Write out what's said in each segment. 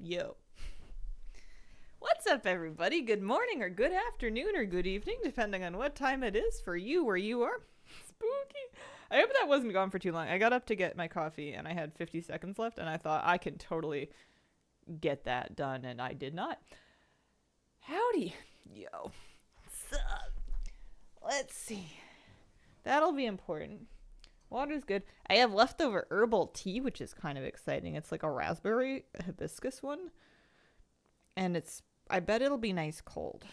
Yo. What's up, everybody? Good morning, or good afternoon, or good evening, depending on what time it is for you where you are. Spooky. I hope that wasn't gone for too long. I got up to get my coffee, and I had 50 seconds left, and I thought I can totally get that done, and I did not. Howdy. Yo. What's up? Let's see. That'll be important. Water's good. I have leftover herbal tea, which is kind of exciting. It's like a raspberry hibiscus one. And I bet it'll be nice cold.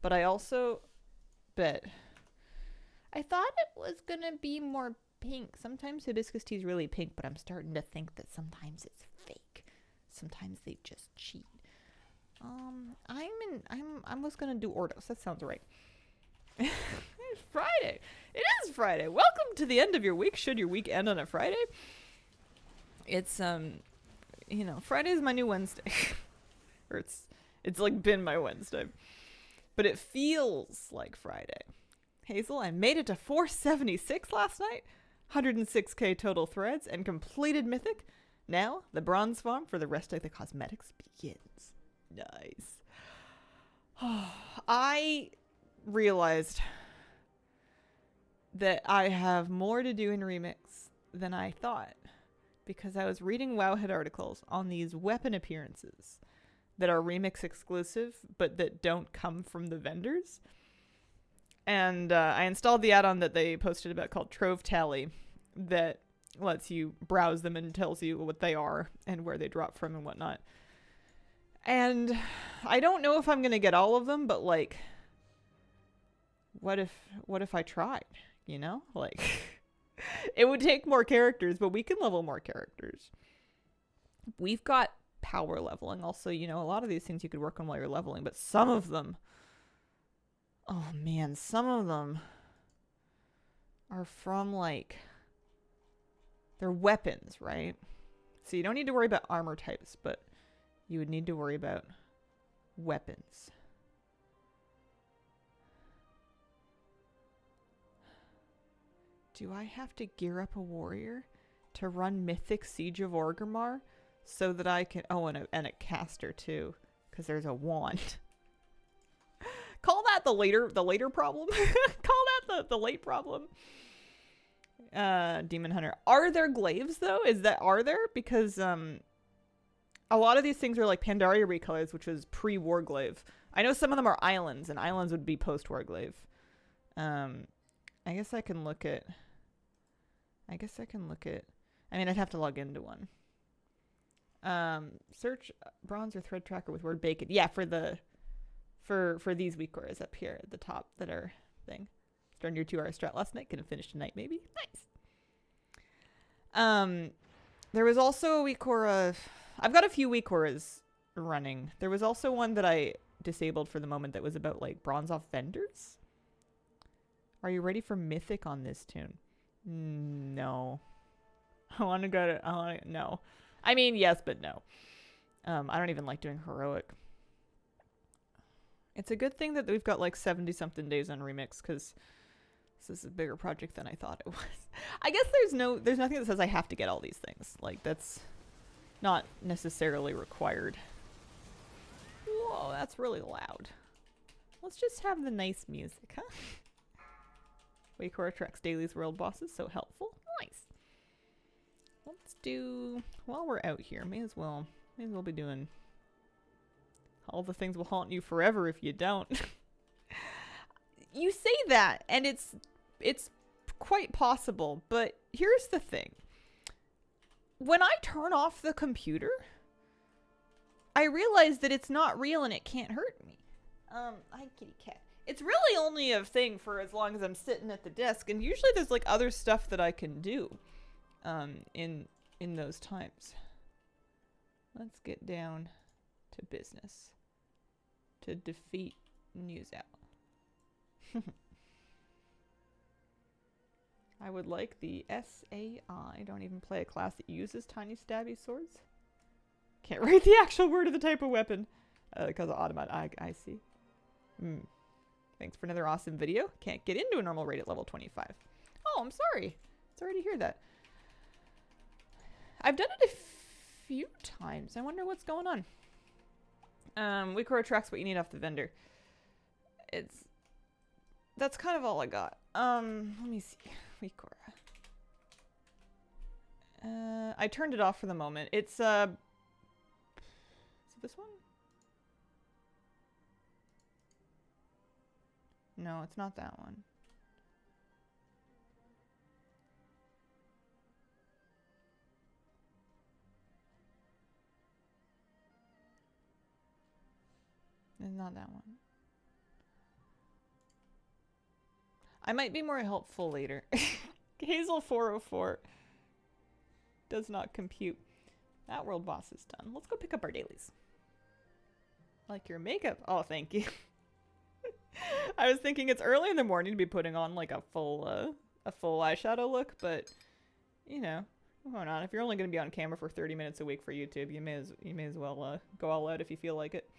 But I also bet, I thought it was going to be more pink. Sometimes hibiscus tea is really pink, but I'm starting to think that sometimes it's fake. Sometimes they just cheat. I was going to do Ordos. That sounds right. It's Friday. It is Friday. Welcome to the end of your week. Should your week end on a Friday? It's Friday's my new Wednesday. Or it's like been my Wednesday. But it feels like Friday. Hazel, I made it to 476 last night. 106k total threads and completed Mythic. Now the bronze farm for the rest of the cosmetics begins. Nice. I realized that I have more to do in Remix than I thought, because I was reading Wowhead articles on these weapon appearances that are Remix exclusive but that don't come from the vendors. And I installed the add-on that they posted about called Trove Tally that lets you browse them and tells you what they are and where they drop from and whatnot. And I don't know if I'm going to get all of them, but like, what if I tried, you know? Like, it would take more characters, but we can level more characters. We've got power leveling. Also, a lot of these things you could work on while you're leveling, but some of them, oh man, some of them are from like, they're weapons, right? So you don't need to worry about armor types, but you would need to worry about weapons. Do I have to gear up a warrior to run Mythic Siege of Orgrimmar so that I can... Oh, and a caster too, because there's a wand. Call that the later problem. Call that the late problem. Demon Hunter. Are there glaives though? Are there? Because a lot of these things are like Pandaria recolors, which was pre-Warglaive. I know some of them are islands, and islands would be post-Warglaive. I guess I can look at... I mean, I'd have to log into one. Search bronze or thread tracker with word bacon. Yeah, for these week cores up here at the top that are thing. Started your 2-hour strat last night. Gonna finish tonight, maybe. Nice. There was also a week core of... I've got a few week cores running. There was also one that I disabled for the moment that was about like bronze off vendors. Are you ready for Mythic on this tune? No. No. I mean, yes, but no. I don't even like doing heroic. It's a good thing that we've got like 70-something days on Remix, because this is a bigger project than I thought it was. I guess there's nothing that says I have to get all these things. Like, that's not necessarily required. Whoa, that's really loud. Let's just have the nice music, huh? Waycore attracts dailies world bosses, so helpful. Nice. Let's do, while we're out here, may as well be doing all the things will haunt you forever if you don't. You say that, and it's quite possible, but here's the thing. When I turn off the computer, I realize that it's not real and it can't hurt me. Hi, kitty cat. It's really only a thing for as long as I'm sitting at the desk, and usually there's like other stuff that I can do in those times. Let's get down to business to defeat News Owl. I would like the SAI. I don't even play a class that uses tiny stabby swords. Can't write the actual word of the type of weapon because of automatic. I see. Thanks for another awesome video. Can't get into a normal raid at level 25. Oh, I'm sorry. Sorry to hear that. I've done it a few times. I wonder what's going on. Wikora tracks what you need off the vendor. That's kind of all I got. Let me see. Wikora. I turned it off for the moment. It's, is it this one? No, it's not that one. It's not that one. I might be more helpful later. Hazel 404 does not compute. That world boss is done. Let's go pick up our dailies. Like your makeup. Oh, thank you. I was thinking it's early in the morning to be putting on like a full eyeshadow look, but you know, why not? If you're only going to be on camera for 30 minutes a week for YouTube, you may as well go all out if you feel like it.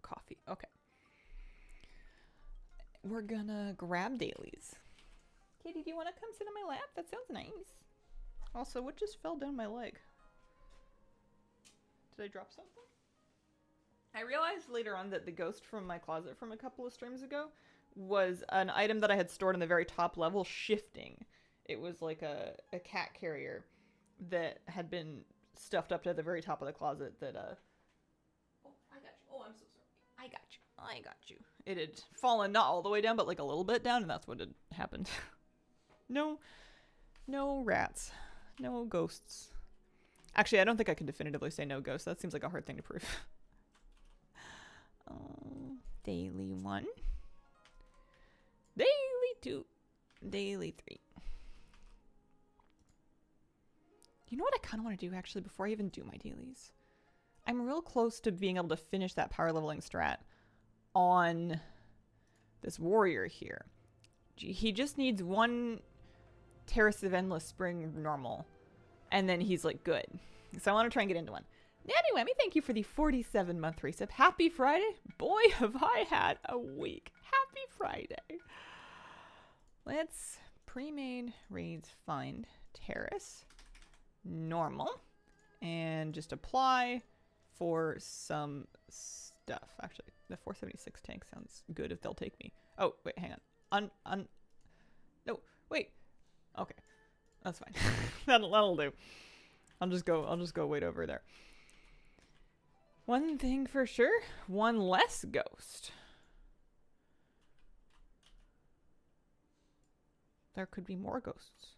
Coffee. Okay. We're gonna grab dailies. Katie, do you want to come sit on my lap? That sounds nice. Also, what just fell down my leg? Did I drop something? I realized later on that the ghost from my closet from a couple of streams ago was an item that I had stored in the very top level shifting. It was like a cat carrier that had been stuffed up to the very top of the closet that, Oh, I got you. Oh, I'm so sorry. I got you. It had fallen not all the way down, but like a little bit down, and that's what had happened. No rats. No ghosts. Actually, I don't think I can definitively say no ghosts. That seems like a hard thing to prove. Daily 1. Daily 2. Daily 3. You know what I kind of want to do, actually, before I even do my dailies? I'm real close to being able to finish that power leveling strat on this warrior here. He just needs one Terrace of Endless Spring normal, and then he's, like, good. So I want to try and get into one. Nanny Whammy, thank you for the 47-month resub. Happy Friday. Boy, have I had a week. Happy Friday. Let's pre-made raids find Terrace. Normal. And just apply for some stuff. Actually, the 476 tank sounds good if they'll take me. Oh, wait, hang on. No, wait. Okay. That's fine. That'll do. I'll just go wait over there. One thing for sure, one less ghost. There could be more ghosts.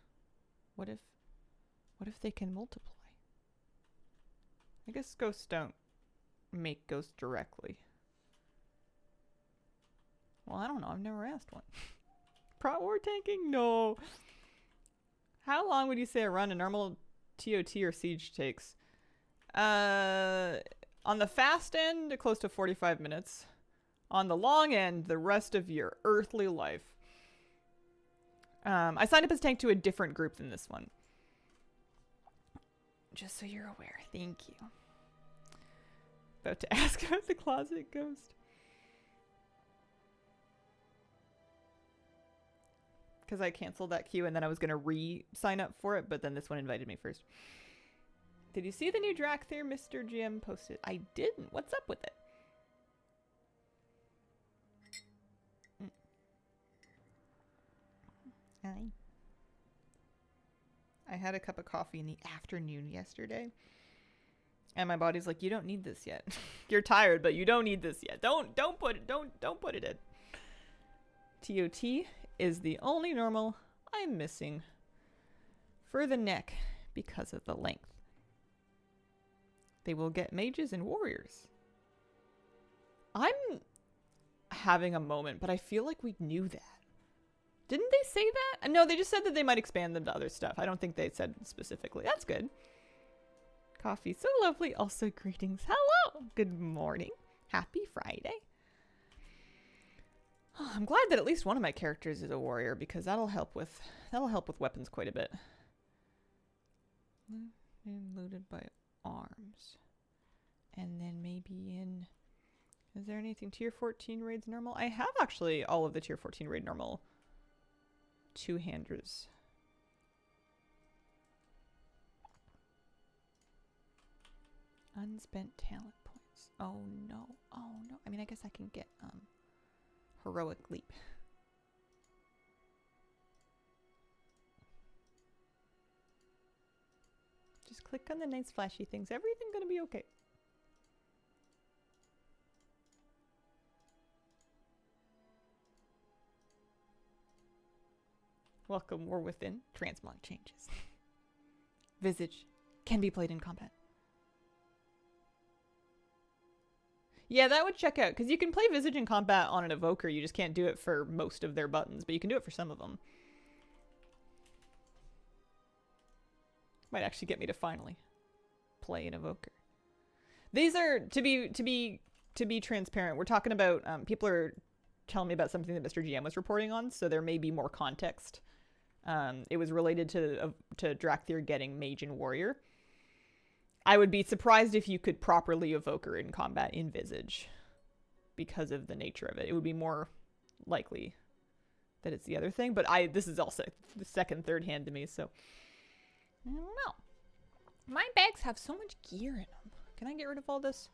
What if they can multiply? I guess ghosts don't make ghosts directly. Well, I don't know. I've never asked one. Prot war tanking? No. How long would you say a run a normal TOT or siege takes? On the fast end, close to 45 minutes. On the long end, the rest of your earthly life. I signed up as tank to a different group than this one. Just so you're aware. Thank you. About to ask about the closet ghost. Because I canceled that queue and then I was going to re-sign up for it, but then this one invited me first. Did you see the new Drac there Mr. GM posted? I didn't. What's up with it? Hi. I had a cup of coffee in the afternoon yesterday. And my body's like, you don't need this yet. You're tired, but you don't need this yet. Don't put it in. TOT is the only normal I'm missing for the neck because of the length. They will get mages and warriors. I'm having a moment, but I feel like we knew that. Didn't they say that? No, they just said that they might expand them to other stuff. I don't think they said specifically. That's good. Coffee, so lovely. Also, greetings. Hello. Good morning. Happy Friday. Oh, I'm glad that at least one of my characters is a warrior because that'll help with weapons quite a bit. Looted by arms. And then maybe in... Is there anything tier 14 raids normal? I have actually all of the tier 14 raid normal two-handers Unspent talent points. Oh no. Oh no. I mean, I guess I can get heroic leap. Just click on the nice flashy things. Everything gonna be okay. Welcome, War Within. Transmog changes. Visage can be played in combat. Yeah, that would check out, because you can play Visage in combat on an Evoker, you just can't do it for most of their buttons, but you can do it for some of them. Might actually get me to finally play an Evoker. These are, to be transparent, we're talking about, people are telling me about something that Mr. GM was reporting on, so there may be more context. It was related to Drakthir getting Mage and Warrior. I would be surprised if you could properly Evoker in combat in Visage because of the nature of it. It would be more likely that it's the other thing, but this is also the second, third hand to me, so I don't know. My bags have so much gear in them. Can I get rid of all this?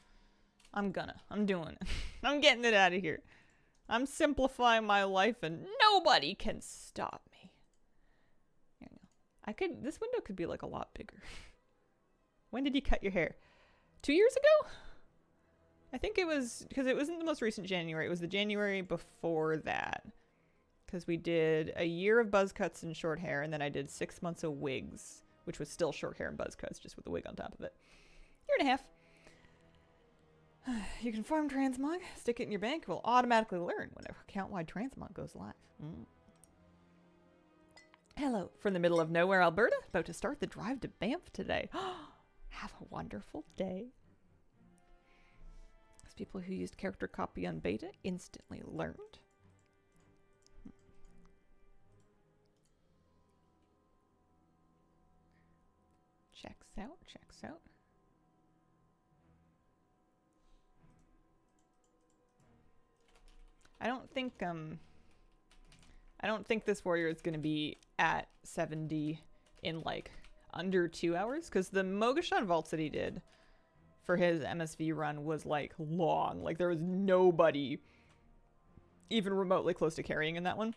I'm doing it. I'm getting it out of here. I'm simplifying my life and nobody can stop me. There you go. This window could be like a lot bigger. When did you cut your hair? 2 years ago? I think it was, because it wasn't the most recent January. It was the January before that. Because we did a year of buzz cuts and short hair, and then I did 6 months of wigs, which was still short hair and buzz cuts, just with the wig on top of it. Year and a half. You can farm transmog, stick it in your bank, it will automatically learn whenever account-wide transmog goes live. Hello, from the middle of nowhere, Alberta, about to start the drive to Banff today. Have a wonderful day. As people who used character copy on beta instantly learned. Checks out, checks out. I don't think this warrior is going to be at 70 in like under 2 hours, because the Mogashan vaults that he did for his MSV run was like long. Like there was nobody even remotely close to carrying in that one.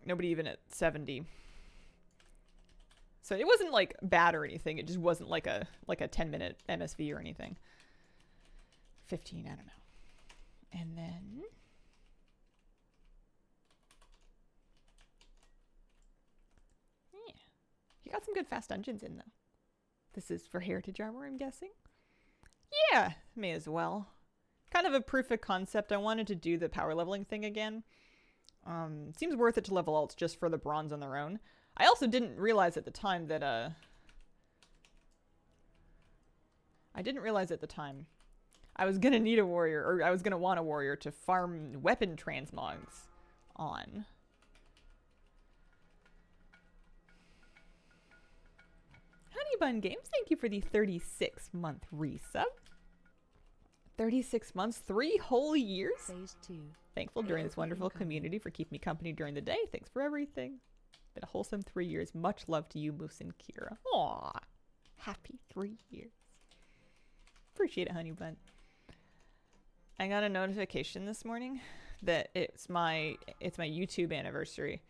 Nobody even at 70. So it wasn't like bad or anything. It just wasn't like a 10-minute MSV or anything. 15, I don't know. And then you got some good fast dungeons in, though. This is for Heritage Armor, I'm guessing? Yeah, may as well. Kind of a proof of concept. I wanted to do the power leveling thing again. Seems worth it to level alts just for the bronze on their own. I also didn't realize at the time that, I didn't realize at the time I was gonna need a warrior, or I was gonna want a warrior to farm weapon transmogs on. Honeybun Games, thank you for the 36-month resub. 36 months, 3 whole years. Phase 2. Thankful during this wonderful community for keeping me company during the day. Thanks for everything. Been a wholesome 3 years. Much love to you, Moose and Kira. Aw, happy 3 years. Appreciate it, Honeybun. I got a notification this morning that it's my YouTube anniversary,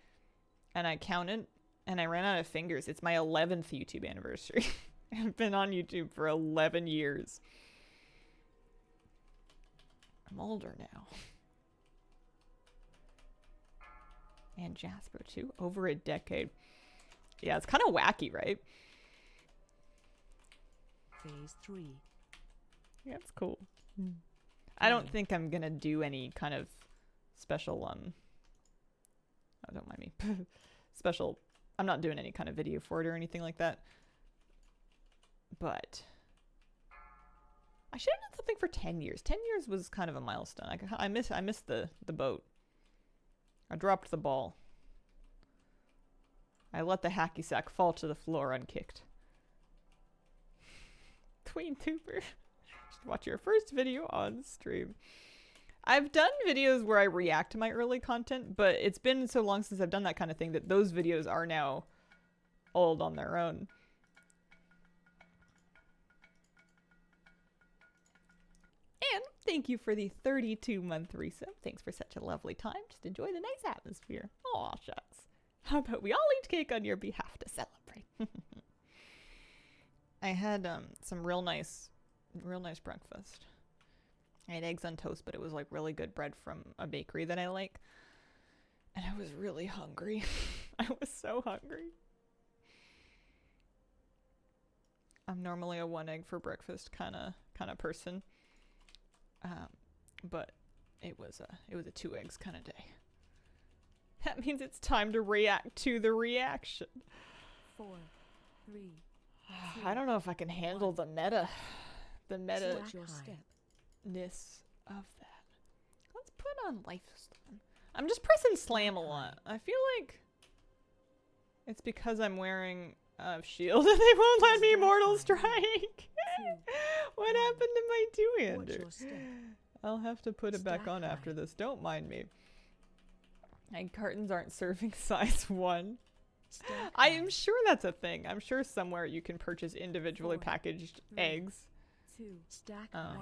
and I counted. And I ran out of fingers. It's my 11th YouTube anniversary. I've been on YouTube for 11 years. I'm older now. And Jasper too. Over a decade. Yeah, it's kind of wacky, right? Phase 3. Yeah, it's cool. I don't think I'm gonna do any kind of special, oh, don't mind me. Special... I'm not doing any kind of video for it or anything like that. But I should have done something for 10 years. 10 years was kind of a milestone. I missed the boat. I dropped the ball. I let the hacky sack fall to the floor unkicked. TweenTuber. Just watch your first video on stream. I've done videos where I react to my early content, but it's been so long since I've done that kind of thing that those videos are now old on their own. Thank you for the 32-month resub. Thanks for such a lovely time. Just enjoy the nice atmosphere. Aw, shucks. How about we all eat cake on your behalf to celebrate? I had some real nice breakfast. I had eggs on toast, but it was like really good bread from a bakery that I like. And I was really hungry. I was so hungry. I'm normally a one egg for breakfast kind of person. But it was a 2 eggs kind of day. That means it's time to react to the reaction. 4, 3. I don't know if I can handle the meta-ness of that. Let's put on Lifespan. I'm just pressing slam a lot. I feel like it's because I'm wearing a shield and they won't let me Mortal Strike. What happened to my two-hander? I'll have to put it back on after this. Don't mind me. Egg cartons aren't serving size 1. I am sure that's a thing. I'm sure somewhere you can purchase individually packaged eggs. 2. Stack 1.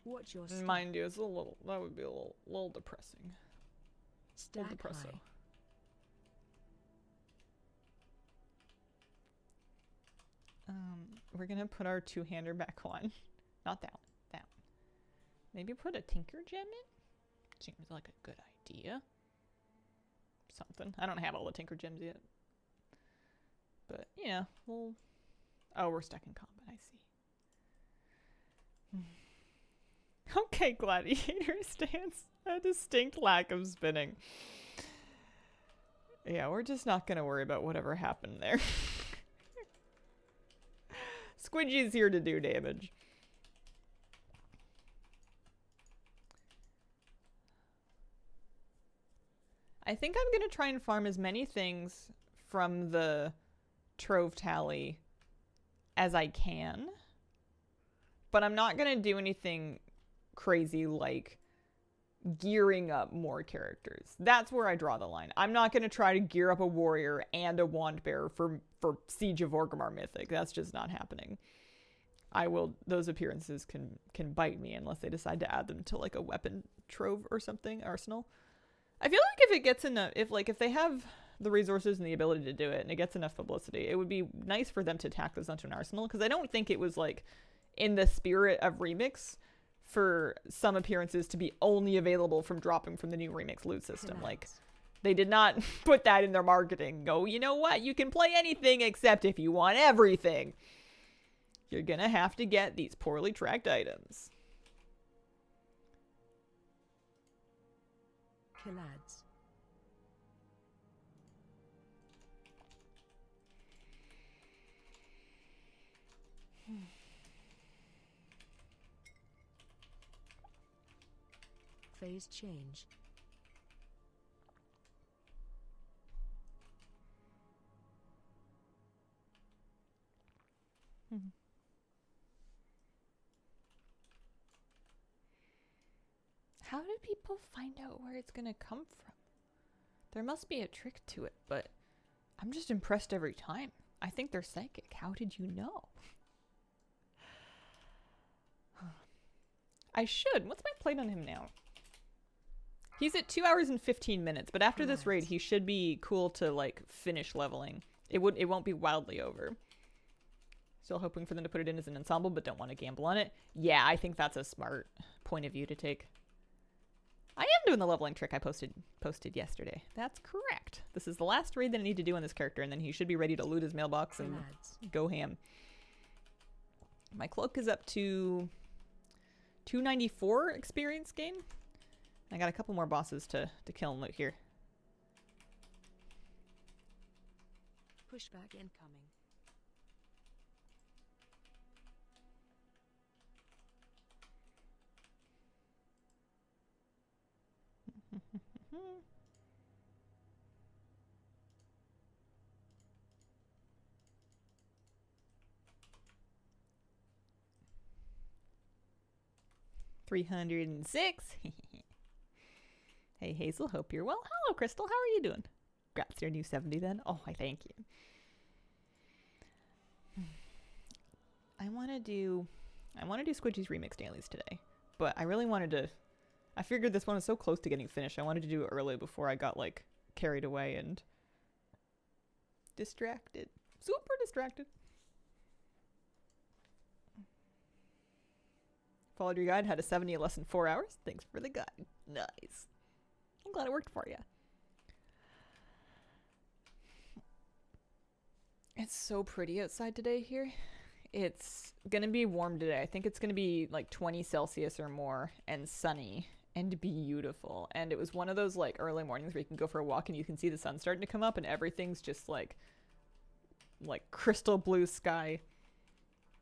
Watch your step. Mind you, it's a little. That would be a little depressing. Stack Little depresso. We're gonna put our two-hander back on. Not that one. That one. Maybe put a Tinker Gem in? Seems like a good idea. Something. I don't have all the Tinker Gems yet. But, yeah, we'll... Oh, we're stuck in combat, I see. Okay, Gladiator stance. A distinct lack of spinning. Yeah, we're just not gonna worry about whatever happened there. Squidgy's here to do damage. I think I'm going to try and farm as many things from the Trove Tally as I can. But I'm not going to do anything crazy like gearing up more characters. That's where I draw the line. I'm not going to try to gear up a warrior and a wand bearer for Siege of Orgrimmar Mythic. That's just not happening. Those appearances can bite me unless they decide to add them to like a weapon trove or something, arsenal. I feel like if it gets enough, if they have the resources and the ability to do it and it gets enough publicity, it would be nice for them to tack those onto an arsenal, because I don't think it was like in the spirit of Remix for some appearances to be only available from dropping from the new Remix loot system. Like, they did not put that in their marketing. Go, you know what? You can play anything except if you want everything. You're gonna have to get these poorly tracked items. Killads. Phase change. How do people find out where it's gonna come from? There must be a trick to it, but I'm just impressed every time. I think they're psychic. How did you know? I should. What's my plate on him now? He's at 2 hours and 15 minutes, but after this raid, he should be cool to like finish leveling. It won't be wildly over. Still hoping for them to put it in as an ensemble, but don't want to gamble on it. Yeah, I think that's a smart point of view to take. I am doing the leveling trick I posted yesterday. That's correct. This is the last raid that I need to do on this character, and then he should be ready to loot his mailbox and go ham. My cloak is up to 294 experience gain. I got a couple more bosses to kill and loot here. Pushback incoming. $306. Hey Hazel, hope you're well. Hello Crystal, how are you doing? Congrats, your new 70 then. Oh, I thank you. I want to do Squidgy's Remix dailies today, but I really wanted to, I figured this one was so close to getting finished. I wanted to do it early before I got like carried away and distracted. Super distracted. Followed your guide, had a 70 less than 4 hours. Thanks for the guide. Nice. I'm glad it worked for you. It's so pretty outside today here. It's gonna be warm today. I think it's gonna be like 20 Celsius or more and sunny and beautiful. And it was one of those like early mornings where you can go for a walk and you can see the sun starting to come up and everything's just like crystal blue sky.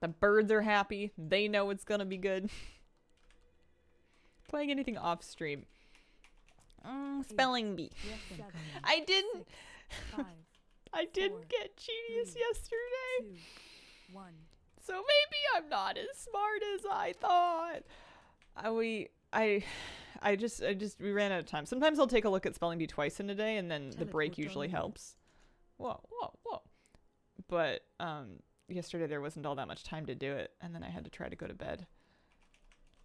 The birds are happy. They know it's gonna be good. Playing anything off stream. Spelling bee. I didn't. I didn't get Genius yesterday. 2, 1. So maybe I'm not as smart as I thought. We ran out of time. Sometimes I'll take a look at spelling bee twice in a day, and then the break usually helps. Whoa. But yesterday there wasn't all that much time to do it, and then I had to try to go to bed.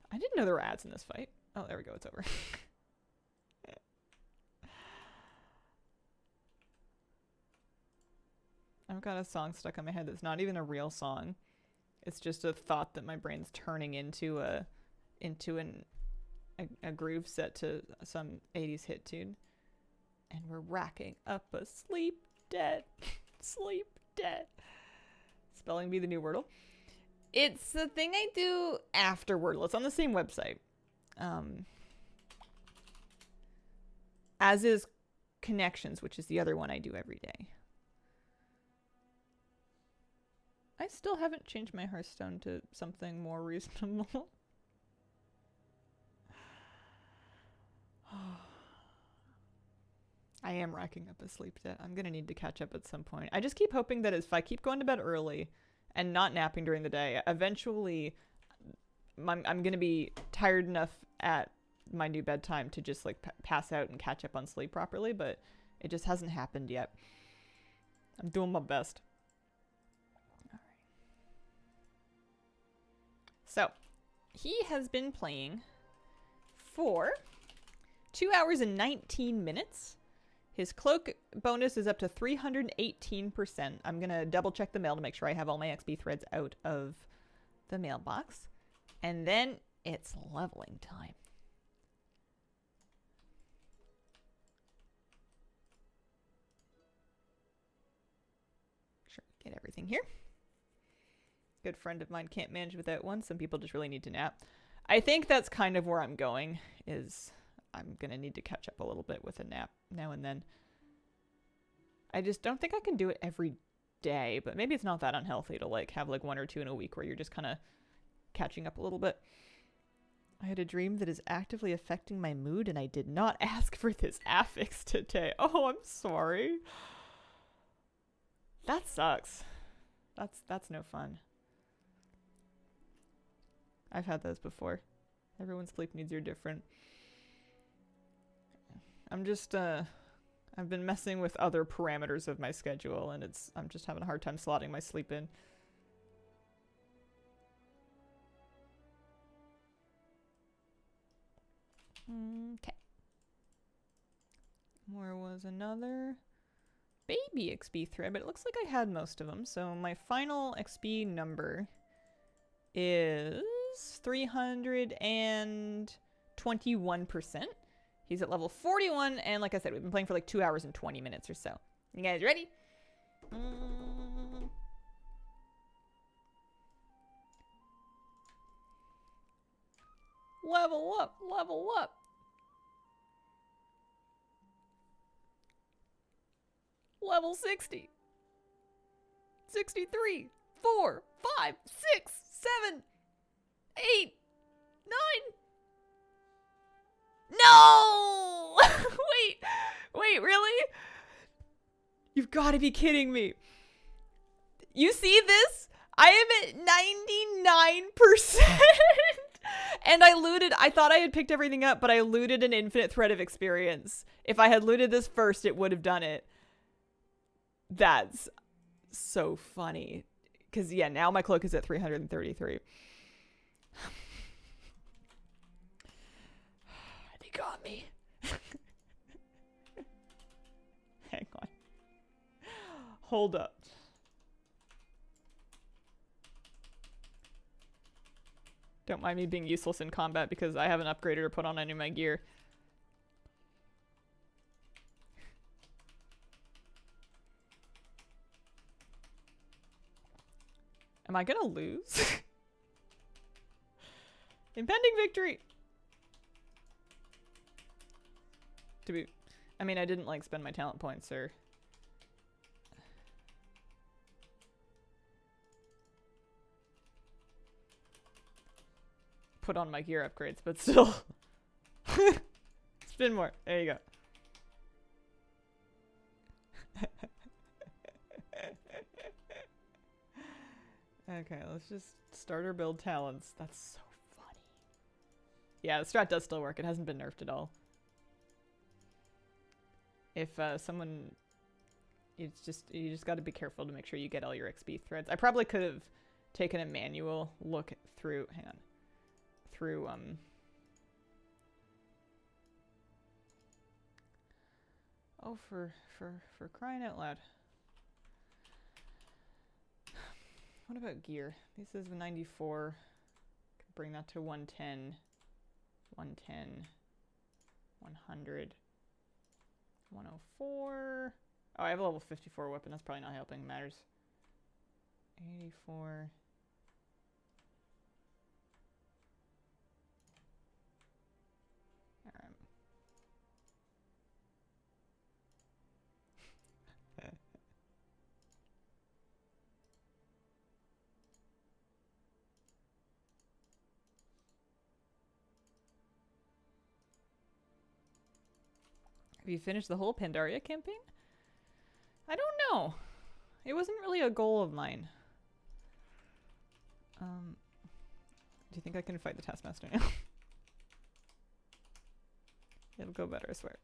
I didn't know there were ads in this fight. Oh, there we go. It's over. I've got a song stuck in my head that's not even a real song. It's just a thought that my brain's turning into a groove set to some 80s hit tune. And we're racking up a sleep debt. Sleep debt. Spelling bee the new Wordle. It's the thing I do after Wordle. It's on the same website. As is Connections, which is the other one I do every day. I still haven't changed my Hearthstone to something more reasonable. I am racking up a sleep debt. I'm going to need to catch up at some point. I just keep hoping that if I keep going to bed early and not napping during the day, eventually I'm going to be tired enough at my new bedtime to just like pass out and catch up on sleep properly, but it just hasn't happened yet. I'm doing my best. So, he has been playing for 2 hours and 19 minutes. His cloak bonus is up to 318%. I'm going to double check the mail to make sure I have all my XP threads out of the mailbox. And then it's leveling time. Sure, get everything here. Good friend of mine can't manage without one. Some people just really need to nap. I think that's kind of where I'm going, is I'm going to need to catch up a little bit with a nap now and then. I just don't think I can do it every day, but maybe it's not that unhealthy to like have like 1 or 2 in a week where you're just kind of catching up a little bit. I had a dream that is actively affecting my mood and I did not ask for this affix today. Oh, I'm sorry. That sucks. That's no fun. I've had those before. Everyone's sleep needs are different. I'm just, I've been messing with other parameters of my schedule and I'm just having a hard time slotting my sleep in. Okay. Where was another baby XP thread? But it looks like I had most of them. So my final XP number is 321%. He's at level 41, and like I said, we've been playing for like 2 hours and 20 minutes or so. You guys ready? Level up, level up. Level 60. 63, 4, 5, 6, 7, 8, 9. No! Wait, really? You've got to be kidding me. You see this? I am at 99%. And I looted, I thought I had picked everything up, but I looted an infinite thread of experience. If I had looted this first, it would have done it. That's so funny. Because, yeah, now my cloak is at 333. got me. Hang on. Hold up. Don't mind me being useless in combat because I haven't upgraded or put on any of my gear. Am I gonna lose? Impending victory! I mean, I didn't like spend my talent points or... put on my gear upgrades, but still. Spin more. There you go. Okay, let's just start our build talents. That's so funny. Yeah, the strat does still work. It hasn't been nerfed at all. If someone... you just got to be careful to make sure you get all your XP threads. I probably could have taken a manual look through... hang on. Through, oh, for crying out loud. What about gear? This is 94. Can bring that to 110. 110. 100. 104. Oh, I have a level 54 weapon. That's probably not helping. Matters. 84. Alright. Have you finished the whole Pandaria campaign? I don't know. It wasn't really a goal of mine. Do you think I can fight the Taskmaster now? It'll go better, I swear.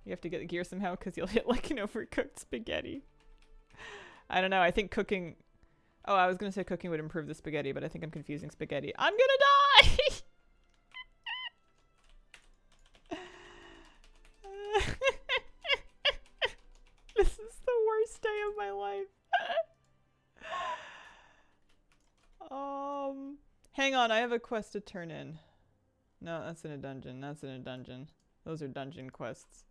You have to get the gear somehow because you'll hit like an overcooked spaghetti. I don't know, I think cooking... Oh, I was going to say cooking would improve the spaghetti, but I think I'm confusing spaghetti. I'm gonna die! This is the worst day of my life. Hang on, I have a quest to turn in. No, that's in a dungeon. That's in a dungeon. Those are dungeon quests.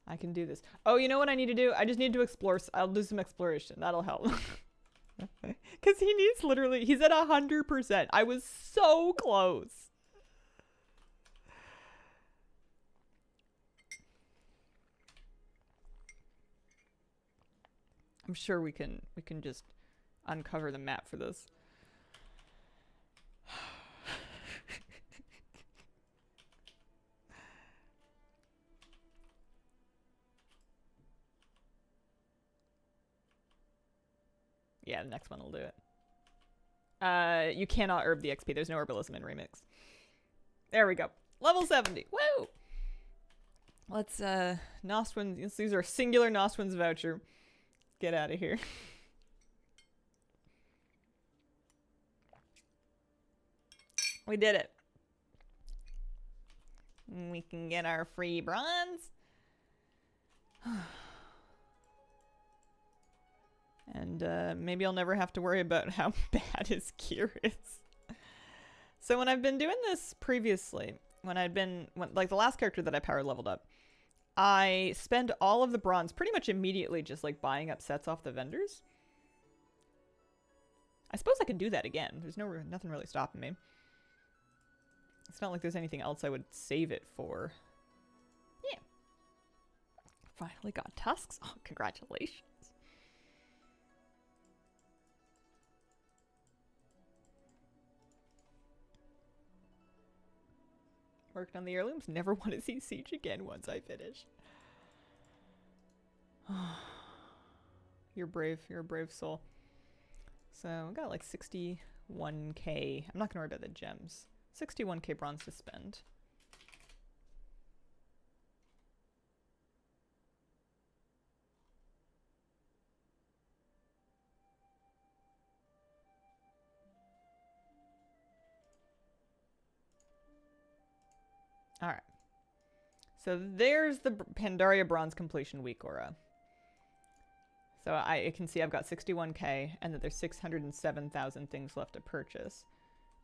I can do this. Oh, you know what I need to do? I just need to explore. I'll do some exploration. That'll help. Because he needs literally... He's at 100%. I was so close. I'm sure we can just uncover the map for this. Yeah, the next one will do it. You cannot herb the XP. There's no herbalism in Remix. There we go. Level 70. Woo! Let's, Nostwin... Let's use our singular Nostwin's voucher. Get out of here. We did it. We can get our free bronze. And maybe I'll never have to worry about how bad his gear is. So when I've been doing this previously, like the last character that I power leveled up, I spend all of the bronze pretty much immediately just like buying up sets off the vendors. I suppose I can do that again. There's nothing really stopping me. It's not like there's anything else I would save it for. Yeah. Finally got tusks. Oh, congratulations. Worked on the heirlooms. Never want to see Siege again once I finish. You're brave. You're a brave soul. So I got like 61k. I'm not going to worry about the gems. 61k bronze to spend. All right. So there's the Pandaria Bronze Completion Week aura. So I can see I've got 61k and that there's 607,000 things left to purchase.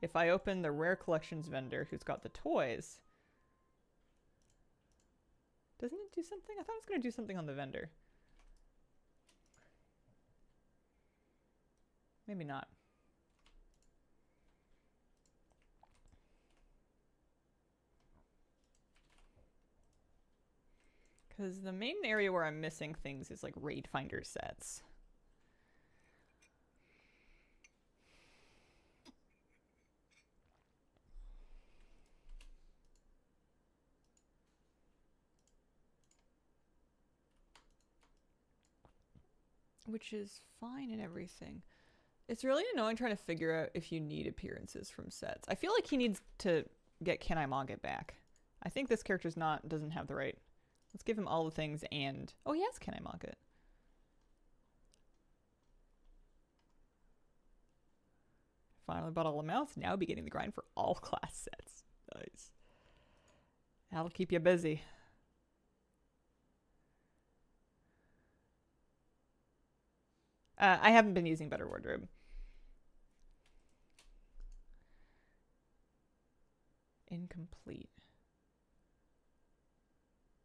If I open the Rare Collections vendor who's got the toys, doesn't it do something? I thought it was going to do something on the vendor. Maybe not. Because the main area where I'm missing things is like Raid Finder sets. Which is fine and everything. It's really annoying trying to figure out if you need appearances from sets. I feel like he needs to get Can I Mog It back. I think this character's doesn't have the right. Let's give him all the things and... Oh, he has Can I Mog It. Finally bought all the mounts. Now beginning the grind for all class sets. Nice. That'll keep you busy. I haven't been using Better Wardrobe. Incomplete.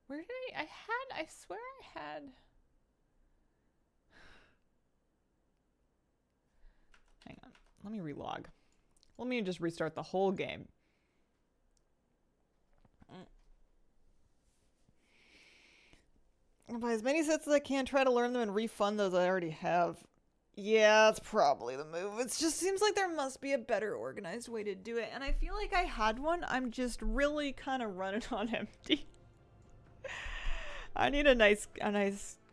Where did I swear I had... Hang on. Let me relog. Let me just restart the whole game. I'll buy as many sets as I can, try to learn them, and refund those I already have. Yeah, that's probably the move. It just seems like there must be a better organized way to do it, and I feel like I had one. I'm just really kind of running on empty. I need a nice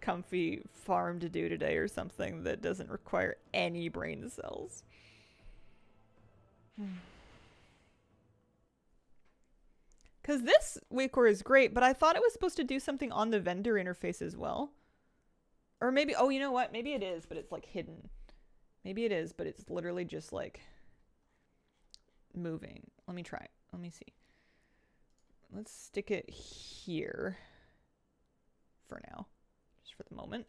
comfy farm to do today or something that doesn't require any brain cells. Because this WeakCore is great, but I thought it was supposed to do something on the vendor interface as well. Or maybe, oh, you know what? Maybe it is, but it's like hidden. Maybe it is, but it's literally just like moving. Let me try. Let me see. Let's stick it here for now, just for the moment.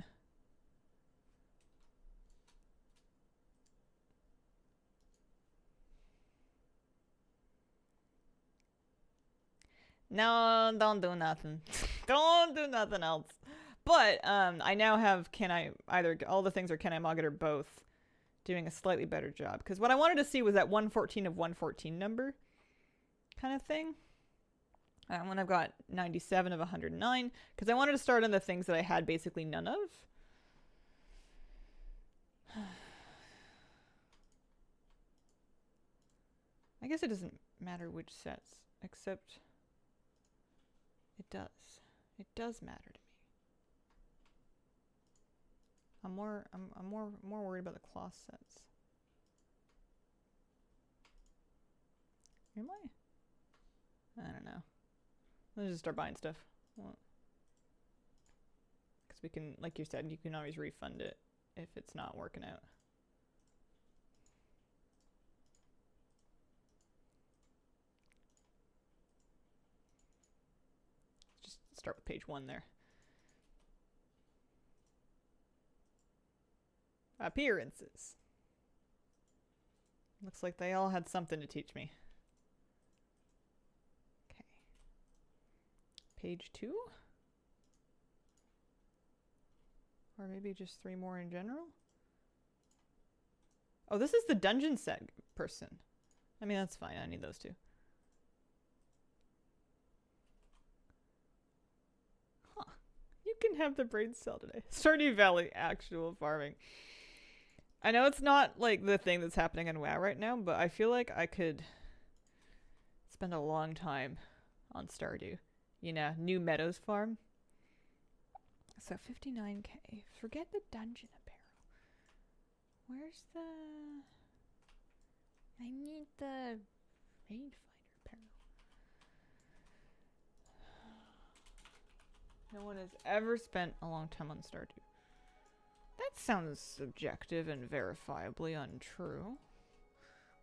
No, don't do nothing. Don't do nothing else. But I now have either all the things or Can I Mog It or both doing a slightly better job. Because what I wanted to see was that 114 of 114 number kind of thing. When I've got 97 of 109. Because I wanted to start on the things that I had basically none of. I guess it doesn't matter which sets, except... It does. It does matter to me. I'm more worried about the cloth sets. Am I? I don't know. Let's just start buying stuff. Because we can, like you said, you can always refund it if it's not working out. Just start with page 1 there. Appearances. Looks like they all had something to teach me. Okay. Page 2? Or maybe just 3 more in general? Oh, this is the dungeon set person. I mean, that's fine. I need those 2. Huh. You can have the brain cell today. Stardew Valley actual farming. I know it's not like the thing that's happening in WoW right now, but I feel like I could spend a long time on Stardew. You know, New Meadows farm. So 59k. Forget the dungeon apparel. Where's the... I need the Raid Finder apparel. No one has ever spent a long time on Stardew. That sounds subjective and verifiably untrue.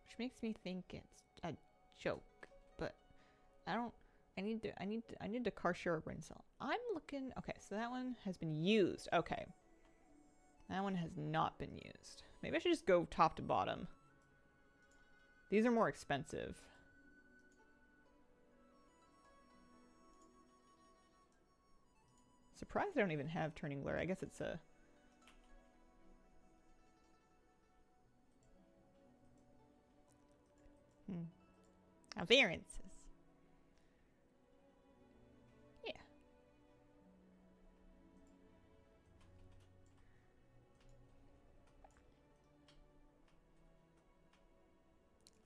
Which makes me think it's a joke. But I I need to car share a brain cell. I'm looking. Okay, so that one has been used. Okay. That one has not been used. Maybe I should just go top to bottom. These are more expensive. Surprised I don't even have turning glare. I guess it's a... Appearances. Yeah.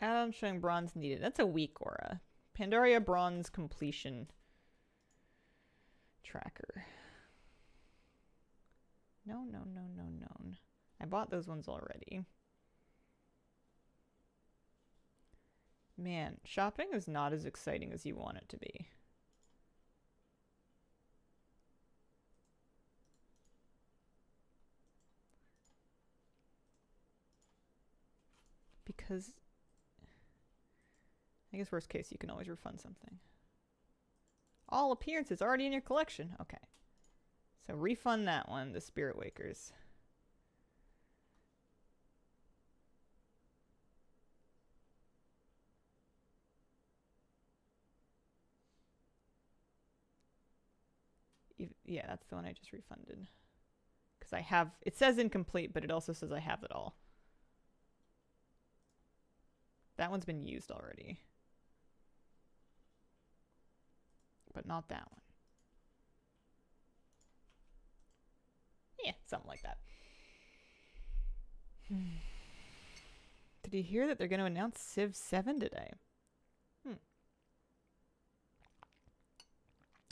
Add-on showing bronze needed. That's a weak aura. Pandaria bronze completion tracker. No. I bought those ones already. Man, shopping is not as exciting as you want it to be. Because I guess worst case, you can always refund something. All appearances already in your collection. Okay. So refund that one, the Spirit Wakers. Yeah, that's the one I just refunded. Because I have, it says incomplete, but it also says I have it all. That one's been used already. But not that one. Yeah, something like that. Did you hear that they're going to announce Civ 7 today?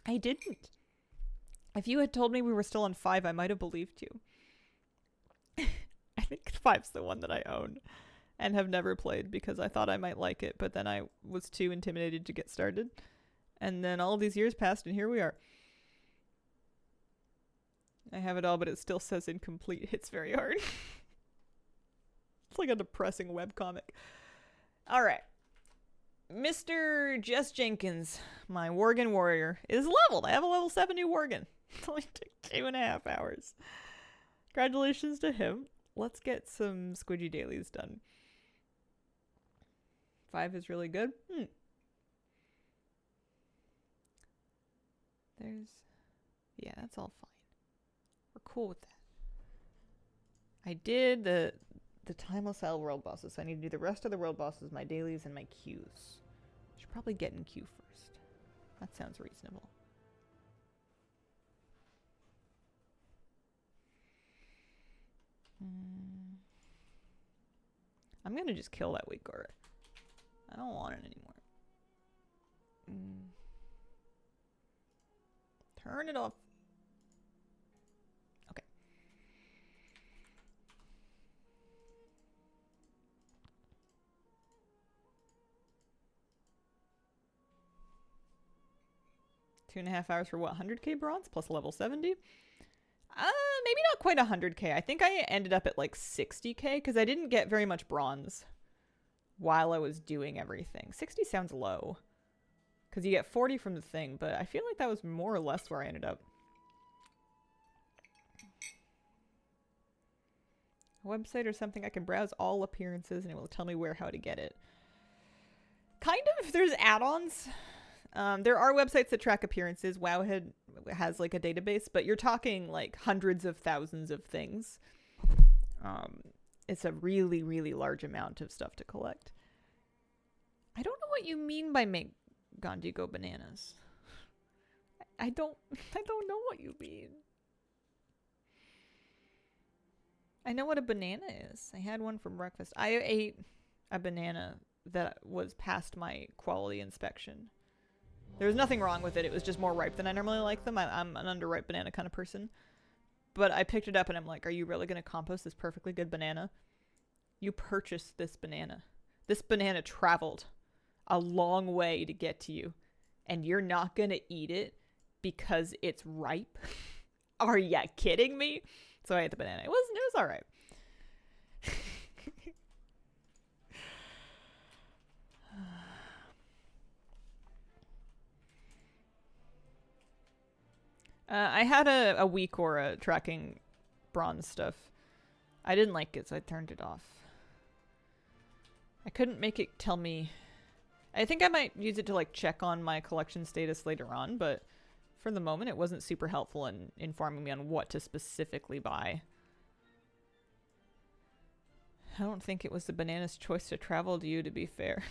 I didn't. If you had told me we were still on 5, I might have believed you. I think 5's the one that I own and have never played because I thought I might like it, but then I was too intimidated to get started. And then all of these years passed, and here we are. I have it all, but it still says incomplete. It hits very hard. It's like a depressing webcomic. All right. Mr. Jess Jenkins, my Worgen warrior, is leveled. I have a level 70 Worgen. It only took 2.5 hours. Congratulations to him. Let's get some squidgy dailies done. 5 is really good. Yeah, that's all fine. We're cool with that. I did the timeless L world bosses, so I need to do the rest of the world bosses, my dailies, and my queues. Should probably get in queue first. That sounds reasonable. I'm gonna just kill that weak aura. I don't want it anymore. Turn it off. Okay. Two and a half hours for what? 100k bronze plus level 70? Maybe not quite 100k. I think I ended up at like 60k because I didn't get very much bronze while I was doing everything. 60 sounds low because you get 40 from the thing, but I feel like that was more or less where I ended up. A website or something I can browse all appearances and it will tell me how to get it. Kind of. There's add-ons. There are websites that track appearances. Wowhead has like a database, but you're talking like hundreds of thousands of things. It's a really, really large amount of stuff to collect. I don't know what you mean by make Gandhi go bananas. I don't know what you mean. I know what a banana is. I had one for breakfast. I ate a banana that was past my quality inspection. There was nothing wrong with it. It was just more ripe than I normally like them. I'm an underripe banana kind of person. But I picked it up and I'm like, are you really going to compost this perfectly good banana? You purchased this banana. This banana traveled a long way to get to you. And you're not going to eat it because it's ripe? Are you kidding me? So I ate the banana. It was all right. I had a weak aura tracking bronze stuff. I didn't like it, so I turned it off. I couldn't make it tell me. I think I might use it to like check on my collection status later on, but for the moment it wasn't super helpful in informing me on what to specifically buy. I don't think it was the banana's choice to travel to you, to be fair.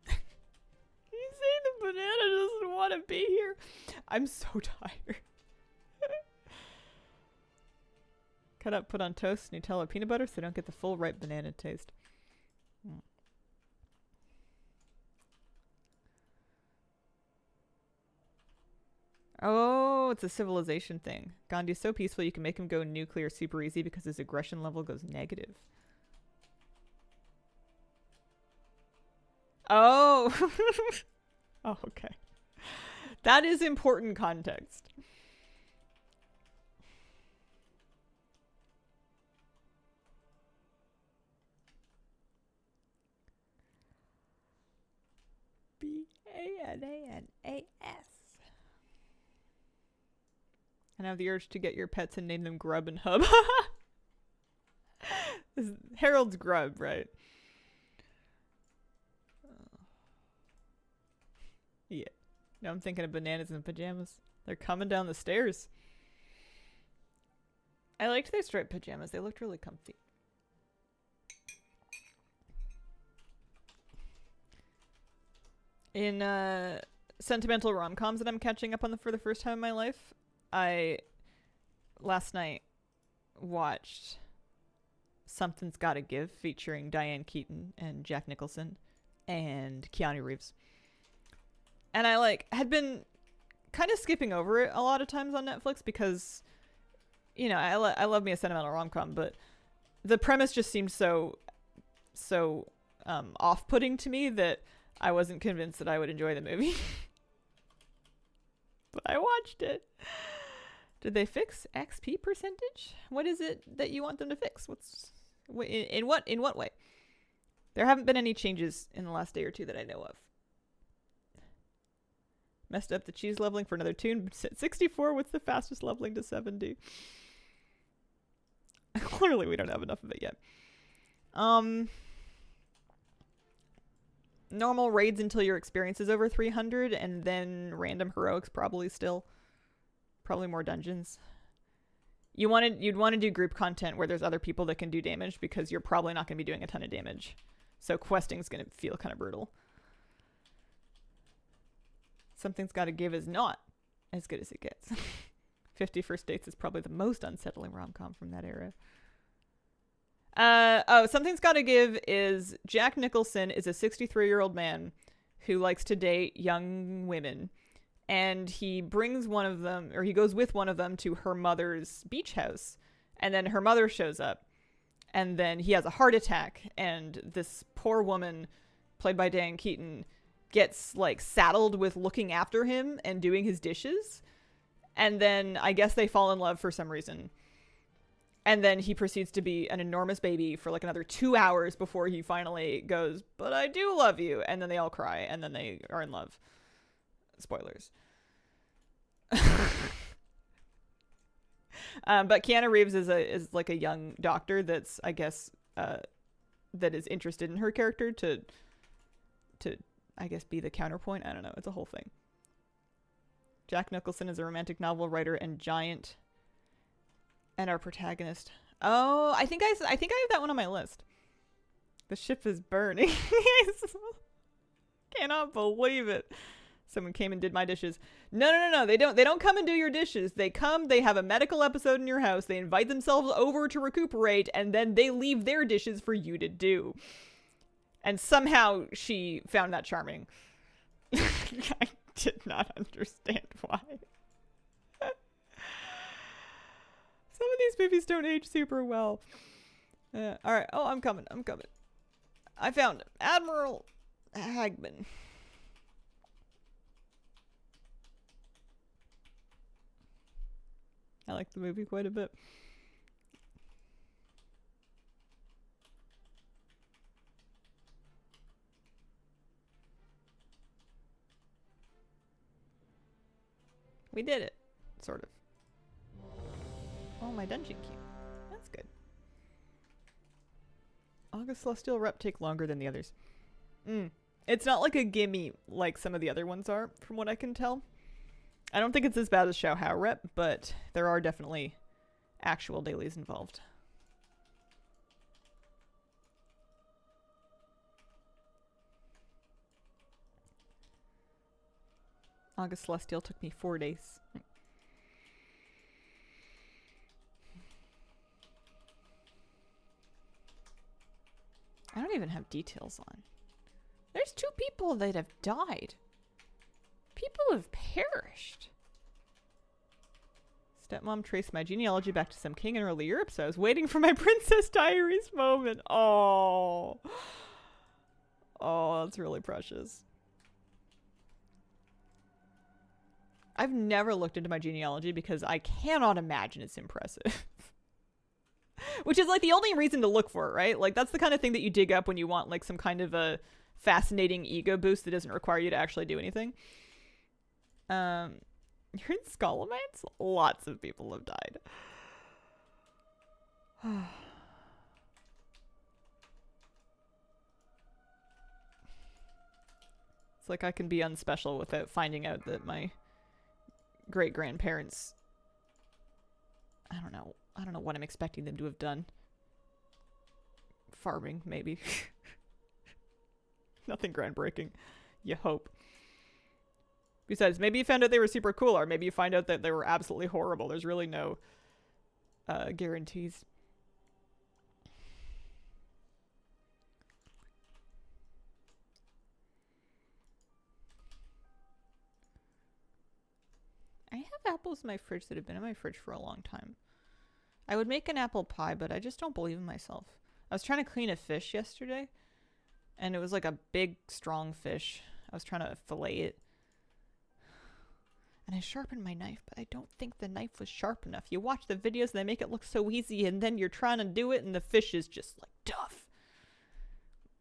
You say the banana doesn't want to be here? I'm so tired. Cut up, put on toast, Nutella, peanut butter, so you don't get the full ripe banana taste. Oh, it's a civilization thing. Gandhi's so peaceful you can make him go nuclear super easy because his aggression level goes negative. Oh. Oh, okay. That is important context. Bananas. And I have the urge to get your pets and name them Grub and Hub. This is Harold's Grub, right? Yeah. Now I'm thinking of bananas in pajamas. They're coming down the stairs. I liked their striped pajamas. They looked really comfy. In sentimental rom-coms that I'm catching up on for the first time in my life, I last night watched Something's Gotta Give featuring Diane Keaton and Jack Nicholson and Keanu Reeves. And I like had been kind of skipping over it a lot of times on Netflix because, you know, I love me a sentimental rom-com, but the premise just seemed so off-putting to me that I wasn't convinced that I would enjoy the movie. But I watched it. Did they fix XP percentage? What is it that you want them to fix? In what way? There haven't been any changes in the last day or two that I know of. Messed up the cheese leveling for another tune. 64, what's the fastest leveling to 70? Clearly we don't have enough of it yet. Normal raids until your experience is over 300, and then random heroics probably more dungeons. You'd want to do group content where there's other people that can do damage because you're probably not going to be doing a ton of damage. So questing's going to feel kind of brutal. Something's Gotta Give is not as good as it gets. 50 First Dates is probably the most unsettling rom-com from that era. Something's Gotta Give is Jack Nicholson is a 63-year-old man who likes to date young women. And he brings one of them, or he goes with one of them to her mother's beach house. And then her mother shows up. And then he has a heart attack. And this poor woman, played by Diane Keaton, gets like saddled with looking after him and doing his dishes. And then I guess they fall in love for some reason. And then he proceeds to be an enormous baby for like another 2 hours before he finally goes, but I do love you. And then they all cry and then they are in love. Spoilers. But Keanu Reeves is like a young doctor that's, I guess, that is interested in her character to I guess be the counterpoint. I don't know. It's a whole thing. Jack Nicholson is a romantic novel writer and giant, and our protagonist. Oh, I think I have that one on my list. The ship is burning. Cannot believe it. Someone came and did my dishes. No. They don't come and do your dishes. They come, they have a medical episode in your house. They invite themselves over to recuperate, and then they leave their dishes for you to do. And somehow she found that charming. I did not understand why. Some of these movies don't age super well. Alright. Oh, I'm coming. I found him. Admiral Hagman. I like the movie quite a bit. We did it. sort of. Oh, my dungeon key. That's good. August Celestial rep take longer than the others. It's not like a gimme like some of the other ones are, from what I can tell. I don't think it's as bad as Xiao Hao rep, but there are definitely actual dailies involved. August Celestial took me 4 days. I don't even have details on. There's 2 people that have died. People have perished. Stepmom traced my genealogy back to some king in early Europe, so I was waiting for my Princess Diaries moment. Oh. Oh, that's really precious. I've never looked into my genealogy because I cannot imagine it's impressive. Which is like the only reason to look for it, right? Like that's the kind of thing that you dig up when you want like some kind of a fascinating ego boost that doesn't require you to actually do anything. You're in Scholomance? Lots of people have died. It's like I can be unspecial without finding out that my great-grandparents, I don't know what I'm expecting them to have done. Farming, maybe. Nothing groundbreaking. You hope. Besides, maybe you found out they were super cool, or maybe you find out that they were absolutely horrible. There's really no guarantees. I have apples in my fridge that have been in my fridge for a long time. I would make an apple pie, but I just don't believe in myself. I was trying to clean a fish yesterday, and it was like a big, strong fish. I was trying to fillet it. And I sharpened my knife, but I don't think the knife was sharp enough. You watch the videos and they make it look so easy, and then you're trying to do it and the fish is just like tough.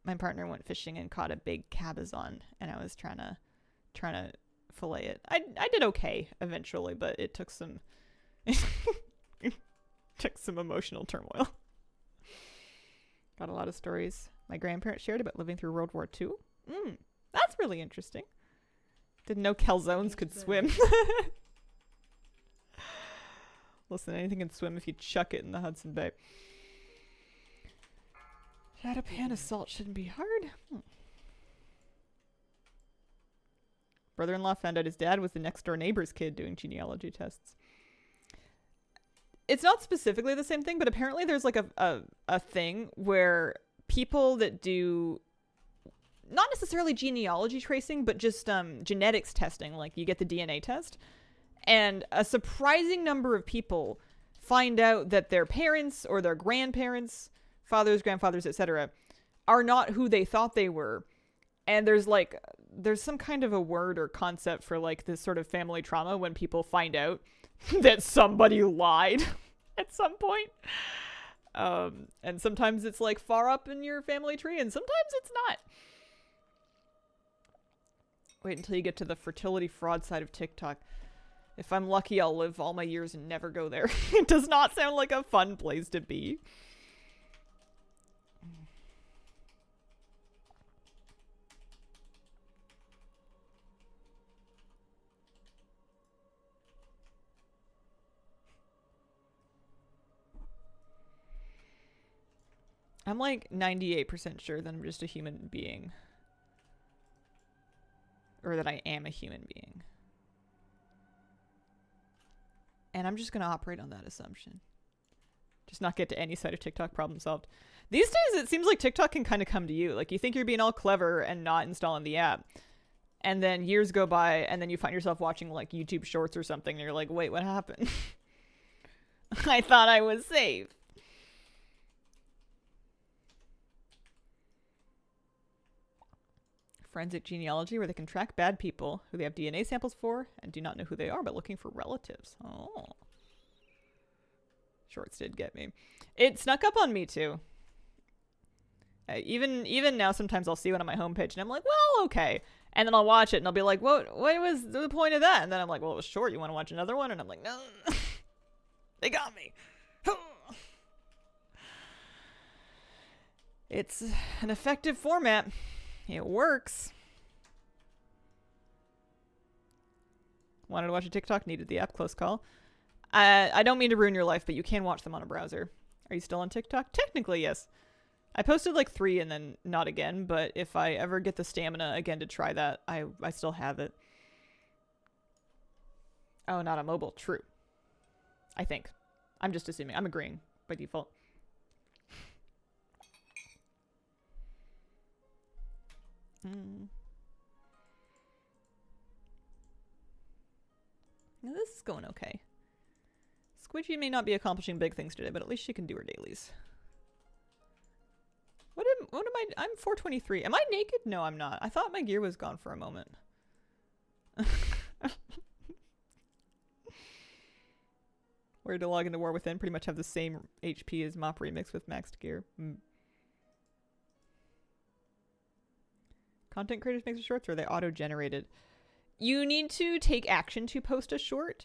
My partner went fishing and caught a big cabezon, and I was trying to fillet it. I did okay eventually, but it took some took some emotional turmoil. Got a lot of stories my grandparents shared about living through World War II. That's really interesting. Didn't know calzones could swim. Listen, anything can swim if you chuck it in the Hudson Bay. Add a pan of salt shouldn't be hard. Brother-in-law found out his dad was the next-door neighbor's kid doing genealogy tests. It's not specifically the same thing, but apparently there's like a thing where people that do not necessarily genealogy tracing, but just genetics testing, like you get the DNA test, and a surprising number of people find out that their parents or their grandparents, fathers, grandfathers, etc., are not who they thought they were. And there's some kind of a word or concept for like this sort of family trauma when people find out that somebody lied at some point. And sometimes it's like far up in your family tree, and sometimes it's not. Wait until you get to the fertility fraud side of TikTok. If I'm lucky, I'll live all my years and never go there. It does not sound like a fun place to be. I'm like 98% sure that I'm just a human being. Or that I am a human being. And I'm just going to operate on that assumption. Just not get to any side of TikTok, problem solved. These days, it seems like TikTok can kind of come to you. Like, you think you're being all clever and not installing the app. And then years go by, and then you find yourself watching, like, YouTube Shorts or something, and you're like, wait, what happened? I thought I was safe. Forensic genealogy, where they can track bad people who they have DNA samples for and do not know who they are, but looking for relatives. Oh. Shorts did get me. It snuck up on me too. Even now, sometimes I'll see one on my homepage and I'm like, well, okay. And then I'll watch it and I'll be like, what was the point of that? And then I'm like, well, it was short. You want to watch another one? And I'm like, no, they got me. It's an effective format. It works. Wanted to watch a TikTok, needed the app, close call. I don't mean to ruin your life, but you can watch them on a browser. Are you still on TikTok? Technically, yes. I posted like 3 and then not again, but if I ever get the stamina again to try that, I still have it. Oh, not on mobile. True. I think. I'm just assuming. I'm agreeing by default. Now this is going okay. Squidgy may not be accomplishing big things today, but at least she can do her dailies. What am I? I'm 423. Am I naked? No, I'm not. I thought my gear was gone for a moment. Where to log into War Within, pretty much have the same HP as Mop Remix with maxed gear. Content creators make shorts, or are they auto-generated? You need to take action to post a short.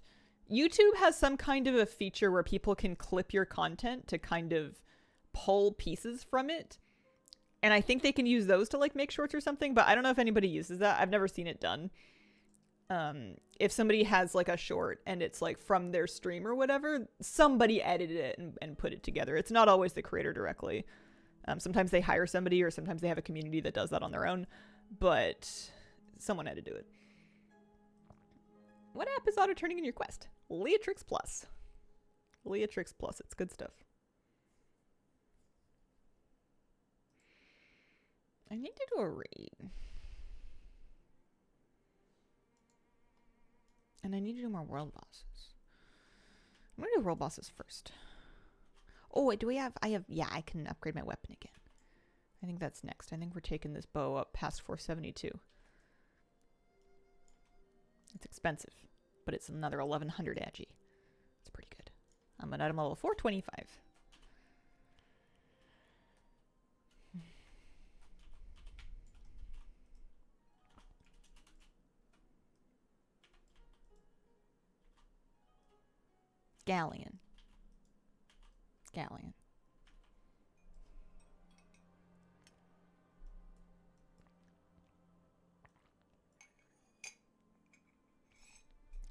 YouTube has some kind of a feature where people can clip your content to kind of pull pieces from it. And I think they can use those to like make shorts or something, but I don't know if anybody uses that. I've never seen it done. If somebody has like a short and it's like from their stream or whatever, somebody edited it and put it together. It's not always the creator directly. Sometimes they hire somebody, or sometimes they have a community that does that on their own, but someone had to do it. What app is auto turning in your quest? Leatrix Plus. Leatrix Plus, it's good stuff. I need to do a raid. And I need to do more world bosses. I'm gonna do world bosses first. Oh, wait, do we have... yeah, I can upgrade my weapon again. I think that's next. I think we're taking this bow up past 472. It's expensive, but it's another 1100 agi. It's pretty good. I'm at item level 425. Galleon. Galleon.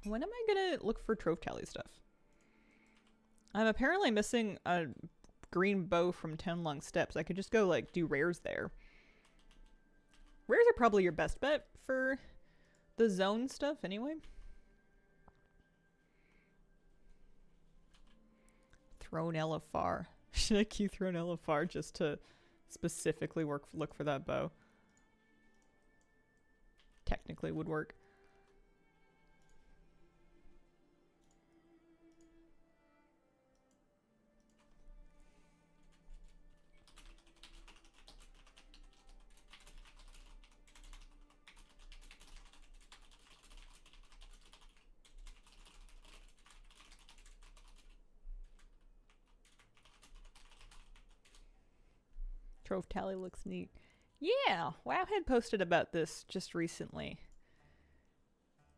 When am I gonna look for trove tally stuff? I'm apparently missing a green bow from 10 Long Steps. I could just go like do rares there. Rares are probably your best bet for the zone stuff anyway. Throne LFR. Should I queue Throne LFR just to specifically look for that bow? Technically would work. Trove tally looks neat. Yeah, Wowhead posted about this just recently.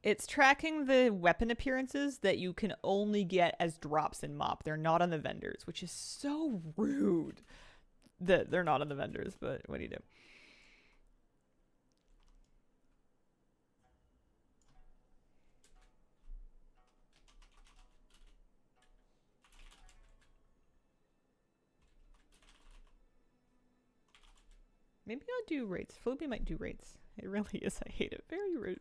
It's tracking the weapon appearances that you can only get as drops in MOP. They're not on the vendors, which is so rude that they're not on the vendors, but what do you do? Maybe I'll do rates. Phobia might do rates. It really is. I hate it. Very rude.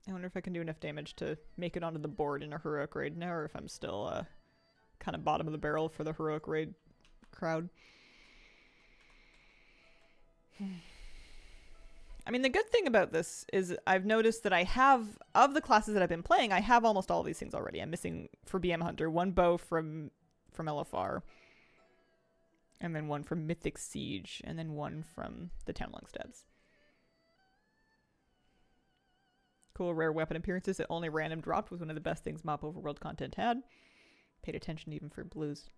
I wonder if I can do enough damage to make it onto the board in a heroic raid now, or if I'm still kind of bottom of the barrel for the heroic raid crowd. I mean, the good thing about this is I've noticed that I have, of the classes that I've been playing, I have almost all of these things already. I'm missing, for BM Hunter, one bow from LFR, and then one from Mythic Siege, and then one from the 10 Long Steps. Cool rare weapon appearances that only random dropped was one of the best things Mop Overworld content had. Paid attention even for blues.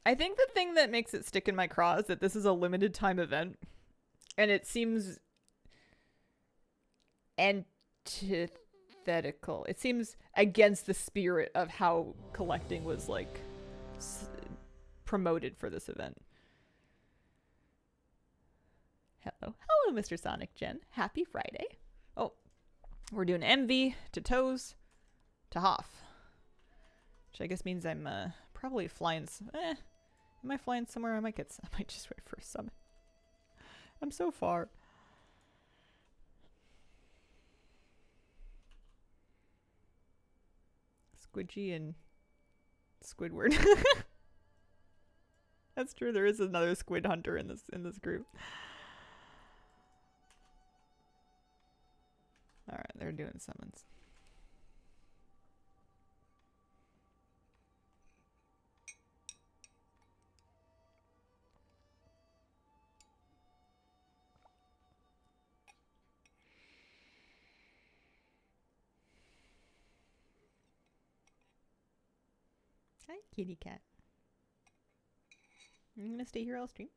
I think the thing that makes it stick in my craw is that this is a limited time event. And it seems antithetical. It seems against the spirit of how collecting was like promoted for this event. Hello. Hello, Mr. Sonic Gen. Happy Friday. Oh, we're doing MV to Toes to Hoff. Which I guess means I'm probably flying. Am I flying somewhere? I might just wait for a summit. I'm so far. Squidgy and Squidward. That's true. There is another squid hunter in this group. All right, they're doing summons. Hi, kitty cat. I'm gonna stay here all stream.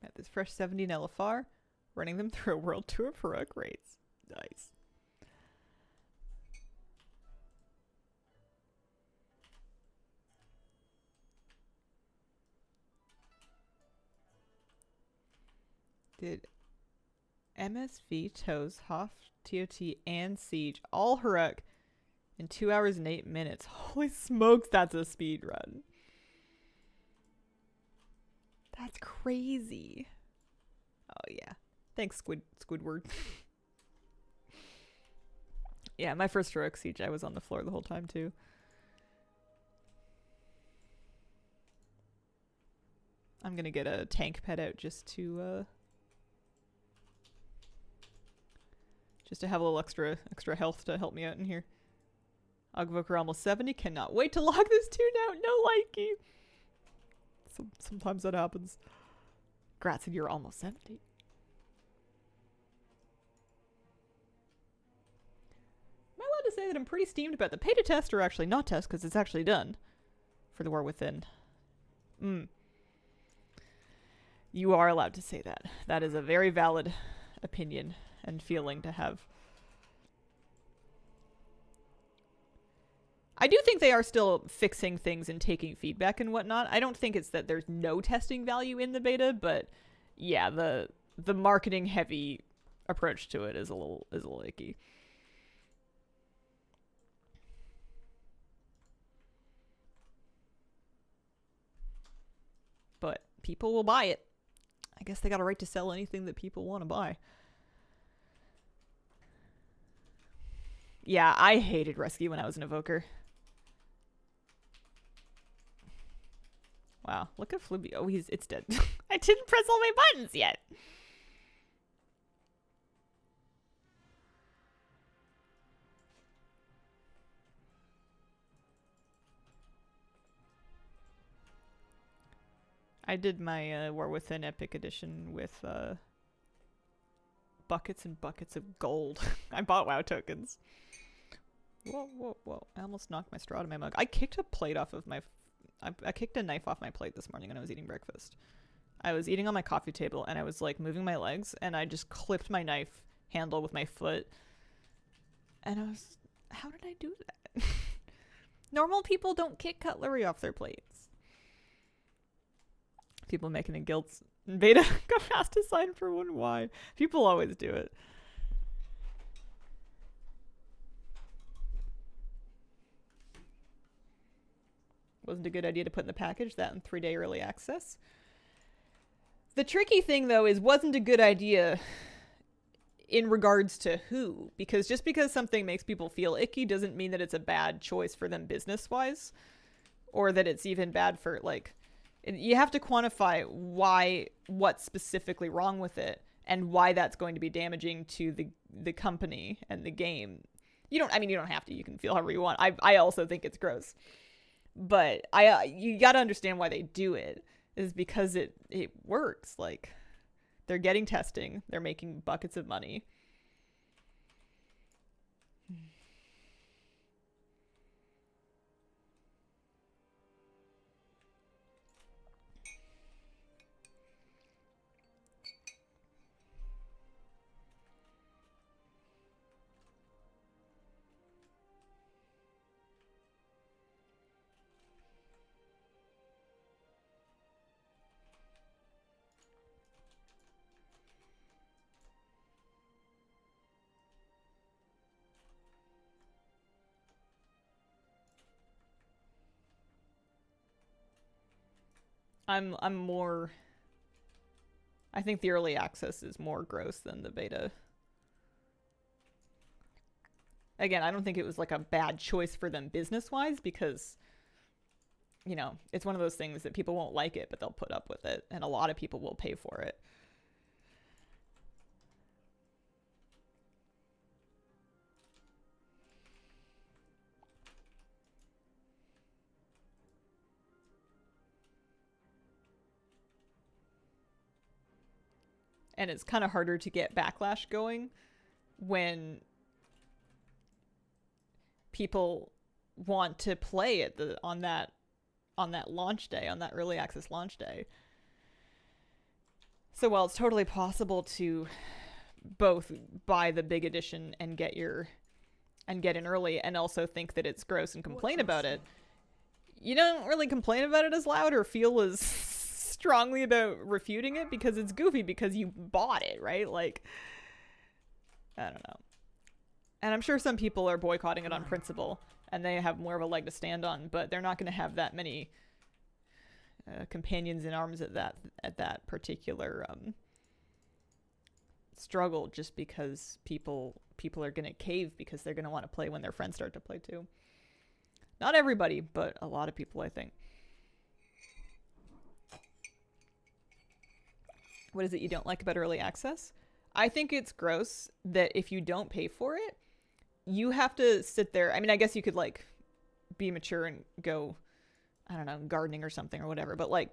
Got this fresh 70 LFR, running them through a world tour for Rook rates. Nice. Did MSV, Toes, Hoff, TOT, and Siege all Heroic in 2 hours and 8 minutes? Holy smokes, that's a speed run. That's crazy. Oh yeah. Thanks, Squidward. Yeah, my first Heroic Siege, I was on the floor the whole time too. I'm gonna get a tank pet out just to have a little extra health to help me out in here. Ogvoker almost 70. Cannot wait to log this tune out. No likey. Sometimes that happens. Grats, and you're almost 70. Am I allowed to say that I'm pretty steamed about the beta test, or actually not test because it's actually done for the War Within? You are allowed to say that. That is a very valid opinion and feeling to have. I do think they are still fixing things and taking feedback and whatnot. I don't think it's that there's no testing value in the beta, but yeah, the marketing heavy approach to it is a little icky. But people will buy it. I guess they got a right to sell anything that people want to buy. Yeah, I hated Rescue when I was an Evoker. Wow, look at Fluby. Oh, it's dead. I didn't press all my buttons yet. I did my War Within Epic Edition with buckets and buckets of gold. I bought WoW tokens. Whoa, whoa, whoa. I almost knocked my straw out of my mug. I kicked a plate off of my... I kicked a knife off my plate this morning when I was eating breakfast. I was eating on my coffee table and I was like moving my legs and I just clipped my knife handle with my foot. And I was... How did I do that? Normal people don't kick cutlery off their plates. People making a guilds in beta go fast to sign for 1Y. People always do it. Wasn't a good idea to put in the package that in 3-day early access. The tricky thing though is wasn't a good idea in regards to who, because just because something makes people feel icky doesn't mean that it's a bad choice for them business wise, or that it's even bad for like, you have to quantify what's specifically wrong with it and why that's going to be damaging to the company and the game. You don't have to, you can feel however you want. I also think it's gross. But you got to understand why they do it. is because it works. Like, they're getting testing, they're making buckets of money. I'm more, I think the early access is more gross than the beta. Again, I don't think it was like a bad choice for them business wise, because you know, it's one of those things that people won't like it, but they'll put up with it, and a lot of people will pay for it. And it's kind of harder to get backlash going when people want to play it on that launch day, on that early access launch day. So while it's totally possible to both buy the big edition and get in early, and also think that it's gross and complain about it, you don't really complain about it as loud or feel as strongly about refuting it because it's goofy, because you bought it, right? Like, I don't know. And I'm sure some people are boycotting it on principle, and they have more of a leg to stand on, but they're not going to have that many companions in arms at that particular struggle, just because people are going to cave because they're going to want to play when their friends start to play too. Not everybody, but a lot of people, I think. What is it you don't like about early access? I think it's gross that if you don't pay for it, you have to sit there. I mean, I guess you could like be mature and go, I don't know, gardening or something or whatever, but like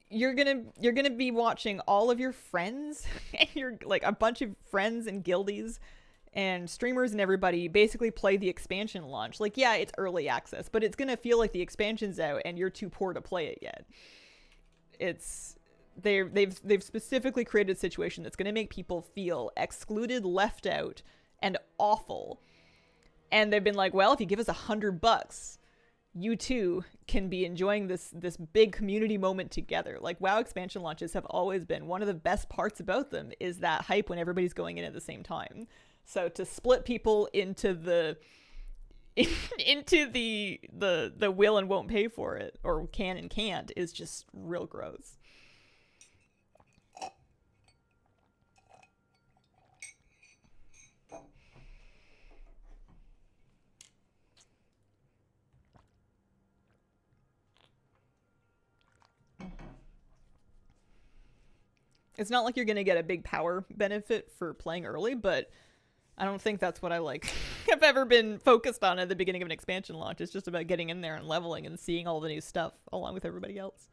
you're gonna be watching all of your friends and you're like a bunch of friends and guildies and streamers and everybody basically play the expansion launch. Like, yeah, it's early access, but it's gonna feel like the expansion's out and you're too poor to play it yet. They've specifically created a situation that's gonna make people feel excluded, left out, and awful. And they've been like, well, if you give us $100, you too can be enjoying this big community moment together. Like, WoW expansion launches have always been one of the best parts about them, is that hype when everybody's going in at the same time. So to split people into the will and won't pay for it, or can and can't, is just real gross. It's not like you're going to get a big power benefit for playing early, but I don't think that's what I like have ever been focused on at the beginning of an expansion launch. It's just about getting in there and leveling and seeing all the new stuff along with everybody else.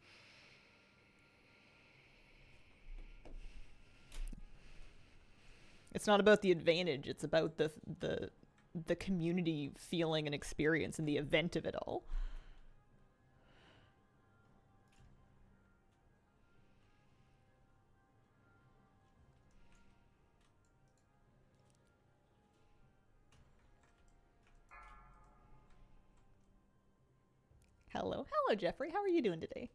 It's not about the advantage. It's about the community feeling and experience and the event of it all. Hello, Jeffrey. How are you doing today?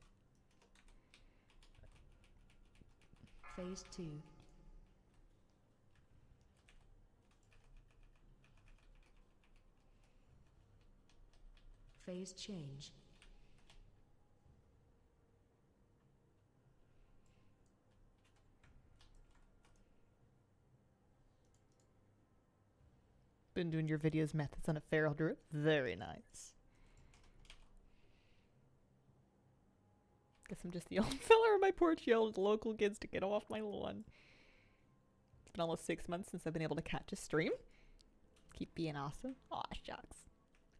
Phase 2. Phase change. Been doing your videos methods on a feral druid. Very nice. Guess I'm just the old fella on my porch yelling at local kids to get off my lawn. It's been almost 6 months since I've been able to catch a stream. Keep being awesome. Aw, shucks.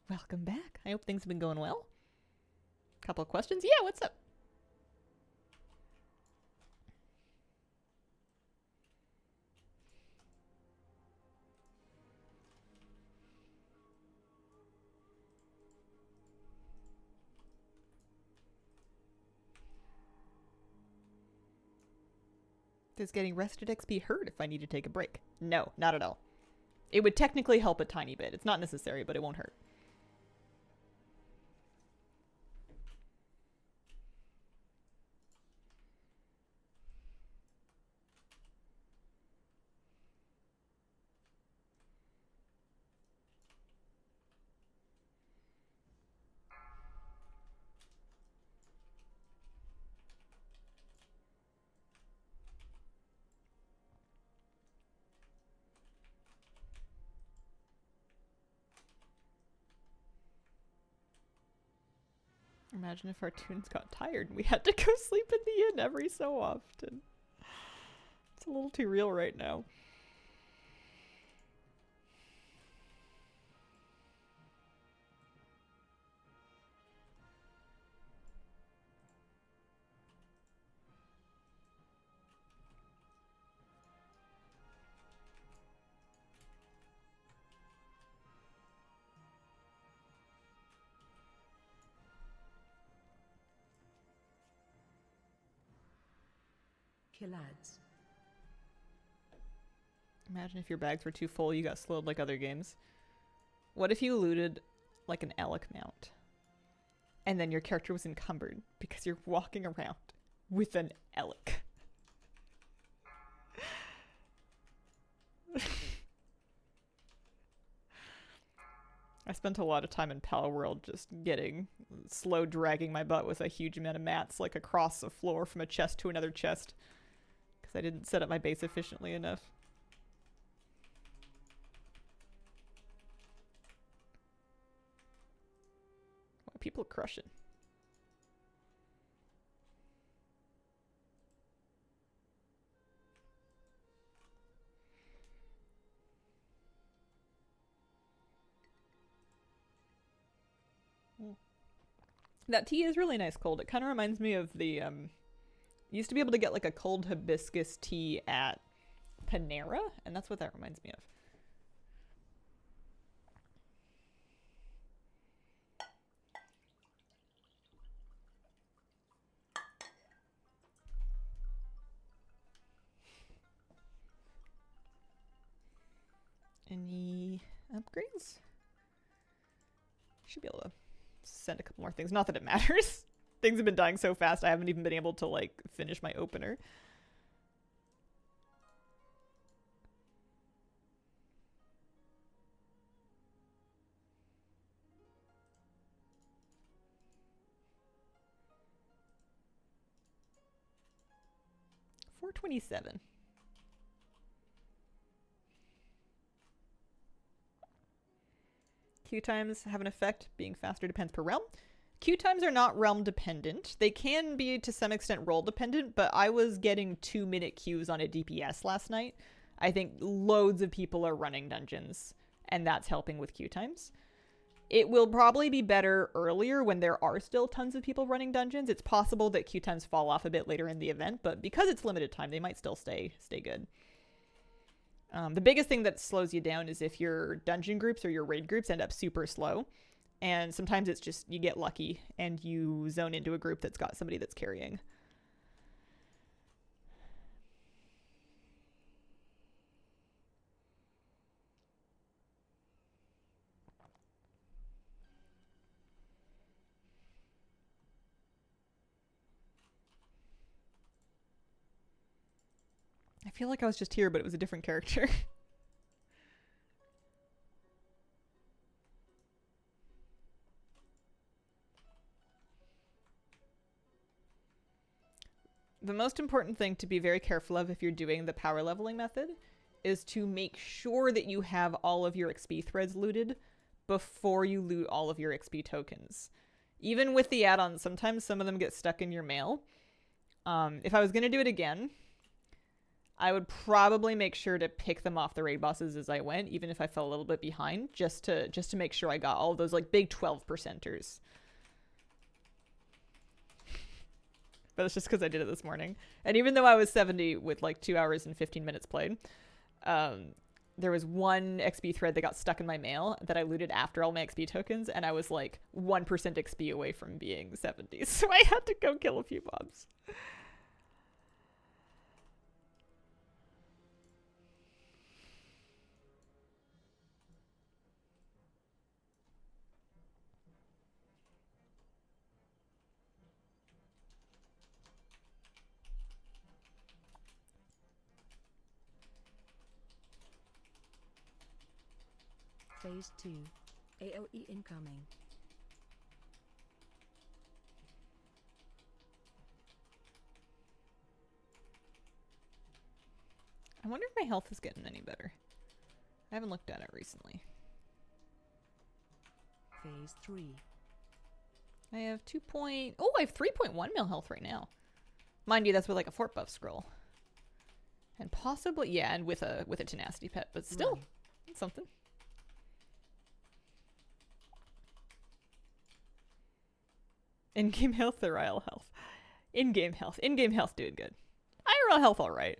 Welcome back. I hope things have been going well. Couple of questions. Yeah, what's up? Does getting rested XP hurt if I need to take a break? No, not at all. It would technically help a tiny bit. It's not necessary, but it won't hurt. Imagine if our tunes got tired and we had to go sleep in the inn every so often. It's a little too real right now. Killads. Imagine if your bags were too full, you got slowed like other games. What if you looted like an Alec mount? And then your character was encumbered because you're walking around with an Alec. I spent a lot of time in Pal World just getting slow dragging my butt with a huge amount of mats like across the floor from a chest to another chest because I didn't set up my base efficiently enough. Wow, people crushing. That tea is really nice cold. It kind of reminds me of the, you used to be able to get like a cold hibiscus tea at Panera, and that's what that reminds me of. Any upgrades? Should be able to send a couple more things. Not that it matters. Things have been dying so fast I haven't even been able to like finish my opener. $427. Queue times have an effect. Being faster depends per realm. Queue times are not realm dependent. They can be to some extent role dependent, but I was getting 2-minute queues on a DPS last night. I think loads of people are running dungeons, and that's helping with queue times. It will probably be better earlier when there are still tons of people running dungeons. It's possible that queue times fall off a bit later in the event, but because it's limited time, they might still stay good. The biggest thing that slows you down is if your dungeon groups or your raid groups end up super slow. And sometimes it's just you get lucky and you zone into a group that's got somebody that's carrying. I feel like I was just here, but it was a different character. The most important thing to be very careful of if you're doing the power leveling method is to make sure that you have all of your XP threads looted before you loot all of your XP tokens. Even with the add-ons, sometimes some of them get stuck in your mail. If I was going to do it again, I would probably make sure to pick them off the raid bosses as I went, even if I fell a little bit behind, just to make sure I got all those like big 12%ers. But it's just because I did it this morning. And even though I was 70 with like 2 hours and 15 minutes played, there was one XP thread that got stuck in my mail that I looted after all my XP tokens, and I was like 1% XP away from being 70. So I had to go kill a few mobs. Phase 2. AOE incoming. I wonder if my health is getting any better. I haven't looked at it recently. Phase 3. I have I have 3.1 mil health right now. Mind you, that's with like a fort buff scroll. And possibly, yeah, and with a tenacity pet, but still, it's something. In-game health or IRL health? In-game health. In-game health doing good. IRL health alright.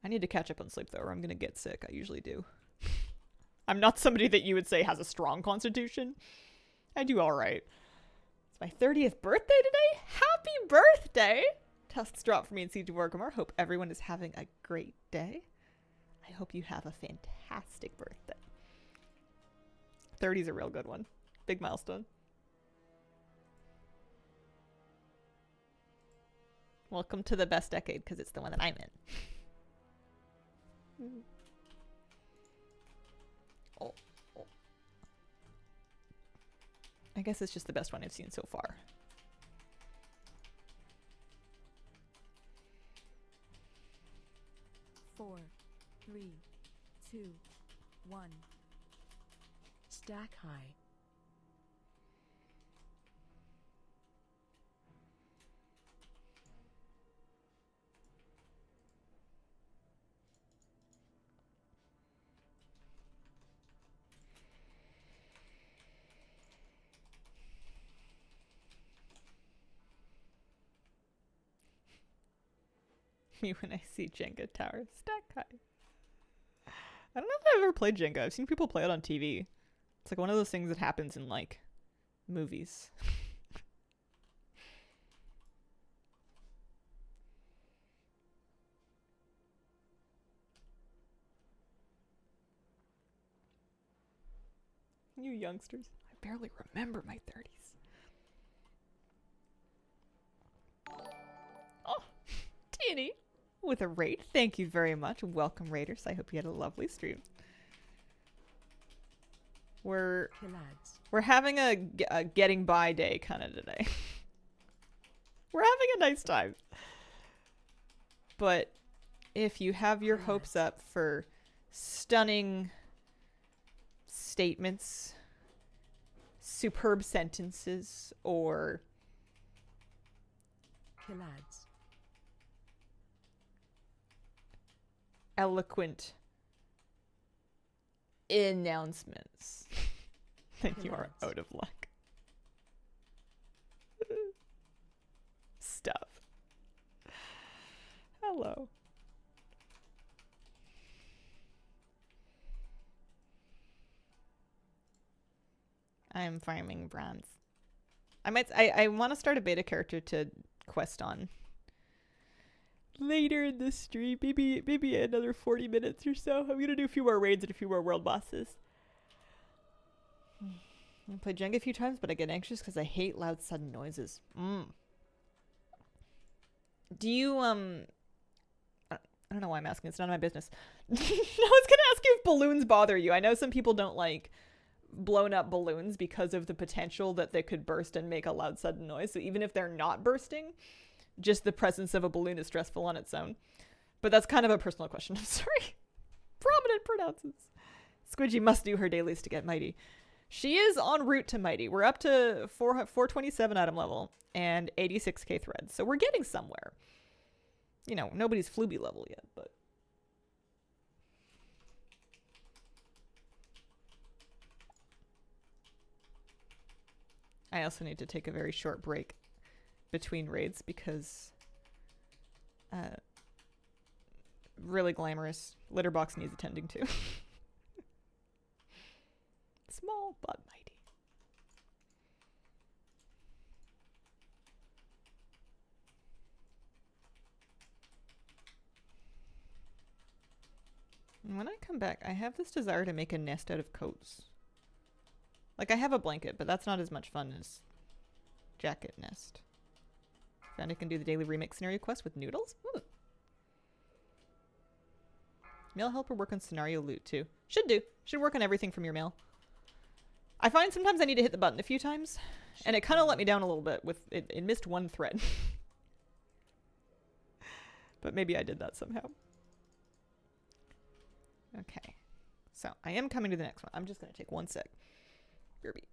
I need to catch up on sleep though, or I'm gonna get sick. I usually do. I'm not somebody that you would say has a strong constitution. I do alright. It's my 30th birthday today? Happy birthday! Tusks drop for me in Siege of Orgrimmar. Hope everyone is having a great day. I hope you have a fantastic birthday. 30's a real good one. Big milestone. Welcome to the best decade, because it's the one that I'm in. Oh. I guess it's just the best one I've seen so far. Four, 3, 2, 1. Stack high. Me when I see Jenga Tower stack high. I don't know if I've ever played Jenga. I've seen people play it on TV. It's like one of those things that happens in like movies. You youngsters. I barely remember my 30s. Oh, Teeny with a raid. Thank you very much. Welcome, Raiders. I hope you had a lovely stream. We're having a getting by day kind of today. We're having a nice time. But if you have your hopes up for stunning statements, superb sentences, or eloquent announcements, then you are out of luck. Stuff. Hello. I'm farming bronze. I want to start a beta character to quest on later in the stream, maybe another 40 minutes or so. I'm gonna do a few more raids and a few more world bosses. I played Jenga a few times, but I get anxious because I hate loud sudden noises. Do you I don't know why I'm asking. It's none of my business. I was gonna ask you if balloons bother you. I know some people don't like blown up balloons because of the potential that they could burst and make a loud sudden noise. So even if they're not bursting, just the presence of a balloon is stressful on its own. But that's kind of a personal question. I'm sorry. Prominent pronounces. Squidgy must do her dailies to get mighty. She is en route to mighty. We're up to 427 item level and 86k threads. So we're getting somewhere. You know, nobody's Fluby level yet, but I also need to take a very short break between raids because really glamorous litterbox needs attending to. Small but mighty. And when I come back, I have this desire to make a nest out of coats. Like, I have a blanket, but that's not as much fun as jacket nest. Found I can do the daily remix scenario quest with noodles. Mail helper work on scenario loot too. Should do. Should work on everything from your mail. I find sometimes I need to hit the button a few times, and it kind of let me down a little bit with it. It missed one thread. But maybe I did that somehow. Okay. So I am coming to the next one. I'm just going to take one sec. Kirby.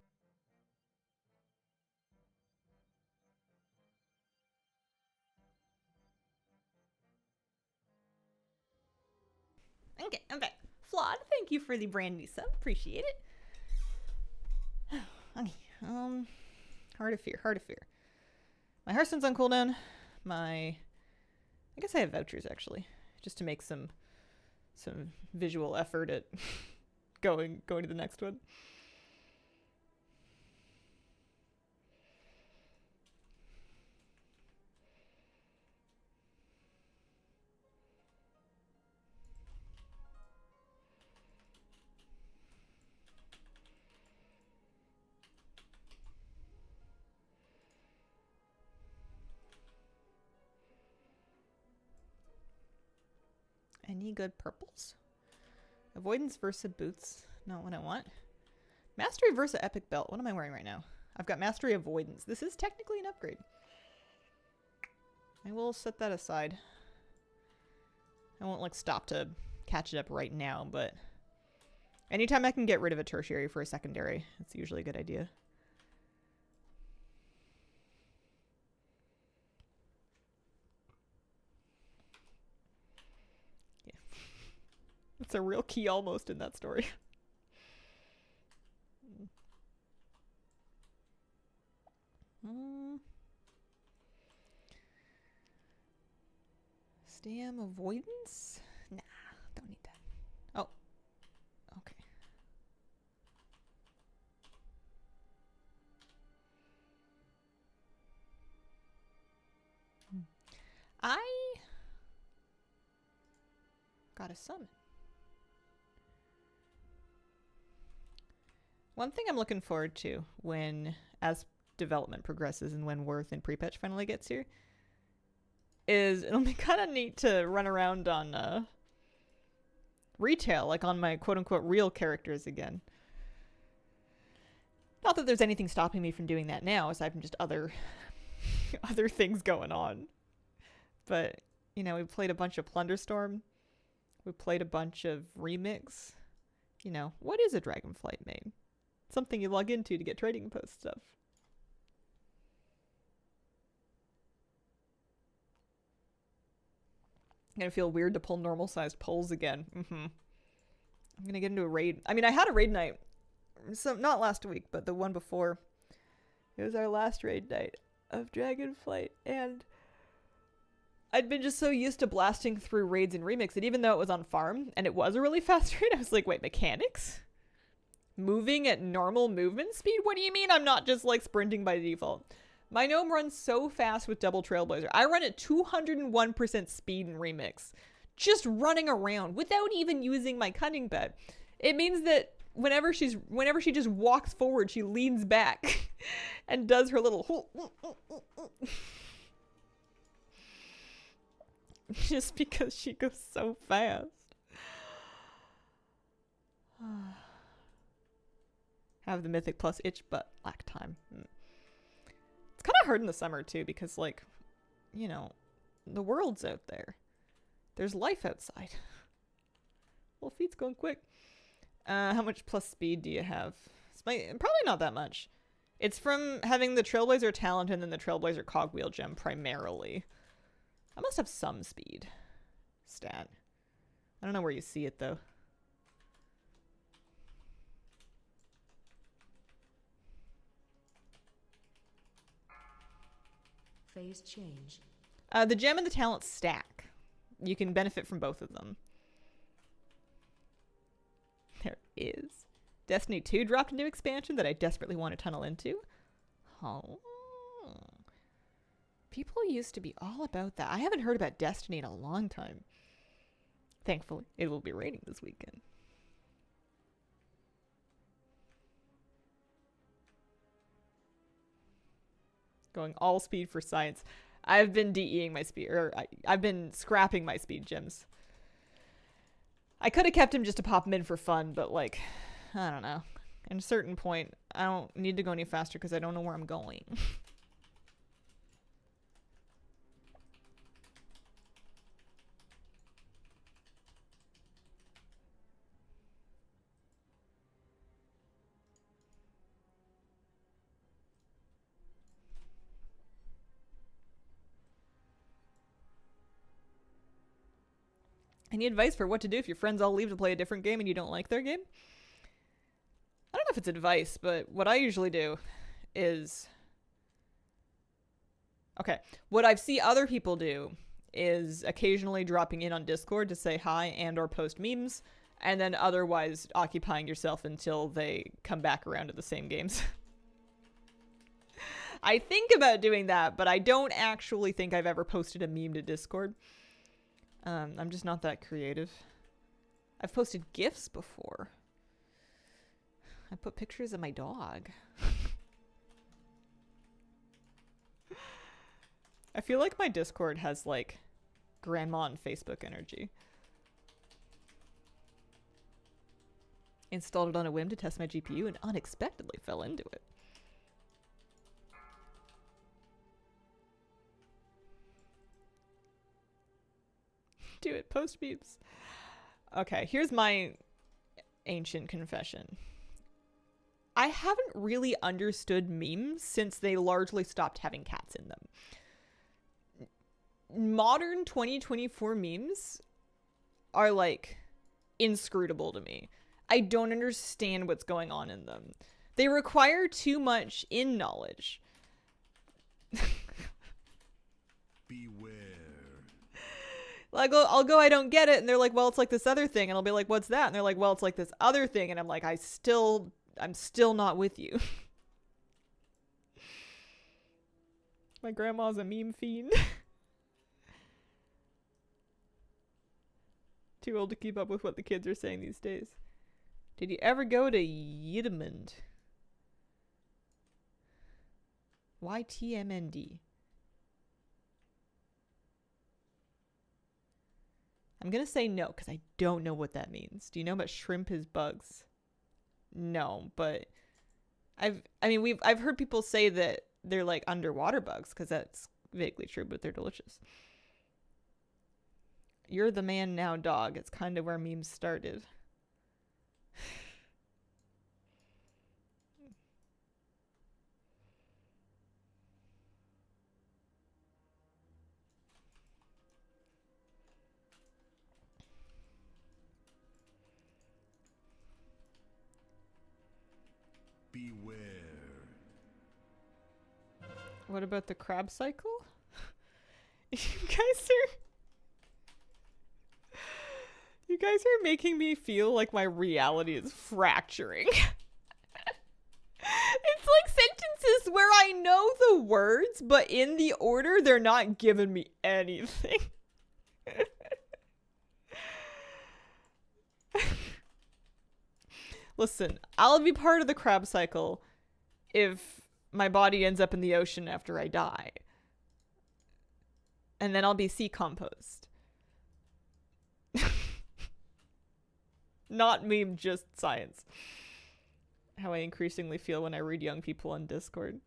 Okay, I'm back. Flawed, thank you for the brand new sub. Appreciate it. Okay. Heart of Fear, Heart of Fear. My Hearthstone's on cooldown. I guess I have vouchers actually, just to make some visual effort at going to the next one. Any good purples? Avoidance versa boots. Not what I want. Mastery versa epic belt. What am I wearing right now? I've got mastery avoidance. This is technically an upgrade. I will set that aside. I won't like stop to catch it up right now, but anytime I can get rid of a tertiary for a secondary, it's usually a good idea. It's a real key almost in that story. Stam avoidance? Nah, don't need that. Oh, okay. I got a summon. One thing I'm looking forward to as development progresses and when Worth and Prepatch finally gets here is it'll be kind of neat to run around on retail, like on my quote-unquote real characters again. Not that there's anything stopping me from doing that now, aside from just other things going on. But, you know, we played a bunch of Plunderstorm. We played a bunch of Remix. You know, what is a Dragonflight main? Something you log into to get trading post stuff. Gonna feel weird to pull normal sized pulls again. I'm gonna get into a raid. I mean, I had a raid night. So not last week, but the one before. It was our last raid night of Dragonflight, and I'd been just so used to blasting through raids and remix that even though it was on farm and it was a really fast raid, I was like, wait, mechanics? Moving at normal movement speed? What do you mean I'm not just like sprinting by default? My gnome runs so fast with double Trailblazer. I run at 201% speed in remix. Just running around without even using my cunning bed. It means that whenever she just walks forward, she leans back and does her little just because she goes so fast. Have the mythic plus itch butt lack time. It's kind of hard in the summer too because, like, you know, the world's out there. There's life outside. Well, feet's going quick. How much plus speed do you have? Probably not that much. It's from having the Trailblazer talent and then the Trailblazer cogwheel gem primarily. I must have some speed stat. I don't know where you see it though. Phase change. The gem and the talent stack. You can benefit from both of them. There is. Destiny 2 dropped a new expansion that I desperately want to tunnel into. Oh. People used to be all about that. I haven't heard about Destiny in a long time. Thankfully, it will be raining this weekend. Going all speed for science. I've been DEing my speed, or I've been scrapping my speed gems. I could have kept him just to pop him in for fun, but like, I don't know. At a certain point, I don't need to go any faster because I don't know where I'm going. Any advice for what to do if your friends all leave to play a different game and you don't like their game? I don't know if it's advice, but what I usually do is... Okay, what I see other people do is occasionally dropping in on Discord to say hi and or post memes, and then otherwise occupying yourself until they come back around to the same games. I think about doing that, but I don't actually think I've ever posted a meme to Discord. I'm just not that creative. I've posted GIFs before. I put pictures of my dog. I feel like my Discord has like grandma and Facebook energy. Installed it on a whim to test my GPU and unexpectedly fell into it. Do it, post memes. Okay, here's my ancient confession. I haven't really understood memes since they largely stopped having cats in them. Modern 2024 memes are like inscrutable to me. I don't understand what's going on in them. They require too much in knowledge. Beware. Like, I'll go, I don't get it. And they're like, well, it's like this other thing. And I'll be like, what's that? And they're like, well, it's like this other thing. And I'm like, I'm still not with you. My grandma's a meme fiend. Too old to keep up with what the kids are saying these days. Did you ever go to Yidamund? YTMND. I'm gonna say no because I don't know what that means. Do you know about shrimp is bugs? No, but I've heard people say that they're like underwater bugs because that's vaguely true, but they're delicious. You're the man now, dog. It's kind of where memes started. Beware. What about the crab cycle? You guys are making me feel like my reality is fracturing. It's like sentences where I know the words, but in the order, they're not giving me anything. Listen, I'll be part of the crab cycle if my body ends up in the ocean after I die. And then I'll be sea compost. Not meme, just science. How I increasingly feel when I read young people on Discord.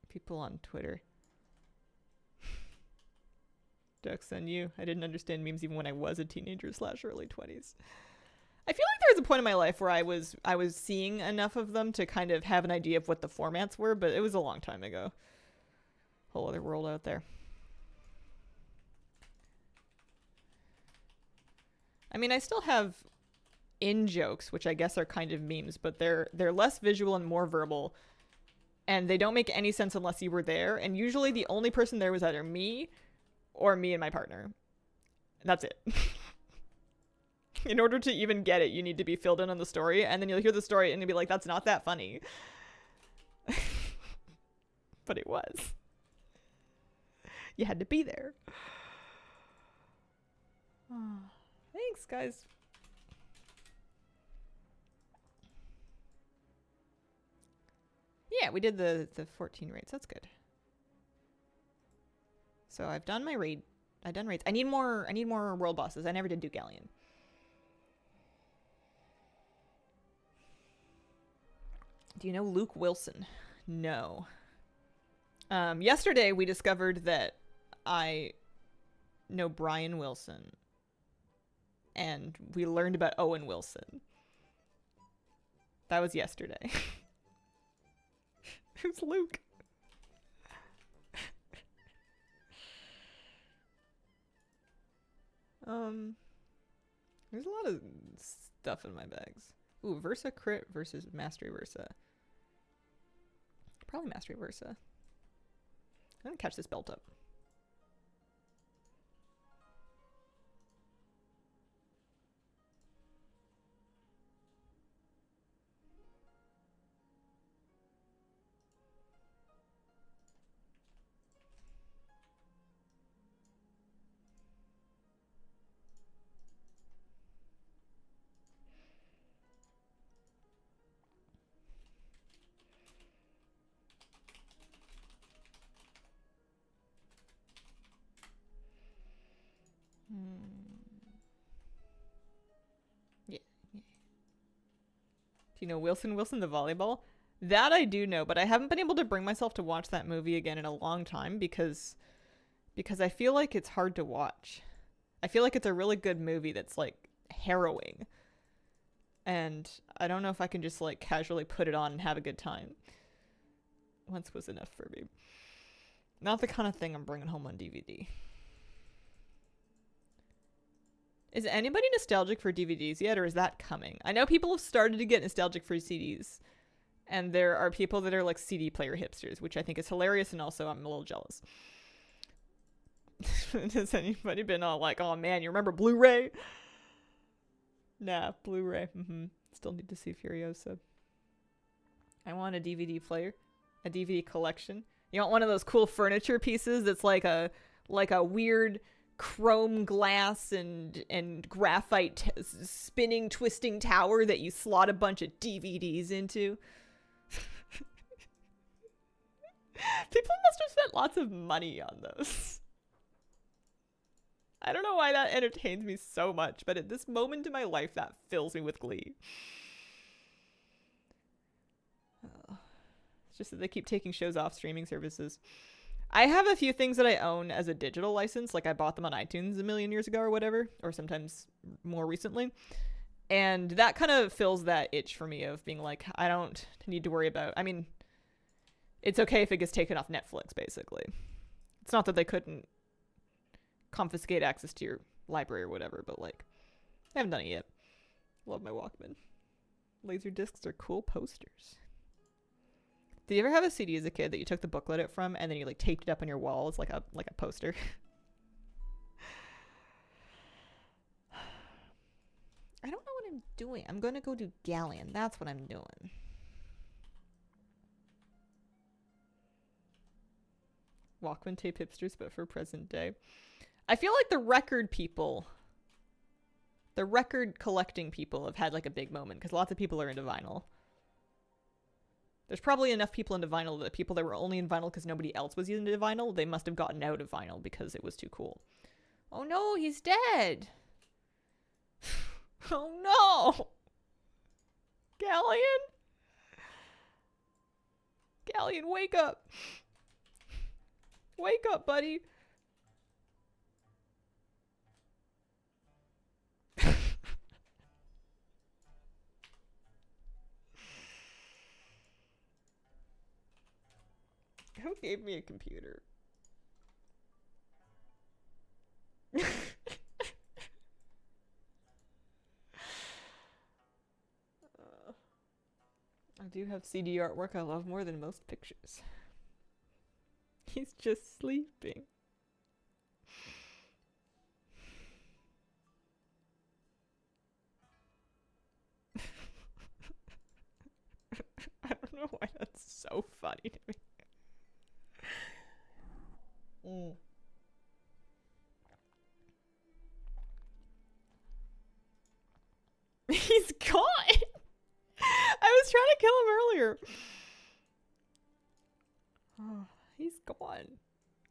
People on Twitter. Ducks on you. I didn't understand memes even when I was a teenager / early 20s. I feel like there was a point in my life where I was seeing enough of them to kind of have an idea of what the formats were, but it was a long time ago. Whole other world out there. I mean, I still have in-jokes, which I guess are kind of memes, but they're less visual and more verbal, and they don't make any sense unless you were there, and usually the only person there was either me or me and my partner. And that's it. In order to even get it, you need to be filled in on the story, and then you'll hear the story and you'll be like, that's not that funny. But it was. You had to be there. Oh, thanks, guys. Yeah, we did the 14 rates. That's good. So I've done my raid. I've done raids. I need more world bosses. I never did do Galleon. Do you know Luke Wilson? No. Yesterday we discovered that I know Brian Wilson. And we learned about Owen Wilson. That was yesterday. Who's Luke? There's a lot of stuff in my bags. Ooh, Versa crit versus Mastery Versa. Probably Mastery Versa. I'm gonna catch this belt up. Yeah. Do you know Wilson the volleyball? That I do know, but I haven't been able to bring myself to watch that movie again in a long time because I feel like it's hard to watch. I feel like it's a really good movie that's like harrowing. And I don't know if I can just like casually put it on and have a good time. Once was enough for me. Not the kind of thing I'm bringing home on DVD. Is anybody nostalgic for DVDs yet, or is that coming? I know people have started to get nostalgic for CDs. And there are people that are like CD player hipsters, which I think is hilarious, and also I'm a little jealous. Has anybody been all like, oh man, you remember Blu-ray? Nah, Blu-ray. Still need to see Furiosa. I want a DVD player. A DVD collection. You want one of those cool furniture pieces that's like a weird chrome glass and graphite spinning, twisting tower that you slot a bunch of DVDs into. People must have spent lots of money on those. I don't know why that entertains me so much, but at this moment in my life, that fills me with glee. It's just that they keep taking shows off streaming services. I have a few things that I own as a digital license, like I bought them on iTunes a million years ago or whatever, or sometimes more recently. And that kind of fills that itch for me of being like, I don't need to worry about, I mean, it's okay if it gets taken off Netflix, basically. It's not that they couldn't confiscate access to your library or whatever, but like, I haven't done it yet. Love my Walkman. Laser discs are cool posters. Did you ever have a CD as a kid that you took the booklet from and then you like taped it up on your wall as like a poster? I don't know what I'm doing. I'm going to go do Galleon. That's what I'm doing. Walkman tape hipsters, but for present day. I feel like the record collecting people have had like a big moment because lots of people are into vinyl. There's probably enough people into vinyl that people that were only in vinyl because nobody else was into vinyl, they must have gotten out of vinyl because it was too cool. Oh no, he's dead. Oh no. Galleon? Galleon, wake up. Wake up, buddy. Who gave me a computer? I do have CD artwork I love more than most pictures. He's just sleeping. I don't know why that's so funny to me. He's gone. I was trying to kill him earlier. Oh, he's gone.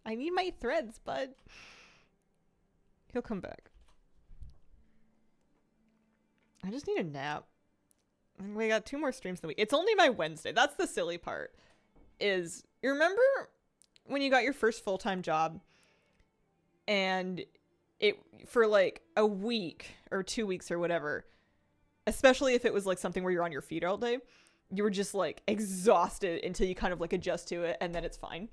I need my threads, bud. He'll come back. I just need a nap. And we got 2 more streams in the week. It's only my Wednesday. That's the silly part. Is you remember when you got your first full-time job and it for like a week or 2 weeks or whatever, especially if it was like something where you're on your feet all day, you were just like exhausted until you kind of like adjust to it and then it's fine.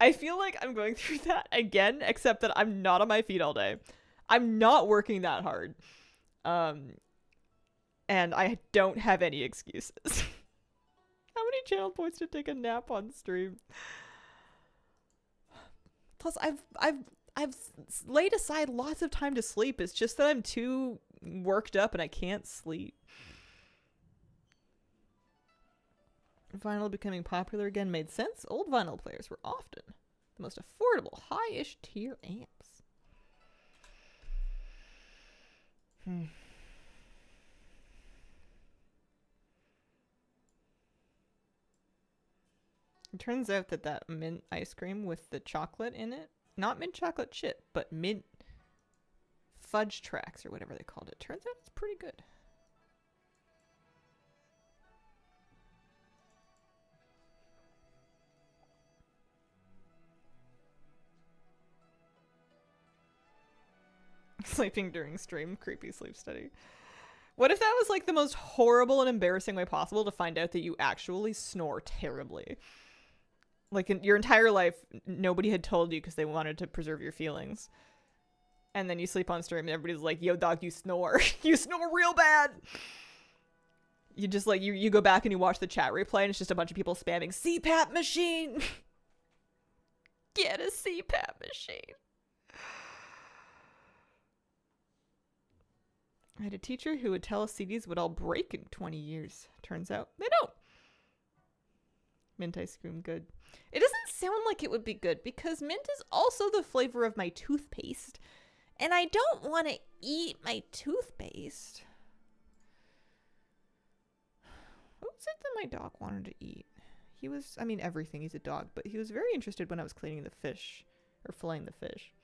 I feel like I'm going through that again, except that I'm not on my feet all day. I'm not working that hard. And I don't have any excuses. How many channel points to take a nap on stream? Plus, I've laid aside lots of time to sleep. It's just that I'm too worked up and I can't sleep. Vinyl becoming popular again made sense. Old vinyl players were often the most affordable, high-ish tier amps. It turns out that mint ice cream with the chocolate in it, not mint chocolate chip, but mint fudge tracks or whatever they called it, turns out it's pretty good. Sleeping during stream, creepy sleep study. What if that was like the most horrible and embarrassing way possible to find out that you actually snore terribly? Like in your entire life, nobody had told you because they wanted to preserve your feelings. And then you sleep on stream and everybody's like, yo dog, you snore. You snore real bad. You just like, you go back and you watch the chat replay and it's just a bunch of people spamming CPAP machine. Get a CPAP machine. I had a teacher who would tell us CDs would all break in 20 years. Turns out they don't. Mint ice cream, good. It doesn't sound like it would be good because mint is also the flavor of my toothpaste. And I don't want to eat my toothpaste. What was it that my dog wanted to eat? He was, I mean, everything. He's a dog, but he was very interested when I was cleaning the fish or filleting the fish.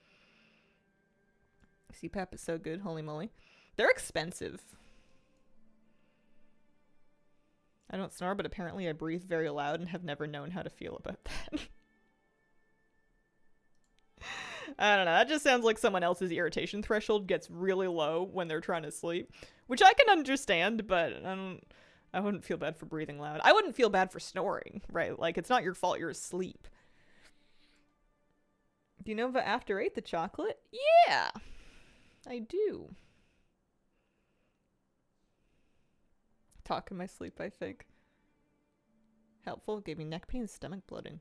CPAP is so good. Holy moly. They're expensive. I don't snore, but apparently I breathe very loud and have never known how to feel about that. I don't know. That just sounds like someone else's irritation threshold gets really low when they're trying to sleep, which I can understand, but I wouldn't feel bad for breathing loud. I wouldn't feel bad for snoring, right? Like, it's not your fault you're asleep. Do you know the After 8, the chocolate? Yeah, I do. Talk in my sleep, I think. Helpful, gave me neck pain and stomach bloating.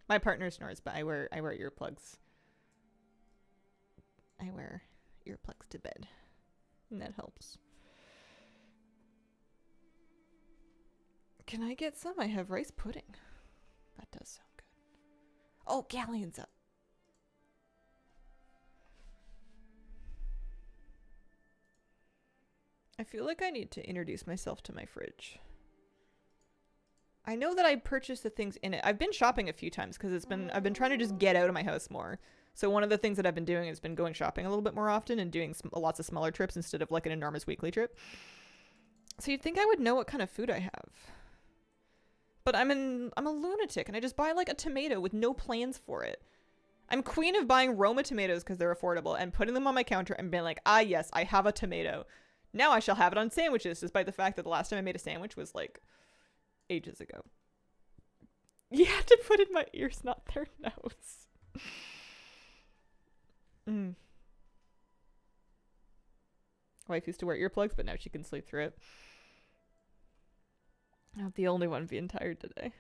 My partner snores, but I wear earplugs. I wear earplugs to bed. And that helps. Can I get some? I have rice pudding. That does sound good. Oh, Galleon's up. I feel like I need to introduce myself to my fridge. I know that I purchased the things in it. I've been shopping a few times because I've been trying to just get out of my house more. So one of the things that I've been doing has been going shopping a little bit more often and doing lots of smaller trips instead of like an enormous weekly trip. So you'd think I would know what kind of food I have. But I'm a lunatic and I just buy like a tomato with no plans for it. I'm queen of buying Roma tomatoes because they're affordable and putting them on my counter and being like, ah yes, I have a tomato. Now I shall have it on sandwiches, despite the fact that the last time I made a sandwich was like ages ago. You have to put in my ears, not their nose. Wife used to wear earplugs, but now she can sleep through it. I'm not the only one being tired today.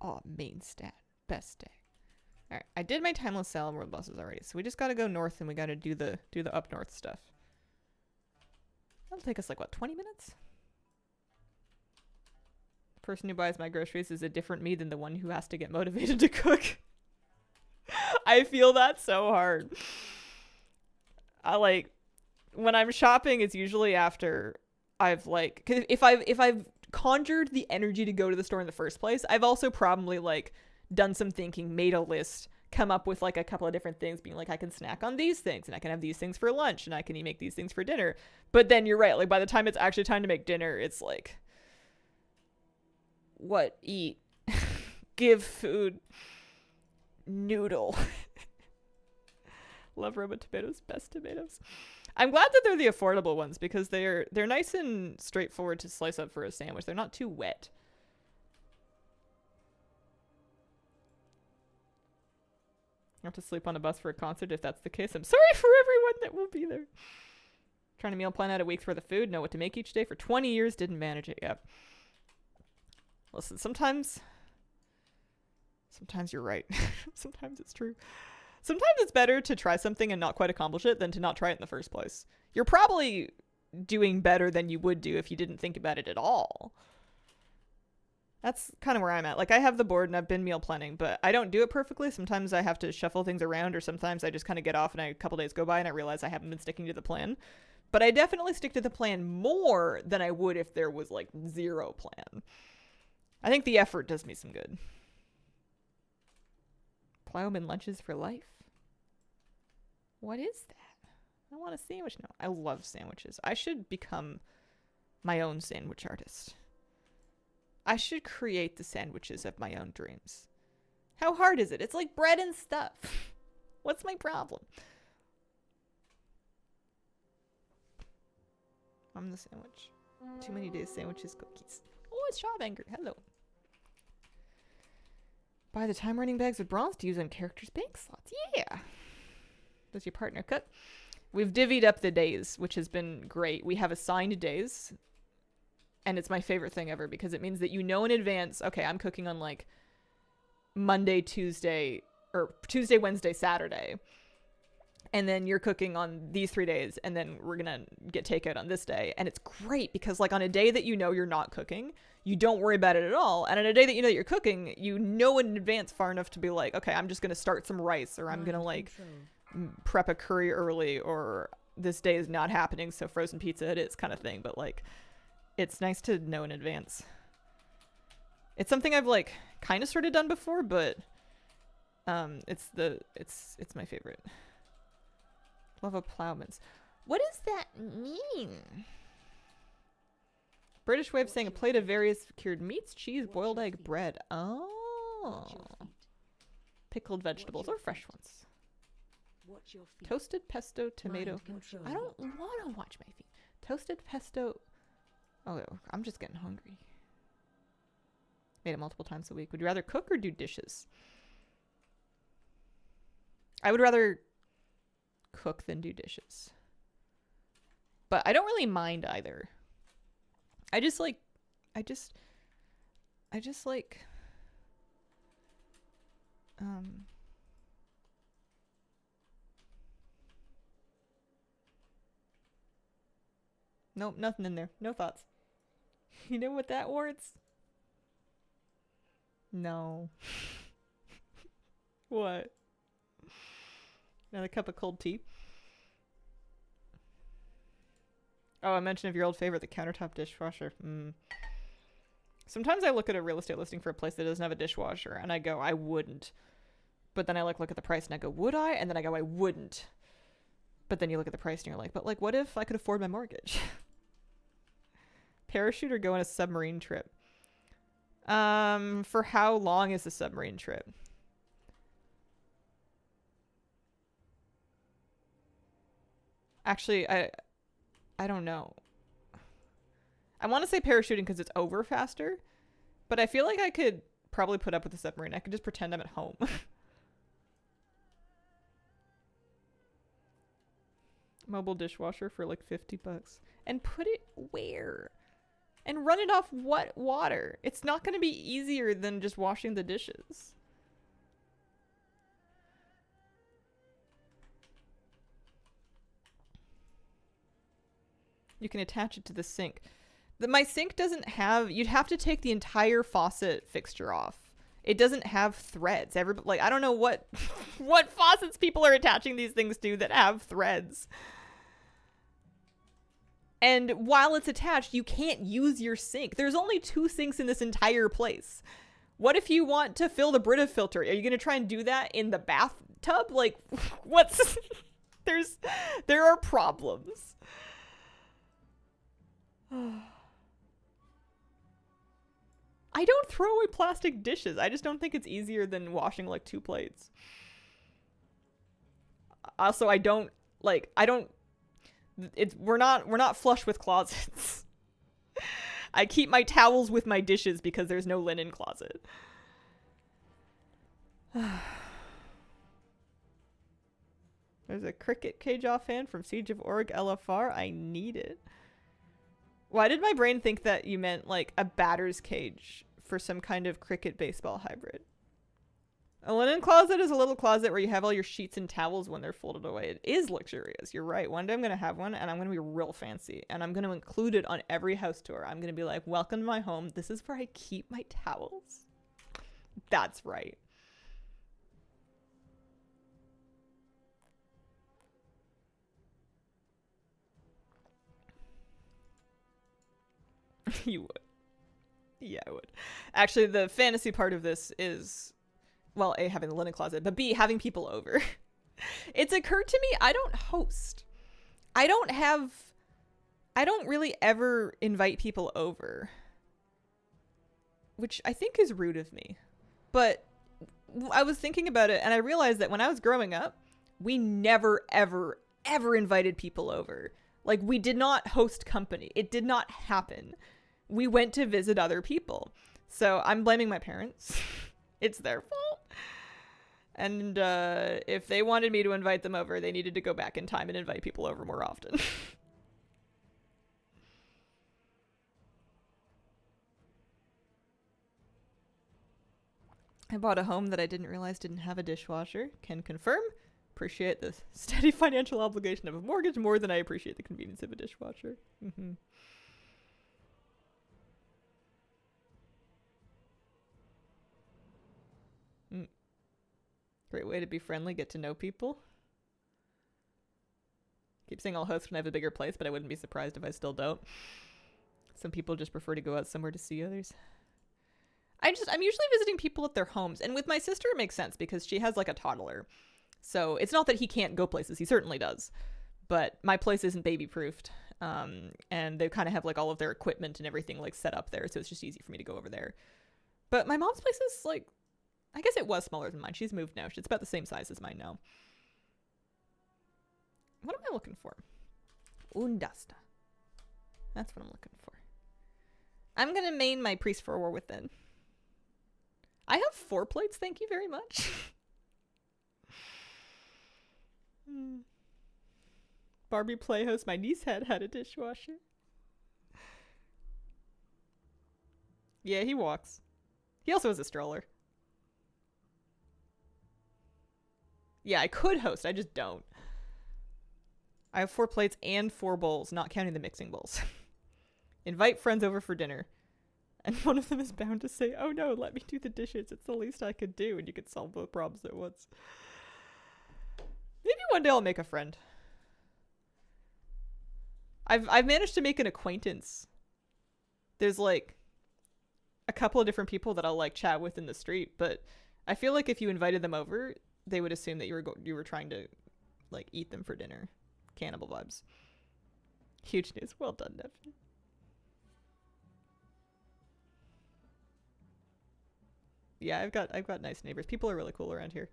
Oh, main stat. Best day. Alright, I did my timeless Salem World buses already, so we just gotta go north and we gotta do the up north stuff. That'll take us like, what, 20 minutes? The person who buys my groceries is a different me than the one who has to get motivated to cook. I feel that so hard. I like, when I'm shopping, it's usually after I've like, 'cause if I've conjured the energy to go to the store in the first place, I've also probably like done some thinking, made a list, come up with like a couple of different things, being like, I can snack on these things and I can have these things for lunch and I can make these things for dinner. But then you're right, like by the time it's actually time to make dinner, it's like, what? Eat. Give food. Noodle. Love Roma tomatoes, best tomatoes. I'm glad that they're the affordable ones because they're nice and straightforward to slice up for a sandwich. They're not too wet. I have to sleep on a bus for a concert if that's the case. I'm sorry for everyone that will be there. Trying to meal plan out a week's worth of food, know what to make each day for 20 years, didn't manage it yet. Listen, sometimes you're right. Sometimes it's true. Sometimes it's better to try something and not quite accomplish it than to not try it in the first place. You're probably doing better than you would do if you didn't think about it at all. That's kind of where I'm at. Like, I have the board and I've been meal planning, but I don't do it perfectly. Sometimes I have to shuffle things around, or sometimes I just kind of get off and a couple days go by and I realize I haven't been sticking to the plan. But I definitely stick to the plan more than I would if there was like zero plan. I think the effort does me some good. Plowman lunches for life? What is that? I want a sandwich now. I love sandwiches. I should become my own sandwich artist. I should create the sandwiches of my own dreams. How hard is it? It's like bread and stuff. What's my problem? I'm the sandwich. Too many days sandwiches, cookies. Oh, it's Shawbanger. Hello. Buy the time running bags with bronze to use on characters' bank slots. Yeah. Does your partner cook? We've divvied up the days, which has been great. We have assigned days. And it's my favorite thing ever because it means that you know in advance, okay, I'm cooking on like Monday, Tuesday, or Tuesday, Wednesday, Saturday. And then you're cooking on these 3 days, and then we're going to get takeout on this day. And it's great because like on a day that you know you're not cooking, you don't worry about it at all. And on a day that you know that you're cooking, you know in advance far enough to be like, okay, I'm just going to start some rice, or I'm going to like prep a curry early, or this day is not happening, so frozen pizza it is, kind of thing. But like, it's nice to know in advance. It's something I've like kind of sort of done before, but it's my favorite. Love a plowman's. What does that mean? British way of saying a plate of various cured meats, cheese, boiled egg, bread. Oh. Pickled vegetables or fresh ones. Toasted pesto, tomato. I don't want to watch my feet. Toasted pesto. Oh, I'm just getting hungry. Made it multiple times a week. Would you rather cook or do dishes? I would rather cook than do dishes. But I don't really mind either. I just like nope, nothing in there. No thoughts. You know what that warrants? No. What? Another cup of cold tea? Oh, I mentioned of your old favorite, the countertop dishwasher. Sometimes I look at a real estate listing for a place that doesn't have a dishwasher, and I go, I wouldn't. But then I look at the price, and I go, would I? And then I go, I wouldn't. But then you look at the price, and you're like, but like, what if I could afford my mortgage? Parachute or go on a submarine trip? For how long is the submarine trip? Actually, I don't know. I want to say parachuting because it's over faster, but I feel like I could probably put up with the submarine. I could just pretend I'm at home. Mobile dishwasher for like $50. And put it where? And run it off what water? It's not going to be easier than just washing the dishes. You can attach it to the sink. My sink doesn't have... You'd have to take the entire faucet fixture off. It doesn't have threads. Like, I don't know what what faucets people are attaching these things to that have threads. And while it's attached, you can't use your sink. There's only 2 sinks in this entire place. What if you want to fill the Brita filter? Are you going to try and do that in the bathtub? Like, what's... there are problems. I don't throw away plastic dishes. I just don't think it's easier than washing like 2 plates. Also, we're not flush with closets. I keep my towels with my dishes because there's no linen closet. There's a cricket cage offhand from Siege of Org LFR. I need it. Why did my brain think that you meant like a batter's cage for some kind of cricket baseball hybrid? A linen closet is a little closet where you have all your sheets and towels when they're folded away. It is luxurious. You're right. One day I'm going to have one and I'm going to be real fancy. And I'm going to include it on every house tour. I'm going to be like, welcome to my home. This is where I keep my towels. That's right. You would. Yeah, I would. Actually, the fantasy part of this is, well, A, having the linen closet, but B, having people over. It's occurred to me, I don't host. I don't really ever invite people over. Which I think is rude of me. But I was thinking about it, and I realized that when I was growing up, we never, ever, ever invited people over. Like, we did not host company. It did not happen. We went to visit other people. So I'm blaming my parents. It's their fault. And if they wanted me to invite them over, they needed to go back in time and invite people over more often. I bought a home that I didn't realize didn't have a dishwasher. Can confirm. Appreciate the steady financial obligation of a mortgage more than I appreciate the convenience of a dishwasher. Mm-hmm. Great way to be friendly, get to know people. Keep saying I'll host when I have a bigger place, but I wouldn't be surprised if I still don't. Some people just prefer to go out somewhere to see others. I'm usually visiting people at their homes, and with my sister it makes sense because she has like a toddler. So it's not that he can't go places, he certainly does. But my place isn't baby proofed. And they kind of have like all of their equipment and everything like set up there, so it's just easy for me to go over there. But my mom's place is like, I guess it was smaller than mine. She's moved now. It's about the same size as mine now. What am I looking for? Undasta. That's what I'm looking for. I'm going to main my Priest for War Within. I have 4 plates, thank you very much. Barbie Playhouse, my niece had a dishwasher. Yeah, he walks. He also has a stroller. Yeah, I could host, I just don't. I have 4 plates and 4 bowls, not counting the mixing bowls. Invite friends over for dinner. And one of them is bound to say, oh no, let me do the dishes. It's the least I could do. And you could solve both problems at once. Maybe one day I'll make a friend. I've managed to make an acquaintance. There's like a couple of different people that I'll like chat with in the street. But I feel like if you invited them over, they would assume that you were trying to like eat them for dinner. Cannibal vibes. Huge news. Well done, Nevin. Yeah, I've got nice neighbors. People are really cool around here.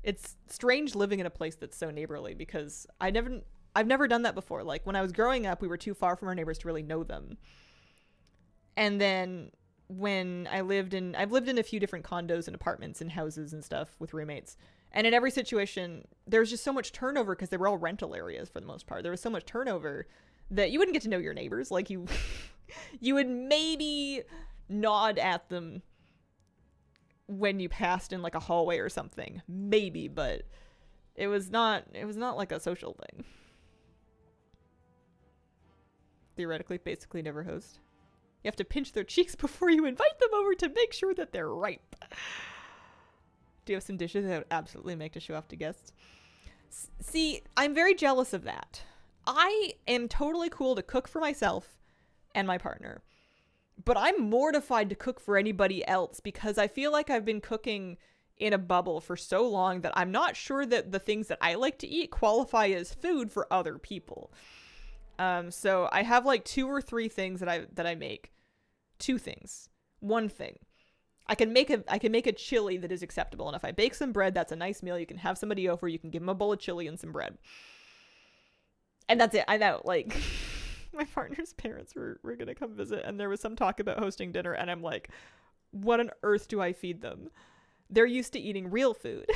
It's strange living in a place that's so neighborly because I've never done that before. Like when I was growing up, we were too far from our neighbors to really know them. And then when I've lived in a few different condos and apartments and houses and stuff with roommates. And in every situation, there was just so much turnover because they were all rental areas for the most part. There was so much turnover that you wouldn't get to know your neighbors. Like you would maybe nod at them when you passed in like a hallway or something. Maybe, but it was not like a social thing. Theoretically, basically never host. You have to pinch their cheeks before you invite them over to make sure that they're ripe. Do you have some dishes that I would absolutely make to show off to guests? See, I'm very jealous of that. I am totally cool to cook for myself and my partner, but I'm mortified to cook for anybody else because I feel like I've been cooking in a bubble for so long that I'm not sure that the things that I like to eat qualify as food for other people. So I have like 2 or 3 things that I make. 2 things. 1 thing. I can make a chili that is acceptable, and if I bake some bread, that's a nice meal. You can have somebody over, you can give them a bowl of chili and some bread. And that's it. I know, like, my partner's parents were gonna come visit, and there was some talk about hosting dinner, and I'm like, what on earth do I feed them? They're used to eating real food.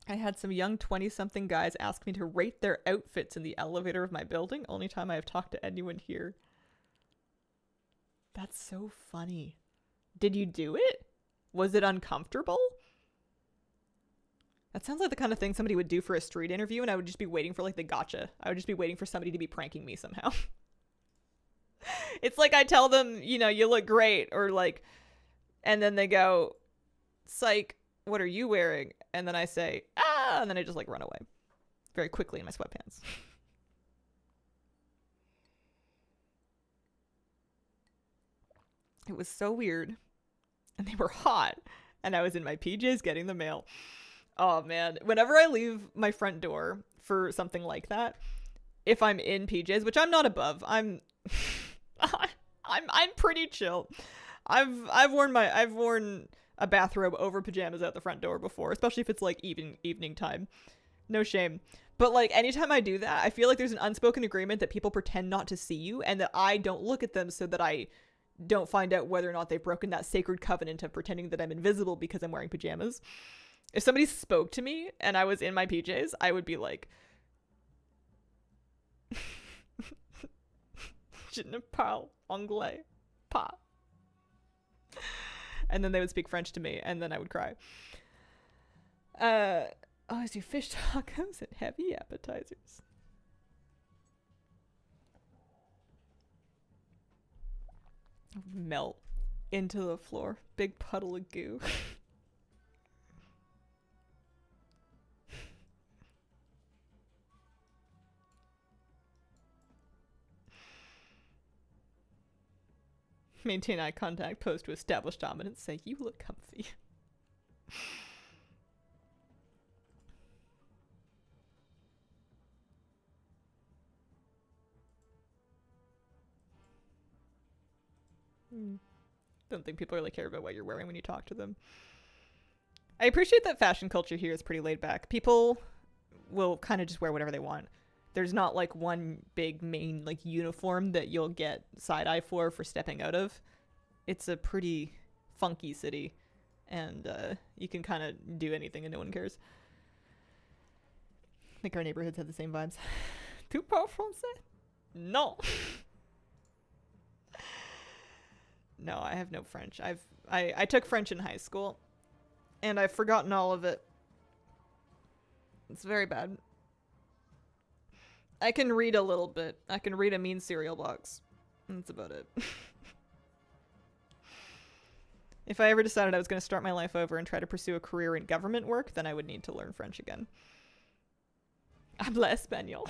I had some young 20-something guys ask me to rate their outfits in the elevator of my building. Only time I have talked to anyone here. That's so funny. Did you do it? Was it uncomfortable? That sounds like the kind of thing somebody would do for a street interview, and I would just be waiting for like the gotcha. I would just be waiting for somebody to be pranking me somehow. It's like I tell them, you know, you look great, or like, and then they go, psych, what are you wearing? And then I say, and then I just like run away very quickly in my sweatpants. It was so weird. And they were hot. And I was in my PJs getting the mail. Oh man. Whenever I leave my front door for something like that, if I'm in PJs, which I'm not above, I'm pretty chill. I've worn a bathrobe over pajamas out the front door before, especially if it's like evening time. No shame. But like anytime I do that, I feel like there's an unspoken agreement that people pretend not to see you and that I don't look at them so that I don't find out whether or not they've broken that sacred covenant of pretending that I'm invisible because I'm wearing pajamas. If somebody spoke to me and I was in my PJs, I would be like, je ne parle anglais pas. And then they would speak French to me, and then I would cry. I do fish tacos and heavy appetizers. Melt into the floor. Big puddle of goo. Maintain eye contact, pose to establish dominance, say, you look comfy. Don't think people really care about what you're wearing when you talk to them. I appreciate that fashion culture here is pretty laid back. People will kind of just wear whatever they want. There's not like one big main like uniform that you'll get side eye for stepping out of. It's a pretty funky city, and you can kind of do anything and no one cares. I think our neighborhoods have the same vibes. Tu parles français? No. No, I have no French. I took French in high school, and I've forgotten all of it. It's very bad. I can read a little bit. I can read a mean cereal box. That's about it. If I ever decided I was going to start my life over and try to pursue a career in government work, then I would need to learn French again. Habla español.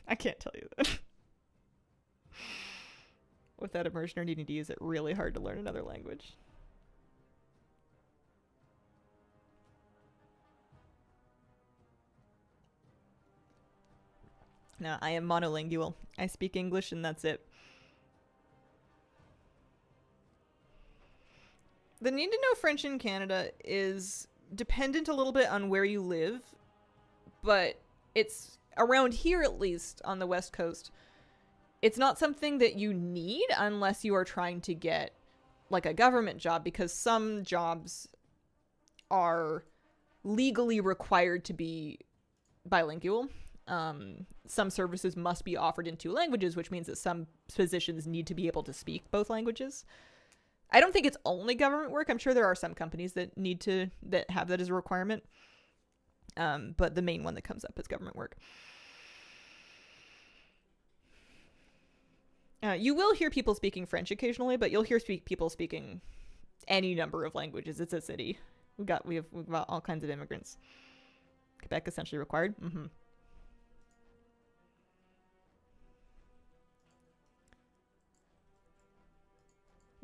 I can't tell you that. Without immersion or needing to use it, really hard to learn another language. No, I am monolingual. I speak English and that's it. The need to know French in Canada is dependent a little bit on where you live, but it's around here, at least on the West Coast. It's not something that you need unless you are trying to get like a government job, because some jobs are legally required to be bilingual. Some services must be offered in 2 languages, which means that some positions need to be able to speak both languages. I don't think it's only government work. I'm sure there are some companies that have that as a requirement. But the main one that comes up is government work. You will hear people speaking French occasionally, but you'll hear people speaking any number of languages. It's a city. We've got all kinds of immigrants. Quebec essentially required. Mm-hmm.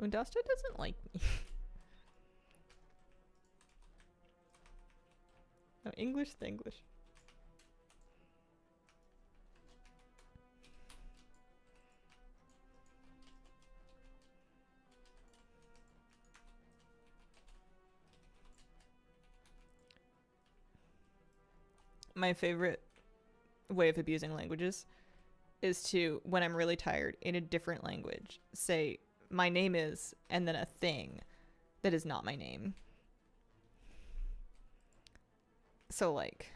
Undasta doesn't like me. No, English is English. My favorite way of abusing languages is to, when I'm really tired, in a different language, say, my name is, and then a thing that is not my name. So, like,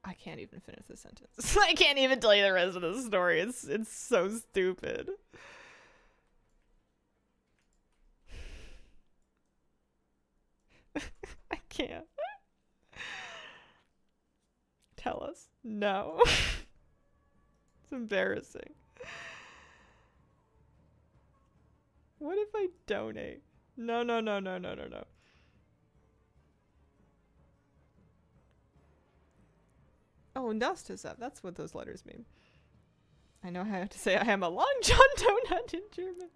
I can't even finish the sentence. I can't even tell you the rest of the story. It's so stupid. I can't. Tell us. No. It's embarrassing. What if I donate? No. Oh, dust is up. That's what those letters mean. I know how to say I am a Long John donut in German.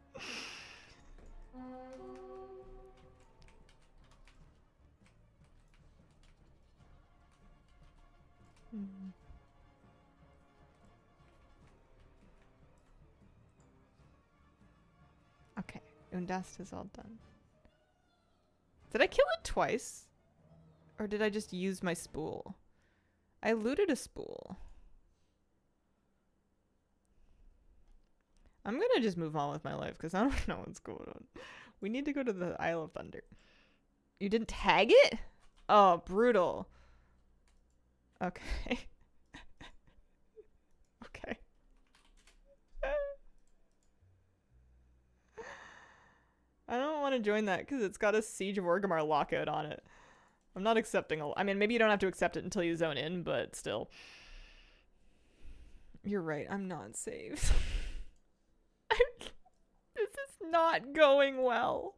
Okay, Undast is all done. Did I kill it twice? Or did I just use my spool? I looted a spool. I'm gonna just move on with my life because I don't know what's going on. We need to go to the Isle of Thunder. You didn't tag it? Oh, brutal. Okay. Okay. I don't want to join that because it's got a Siege of Orgrimmar lockout on it. I'm not accepting I mean, maybe you don't have to accept it until you zone in, but still. You're right, I'm not saved. This is not going well.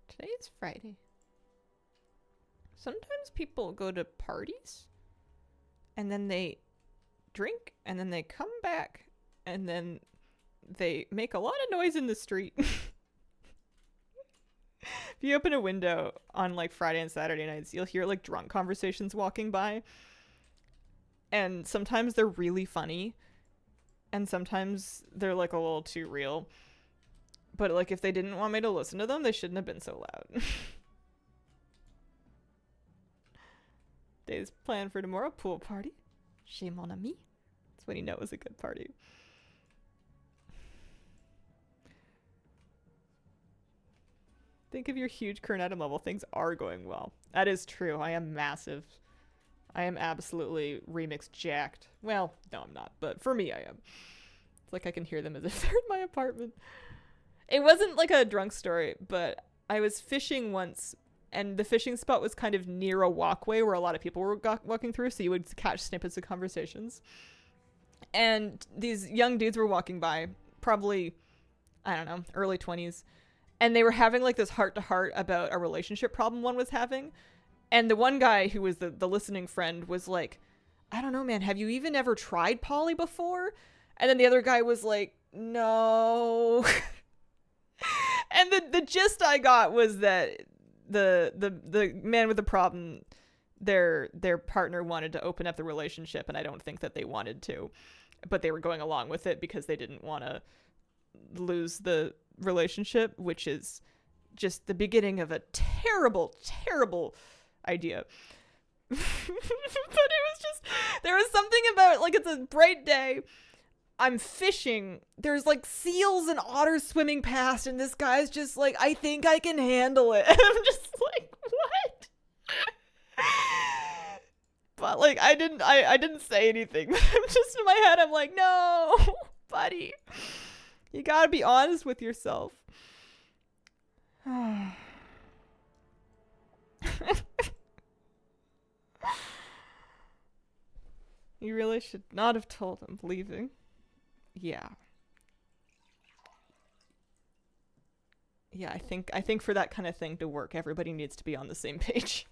Today is Friday. Sometimes people go to parties and then they drink and then they come back and then they make a lot of noise in the street. If you open a window on like Friday and Saturday nights, you'll hear like drunk conversations walking by. And sometimes they're really funny. And sometimes they're like a little too real. But like if they didn't want me to listen to them, they shouldn't have been so loud. Day's plan for tomorrow, pool party. Chez mon ami. That's when you know it was a good party. Think of your huge current item level. Things are going well. That is true. I am massive. I am absolutely remix jacked. Well, no, I'm not. But for me, I am. It's like I can hear them as if they're in my apartment. It wasn't like a drunk story, but I was fishing once, and the fishing spot was kind of near a walkway where a lot of people were walking through, so you would catch snippets of conversations. And these young dudes were walking by, probably, I don't know, early 20s. And they were having like this heart-to-heart about a relationship problem one was having. And the one guy who was the listening friend was like, I don't know, man, have you even ever tried poly before? And then the other guy was like, no. And the gist I got was that the man with the problem, their partner wanted to open up the relationship, and I don't think that they wanted to. But they were going along with it because they didn't want to lose the relationship, which is just the beginning of a terrible, terrible idea. But it was just, there was something about, like, it's a bright day. I'm fishing. There's like seals and otters swimming past, and this guy's just like, I think I can handle it. And I'm just like, what? But like, I didn't say anything. But I'm just in my head, I'm like, no, buddy, you gotta be honest with yourself. You really should not have told him leaving. Yeah. Yeah, I think for that kind of thing to work, everybody needs to be on the same page.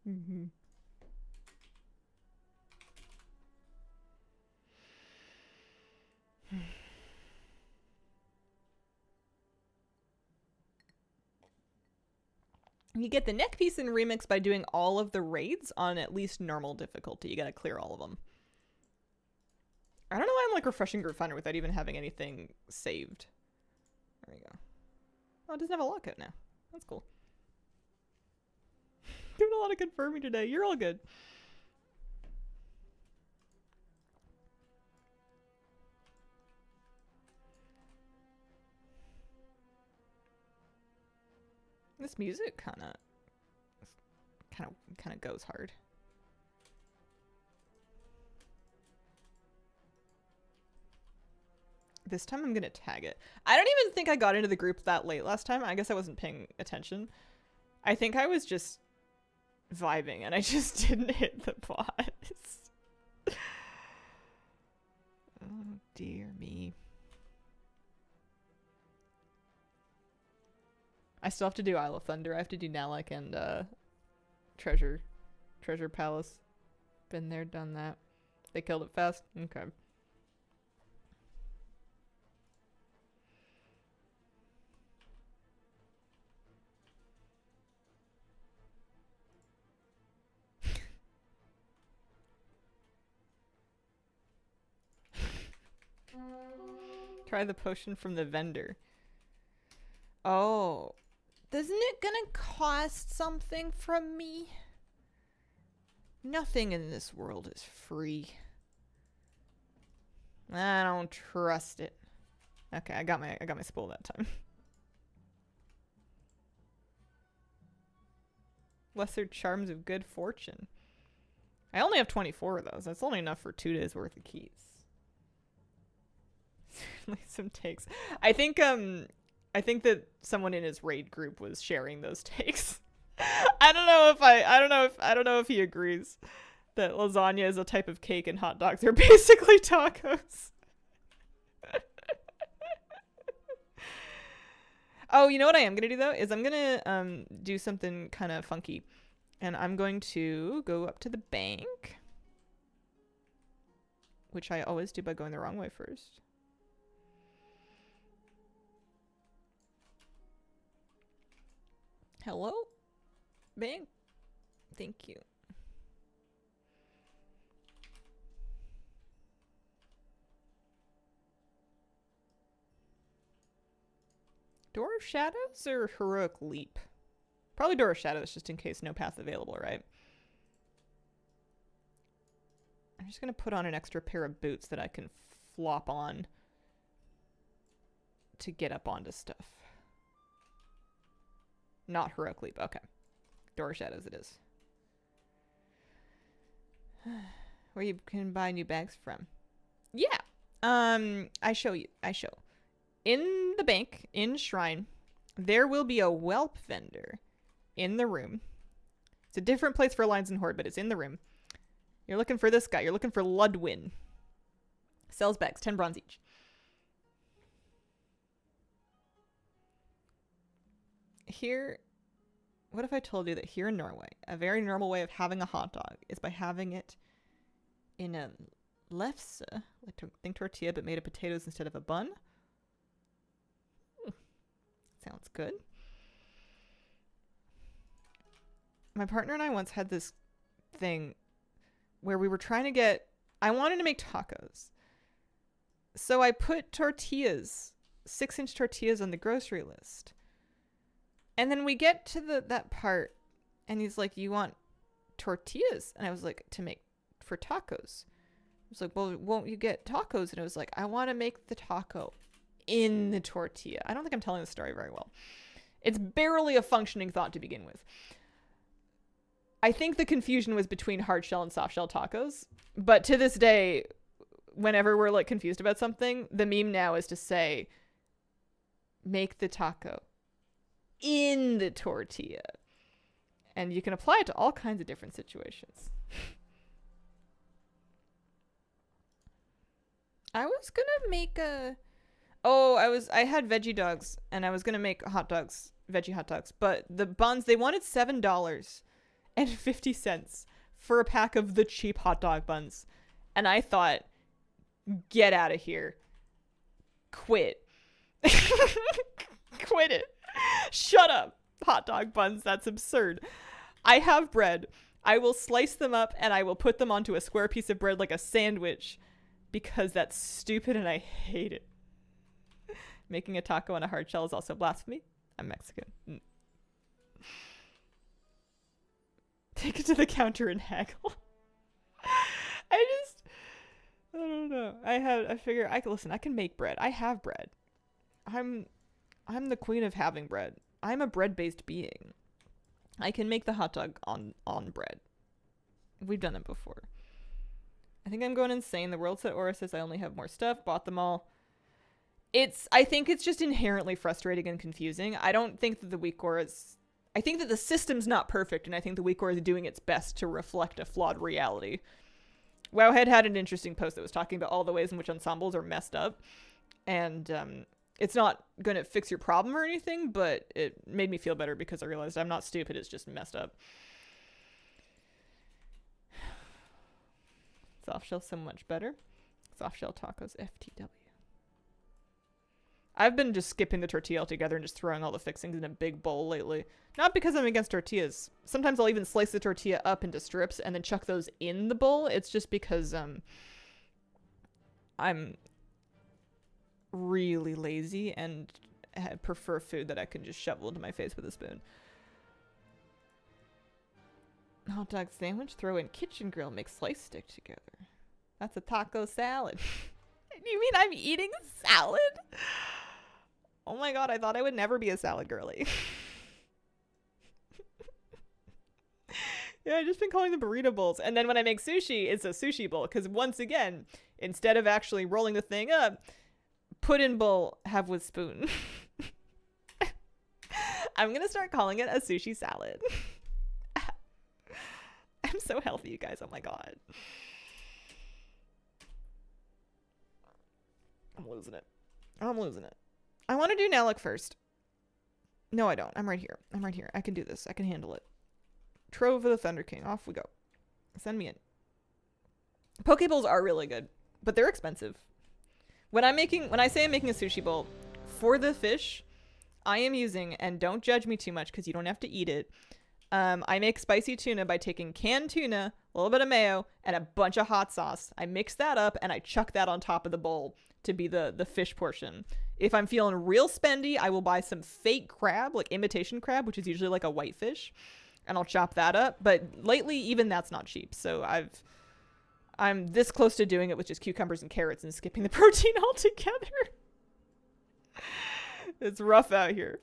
Mm-hmm. You get the neck piece in Remix by doing all of the raids on at least normal difficulty. You gotta clear all of them. I don't know why I'm like refreshing Group Finder without even having anything saved. There we go. Oh, it doesn't have a lockout now. That's cool. Doing a lot of confirming today. You're all good. This music kind of goes hard. This time I'm gonna tag it. I don't even think I got into the group that late last time. I guess I wasn't paying attention. I think I was just vibing and I just didn't hit the pause. Oh dear me. I still have to do Isle of Thunder. I have to do Nalek and Treasure Palace. Been there, done that. They killed it fast? Okay. Try the potion from the vendor. Oh. Isn't it gonna cost something from me? Nothing in this world is free. I don't trust it. Okay, I got my spool that time. Lesser charms of good fortune. I only have 24 of those. That's only enough for 2 days worth of keys. Certainly some takes. I think that someone in his raid group was sharing those takes. I don't know if he agrees that lasagna is a type of cake and hot dogs are basically tacos. Oh, you know what I am gonna do though is I'm gonna do something kind of funky, and I'm going to go up to the bank, which I always do by going the wrong way first. Hello? Bank? Thank you. Door of Shadows or Heroic Leap? Probably Door of Shadows, just in case no path available, right? I'm just going to put on an extra pair of boots that I can flop on to get up onto stuff. Not Heroic Leap. Okay. Door of Shadows it is. Where you can buy new bags from. Yeah. I show. In the bank, in Shrine, there will be a whelp vendor in the room. It's a different place for Alliance and Horde, but it's in the room. You're looking for this guy. You're looking for Ludwin. Sells bags, 10 bronze each. Here, what if I told you that here in Norway, a very normal way of having a hot dog is by having it in a lefse, like think tortilla, but made of potatoes instead of a bun? Sounds good. My partner and I once had this thing where we were trying to get, I wanted to make tacos. So I put tortillas, 6-inch tortillas on the grocery list. And then we get to that part And he's like, you want tortillas? And I was like, to make for tacos. I was like, well, won't you get tacos? And it was like, I want to make the taco in the tortilla. I don't think I'm telling the story very well. It's barely a functioning thought to begin with. I think the confusion was between hard shell and soft shell tacos. But to this day, whenever we're like confused about something, the meme now is to say, make the taco in the tortilla. And you can apply it to all kinds of different situations. I was gonna make I had veggie dogs and I was gonna make hot dogs, veggie hot dogs, but the buns, they wanted $7.50 for a pack of the cheap hot dog buns. And I thought, get out of here. Quit. Quit it. Shut up. Hot dog buns, that's absurd. I have bread. I will slice them up and I will put them onto a square piece of bread like a sandwich because that's stupid and I hate it. Making a taco on a hard shell is also blasphemy. I'm Mexican. Take it to the counter and haggle. I don't know. I figure I can make bread. I have bread. I'm the queen of having bread. I'm a bread-based being. I can make the hot dog on bread. We've done it before. I think I'm going insane. The world said Aura says I only have more stuff. Bought them all. I think it's just inherently frustrating and confusing. I don't think that the weak Aura is... I think that the system's not perfect, and I think the weak Aura is doing its best to reflect a flawed reality. Wowhead had an interesting post that was talking about all the ways in which ensembles are messed up. And it's not going to fix your problem or anything, but it made me feel better because I realized I'm not stupid, it's just messed up. Soft shell so much better. Soft shell tacos FTW. I've been just skipping the tortilla altogether and just throwing all the fixings in a big bowl lately. Not because I'm against tortillas. Sometimes I'll even slice the tortilla up into strips and then chuck those in the bowl. It's just because I'm really lazy and prefer food that I can just shovel into my face with a spoon. Hot dog sandwich, throw in kitchen grill, make slice stick together. That's a taco salad. You mean I'm eating salad? Oh my god, I thought I would never be a salad girly. Yeah, I've just been calling them burrito bowls. And then when I make sushi, it's a sushi bowl. Because once again, instead of actually rolling the thing up, put in bowl, have with spoon. I'm going to start calling it a sushi salad. I'm so healthy, you guys. Oh my god. I'm losing it. I want to do Nellic first. No, I don't. I'm right here. I can do this. I can handle it. Trove of the Thunder King. Off we go. Send me in. Poke bowls are really good, but they're expensive. When I say I'm making a sushi bowl, for the fish, I am using, and don't judge me too much because you don't have to eat it, I make spicy tuna by taking canned tuna, a little bit of mayo, and a bunch of hot sauce. I mix that up, and I chuck that on top of the bowl to be the fish portion. If I'm feeling real spendy, I will buy some fake crab, like imitation crab, which is usually like a white fish, and I'll chop that up. But lately, even that's not cheap. So I'm this close to doing it with just cucumbers and carrots and skipping the protein altogether. It's rough out here.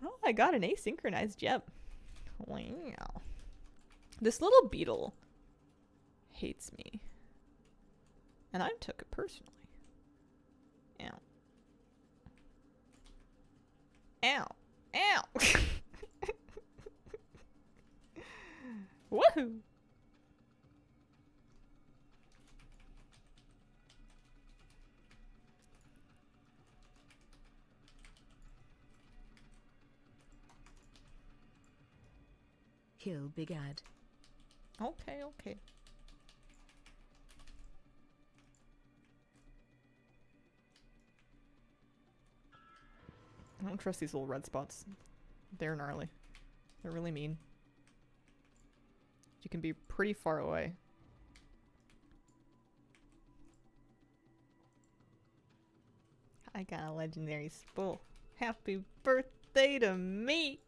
Oh, I got an asynchronized gem. Wow. This little beetle hates me. And I took it personally. Ow. Ow. Ow. Woohoo. Kill Big Ad. Okay, okay. I don't trust these little red spots. They're gnarly. They're really mean. You can be pretty far away. I got a legendary spool. Happy birthday birthday to me.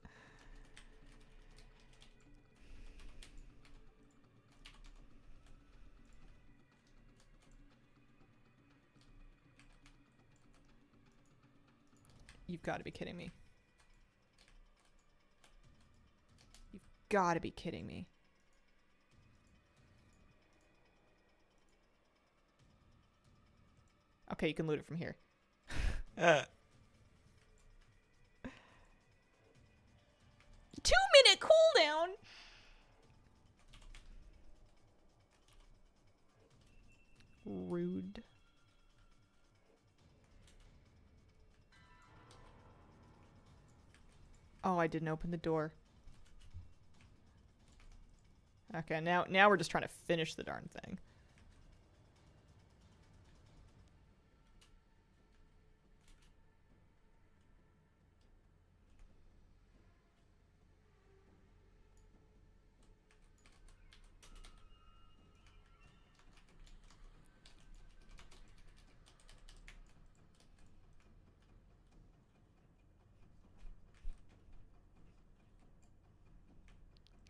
You've got to be kidding me. You've got to be kidding me. Okay, you can loot it from here. 2-minute cooldown. Rude. Oh, I didn't open the door. Okay, now we're just trying to finish the darn thing.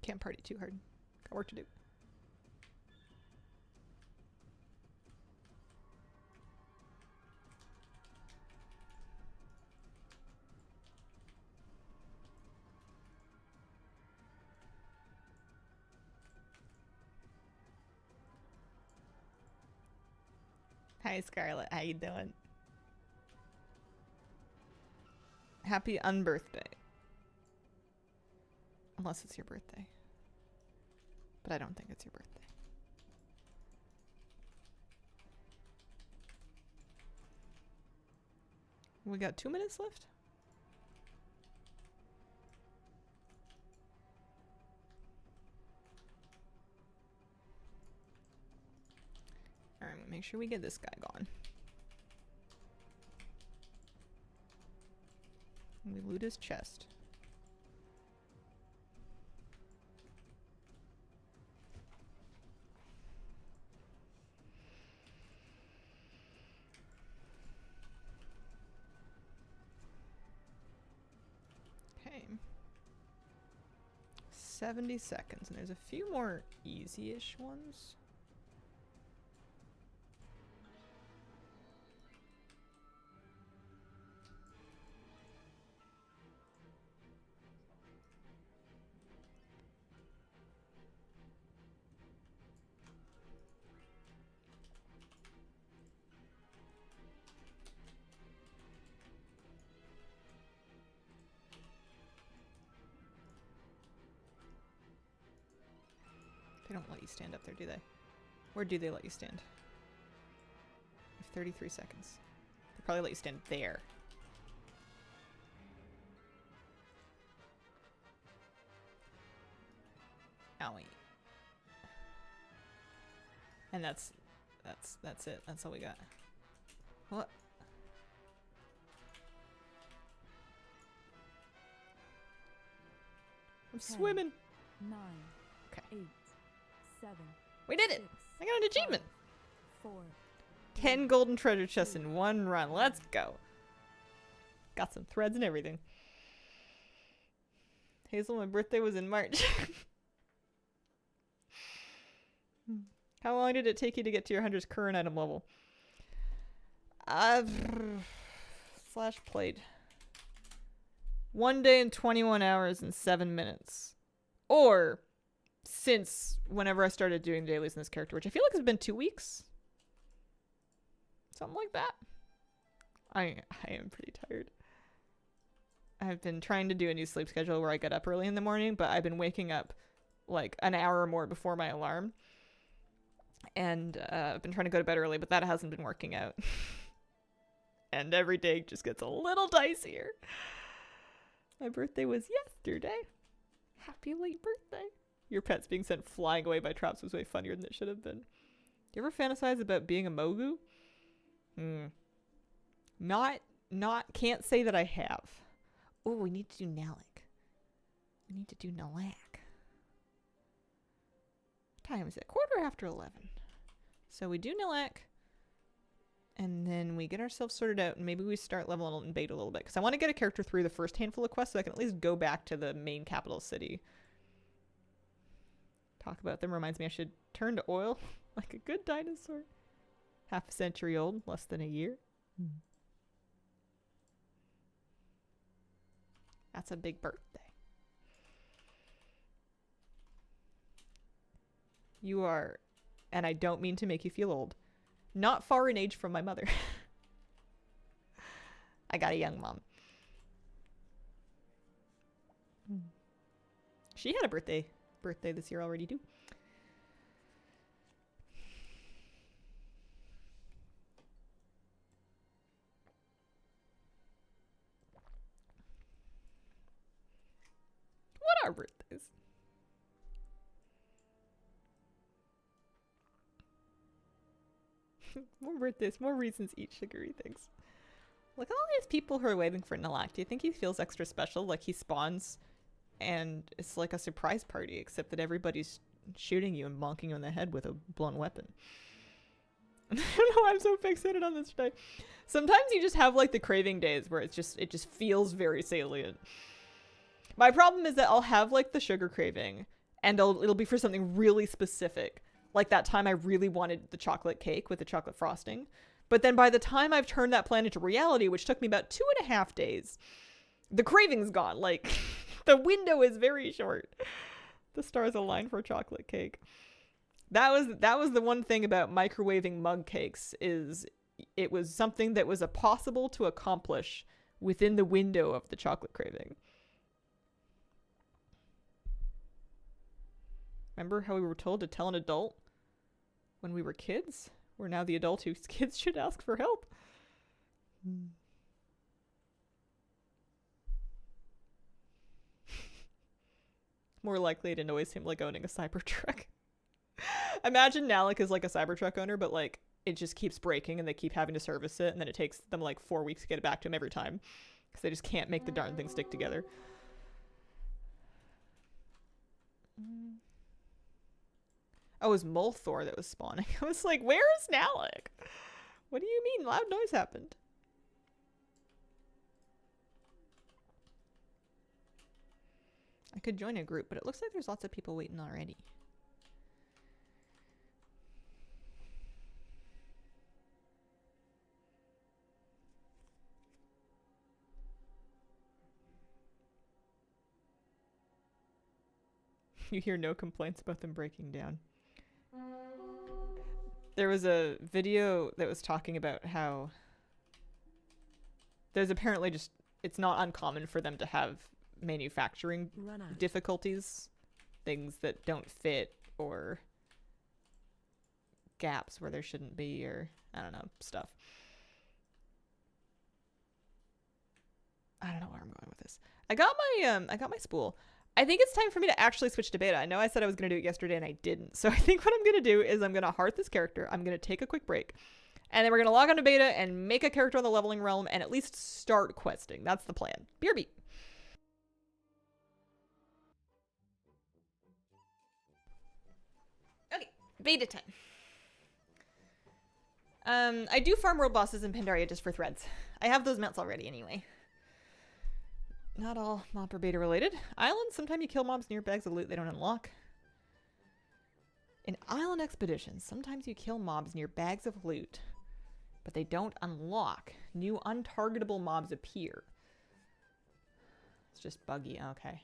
Can't party too hard. Got work to do. Hi Scarlett, how you doing? Happy unbirthday. Unless it's your birthday. But I don't think it's your birthday. We got 2 minutes left? Alright, make sure we get this guy gone. And we loot his chest. Okay. 70 seconds, and there's a few more easy-ish ones. They don't let you stand up there, do they? Where do they let you stand? You have 33 seconds. They probably let you stand there. Owie. And that's it. That's all we got. What? I'm 10, swimming. 9, Okay. 8, 7. We did it. 6, I got an achievement. 5, 4. 10 golden treasure chests in one run. Let's go. Got some threads and everything. Hazel, my birthday was in March. How long did it take you to get to your 100's current item level? Slash played. 1 day and 21 hours and 7 minutes. Or since whenever I started doing dailies in this character, which I feel like has been 2 weeks. Something like that. I am pretty tired. I've been trying to do a new sleep schedule where I get up early in the morning, but I've been waking up like an hour or more before my alarm. And I've been trying to go to bed early, but that hasn't been working out. And every day just gets a little dicier. My birthday was yesterday. Happy late birthday. Your pet's being sent flying away by traps was way funnier than it should have been. You ever fantasize about being a Mogu? Can't say that I have. Oh, we need to do Nalek. We need to do Nalak. What time is it? 11:15. So we do Nalak. And then we get ourselves sorted out, and maybe we start leveling in beta a little bit. Because I want to get a character through the first handful of quests so I can at least go back to the main capital city. Talk about them reminds me I should turn to oil like a good dinosaur. Half a century old, less than a year. That's a big birthday. You are, and I don't mean to make you feel old, not far in age from my mother. I got a young mom. She had a birthday this year already too. What are birthdays? More birthdays, more reasons to eat sugary things. Look at all these people who are waiting for Nalak. Do you think he feels extra special? Like he spawns and it's like a surprise party, except that everybody's shooting you and bonking you in the head with a blunt weapon. I don't know why I'm so fixated on this today. Sometimes you just have like the craving days where it just feels very salient. My problem is that I'll have like the sugar craving and it'll be for something really specific. Like that time I really wanted the chocolate cake with the chocolate frosting. But then by the time I've turned that plan into reality, which took me about 2.5 days, the craving's gone. Like, the window is very short. The stars align for chocolate cake. That was the one thing about microwaving mug cakes, is it was something that was possible to accomplish within the window of the chocolate craving. Remember how we were told to tell an adult when we were kids? We're now the adult whose kids should ask for help. More likely it annoys him like owning a Cybertruck. Imagine Nalek is like a Cybertruck owner, but like it just keeps breaking and they keep having to service it, and then it takes them like 4 weeks to get it back to him every time because they just can't make the darn thing stick together. Oh, it was Molthor that was spawning. I was like, where is Nalek? What do you mean? Loud noise happened. I could join a group, but it looks like there's lots of people waiting already. You hear no complaints about them breaking down. There was a video that was talking about how there's apparently just, it's not uncommon for them to have manufacturing difficulties, things that don't fit or gaps where there shouldn't be, or I don't know, stuff. I don't know where I'm going with this. I got my spool. I think it's time for me to actually switch to beta. I know I said I was going to do it yesterday and I didn't. So I think what I'm going to do is I'm going to heart this character. I'm going to take a quick break. And then we're going to log on to beta and make a character on the leveling realm and at least start questing. That's the plan. BRB. Okay, beta time. I do farm world bosses in Pandaria just for threads. I have those mounts already anyway. Not all mob or beta related. Islands, sometimes you kill mobs near bags of loot they don't unlock. In island expeditions, sometimes you kill mobs near bags of loot, but they don't unlock. New untargetable mobs appear. It's just buggy. Okay.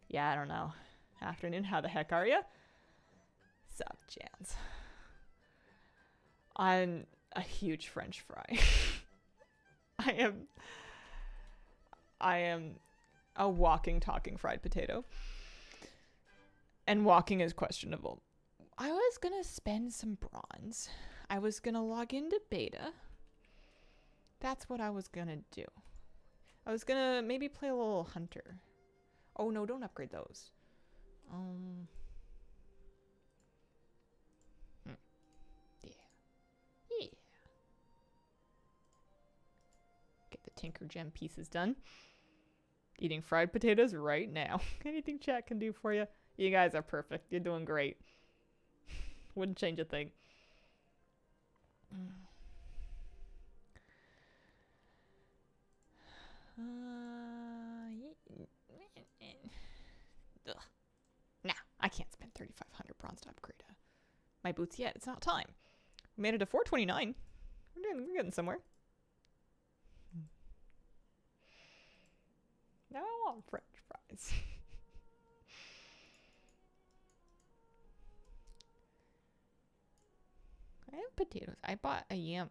Yeah, I don't know. Afternoon, how the heck are ya? Sup, Jans? I'm a huge French fry. I am a walking, talking fried potato. And walking is questionable. I was gonna spend some bronze. I was gonna log into beta. That's what I was gonna do. I was gonna maybe play a little hunter. Oh no, don't upgrade those. Yeah. Yeah. Get the Tinker Gem pieces done. Eating fried potatoes right now. Anything chat can do for you. You guys are perfect. You're doing great. Wouldn't change a thing. Ugh. Nah, I can't spend 3,500 bronze to upgrade my boots yet. It's not time. We made it to 429. We're getting somewhere. Now I want French fries. I have potatoes. I bought a yam.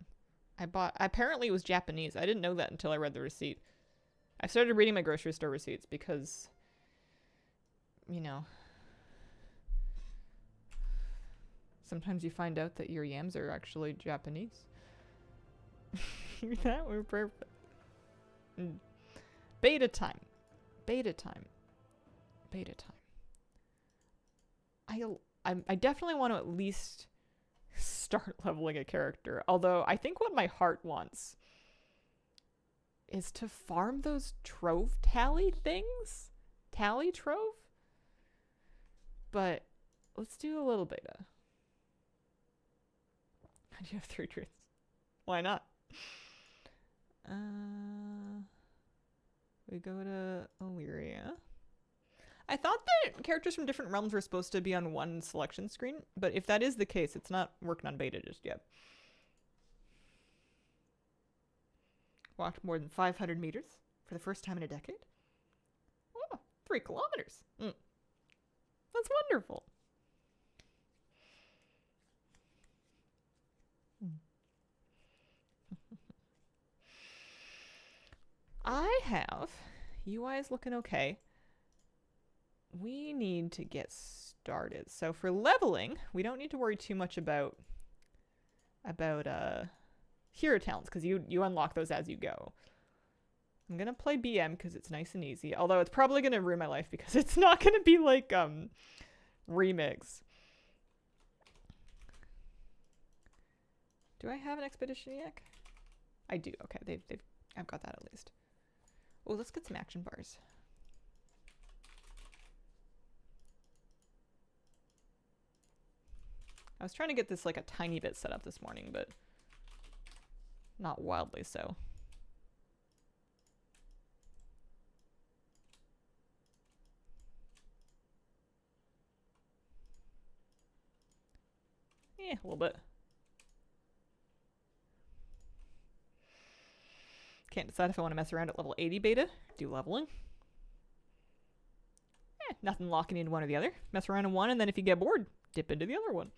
Apparently it was Japanese. I didn't know that until I read the receipt. I started reading my grocery store receipts because, you know, sometimes you find out that your yams are actually Japanese. That were perfect. Beta time. Beta time. Beta time. I definitely want to at least start leveling a character. Although I think what my heart wants is to farm those trove tally things. Tally trove? But let's do a little beta. How do you have 3 truths? Why not? We go to Illyria. I thought that characters from different realms were supposed to be on one selection screen, but if that is the case, it's not working on beta just yet. Walked more than 500 meters for the first time in a decade. Oh, 3 kilometers. That's wonderful. I have. UI is looking okay. We need to get started. So for leveling, we don't need to worry too much about hero talents because you unlock those as you go. I'm gonna play BM because it's nice and easy. Although it's probably gonna ruin my life because it's not gonna be like remix. Do I have an expedition yak? I do. Okay, I've got that at least. Oh, let's get some action bars. I was trying to get this like a tiny bit set up this morning, but not wildly so. Yeah, a little bit. Can't decide if I want to mess around at level 80 beta. Do leveling. Nothing locking into one or the other. Mess around in one, and then if you get bored, dip into the other one.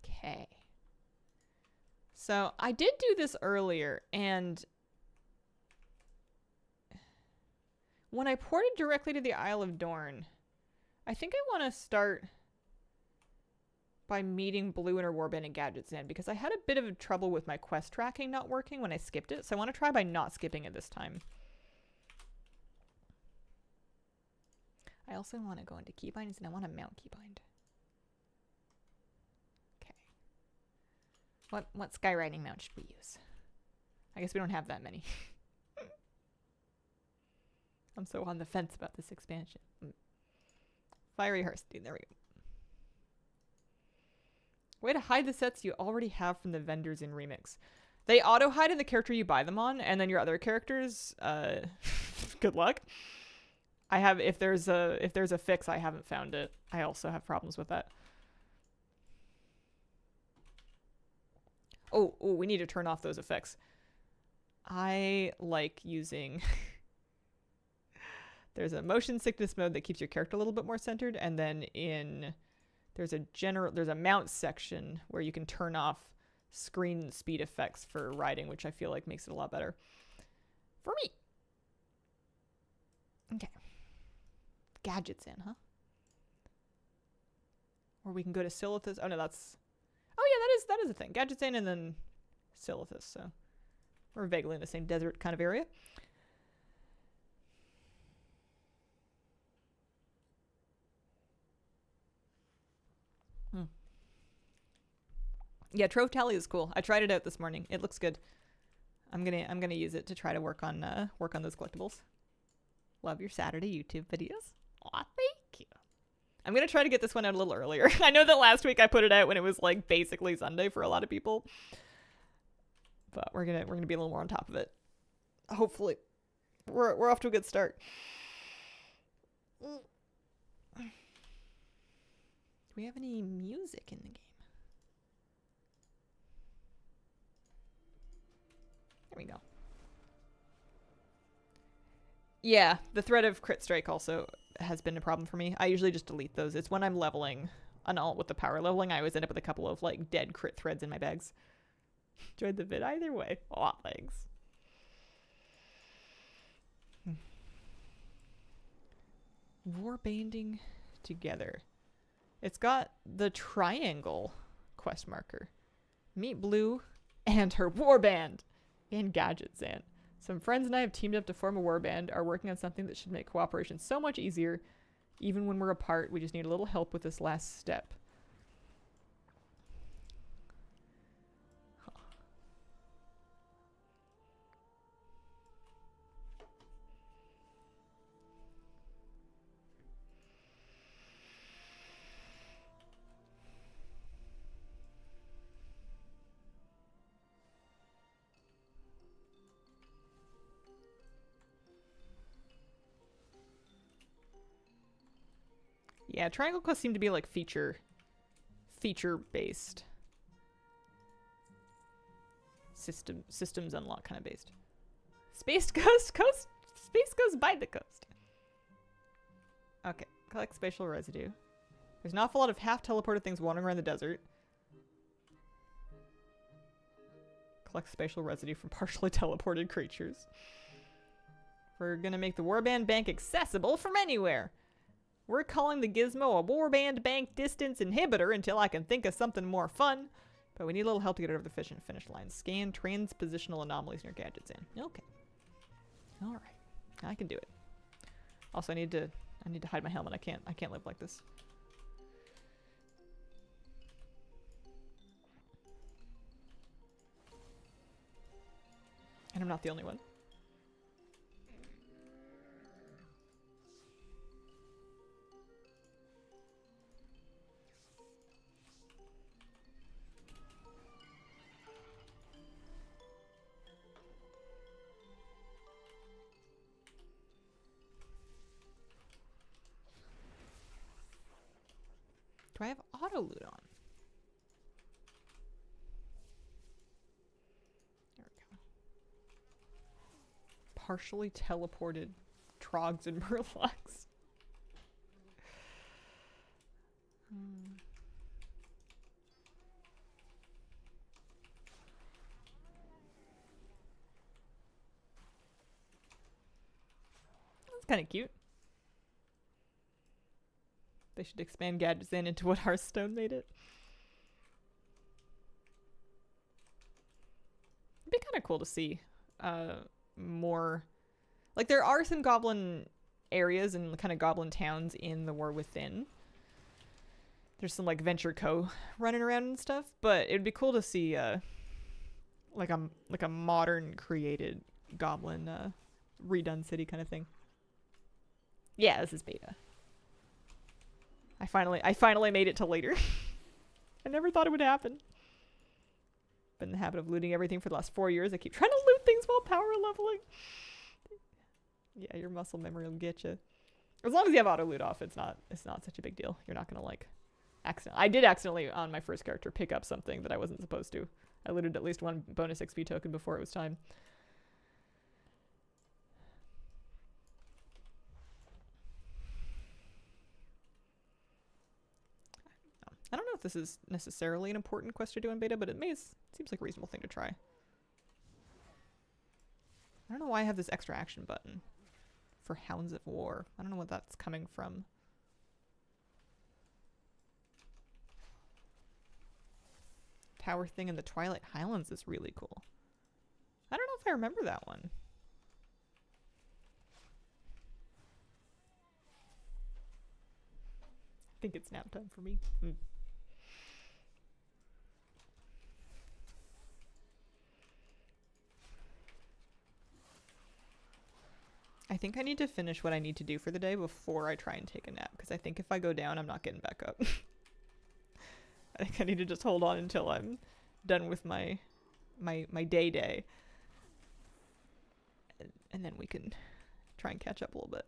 Okay. So I did do this earlier, and when I ported directly to the Isle of Dorn, I think I want to start by meeting Blue Inner Warband and Gadget's Inn because I had a bit of trouble with my quest tracking not working when I skipped it, so I want to try by not skipping it this time. I also want to go into keybinds and I want to mount keybind. Okay. What skywriting mount should we use? I guess we don't have that many. I'm so on the fence about this expansion. Fiery Hearth, dude, there we go. Way to hide the sets you already have from the vendors in Remix. They auto-hide in the character you buy them on, and then your other characters, good luck. I have, if there's a fix, I haven't found it. I also have problems with that. Oh, we need to turn off those effects. I like using... There's a motion sickness mode that keeps your character a little bit more centered, and then there's a mount section where you can turn off screen speed effects for riding, which I feel like makes it a lot better for me. Okay. Gadgets in, huh? Or we can go to Silithus. Oh no, that's... Oh yeah, that is a thing. Gadgets in and then Silithus, so we're vaguely in the same desert kind of area. Yeah, Trove Tally is cool. I tried it out this morning. It looks good. I'm gonna use it to try to work on those collectibles. Love your Saturday YouTube videos. Aw, thank you. I'm going to try to get this one out a little earlier. I know that last week I put it out when it was like basically Sunday for a lot of people. But we're going to be a little more on top of it. Hopefully. We're off to a good start. Do we have any music in the game? There we go. Yeah, the threat of crit strike also has been a problem for me. I usually just delete those. It's when I'm leveling an alt with the power leveling, I always end up with a couple of like dead crit threads in my bags. Enjoyed the vid either way. Aw, thanks. Warbanding together. It's got the triangle quest marker. Meet Blue and her warband in Gadget Zan. Some friends and I have teamed up to form a warband, are working on something that should make cooperation so much easier. Even when we're apart, we just need a little help with this last step. Yeah, triangle quests seem to be like feature based. Systems unlock kind of based. Space Ghost Space goes by the coast. Okay, collect spatial residue. There's an awful lot of half teleported things wandering around the desert. Collect spatial residue from partially teleported creatures. We're gonna make the warband bank accessible from anywhere. We're calling the gizmo a warband bank distance inhibitor until I can think of something more fun. But we need a little help to get over the finish line. Scan transpositional anomalies in your gadgets in. Okay. Alright. I can do it. Also I need to hide my helmet. I can't live like this. And I'm not the only one. Do I have auto loot on? There we go. Partially teleported trogs and murlocs. That's kind of cute. They should expand Gadget Zan into what Hearthstone made it. It'd be kind of cool to see more. Like, there are some goblin areas and kind of goblin towns in the War Within. There's some, like, Venture Co. running around and stuff, but it'd be cool to see like a modern created goblin redone city kind of thing. Yeah, this is beta. I finally made it to later. I never thought it would happen. Been in the habit of looting everything for the last 4 years. I keep trying to loot things while power leveling. Yeah, your muscle memory will get you. As long as you have auto loot off, it's not such a big deal. You're not gonna like accident. I did accidentally on my first character pick up something that I wasn't supposed to. I looted at least one bonus XP token before it was time. I don't know if this is necessarily an important quest to do in beta, but seems like a reasonable thing to try. I don't know why I have this extra action button for Hounds of War. I don't know what that's coming from. Tower thing in the Twilight Highlands is really cool. I don't know if I remember that one. I think it's nap time for me. I I think I need to finish what I need to do for the day before I try and take a nap, because I think if I go down, I'm not getting back up. I think I need to just hold on until I'm done with my day. And then we can try and catch up a little bit.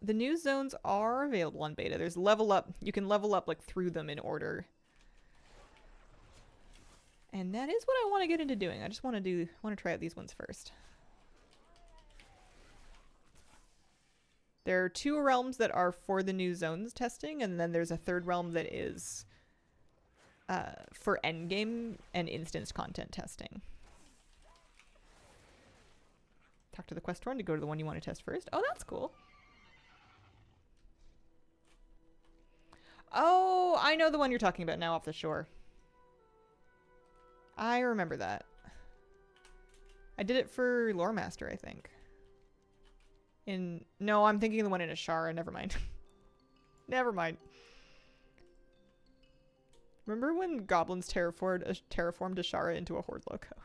The new zones are available on beta. There's level up. You can level up like through them in order. And that is what I want to get into doing. I just want to try out these ones first. There are 2 realms that are for the new zones testing, and then there's a 3rd realm that is for endgame and instance content testing. Talk to the quest horn to go to the one you want to test first. Oh, that's cool. Oh, I know the one you're talking about now off the shore. I remember that. I did it for Lore Master, I think. No, I'm thinking of the one in Ashara. Never mind. Never mind. Remember when goblins terraformed Ashara into a horde loco?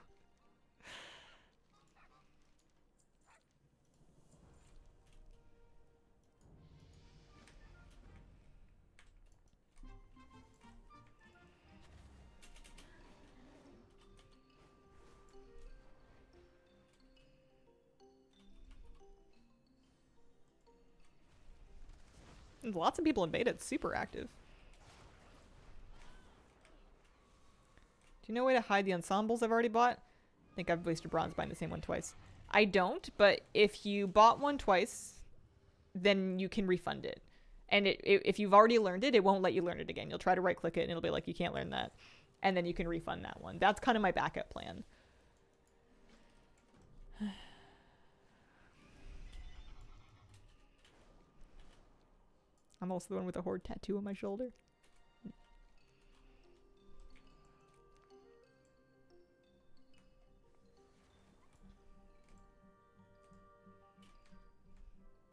There's lots of people in beta. It's super active. Do you know a way to hide the ensembles I've already bought? I think I've wasted bronze buying the same one twice. I don't, but if you bought one twice, then you can refund it. And if you've already learned it, it won't let you learn it again. You'll try to right click it and it'll be like, you can't learn that. And then you can refund that one. That's kind of my backup plan. I'm also the one with a horde tattoo on my shoulder.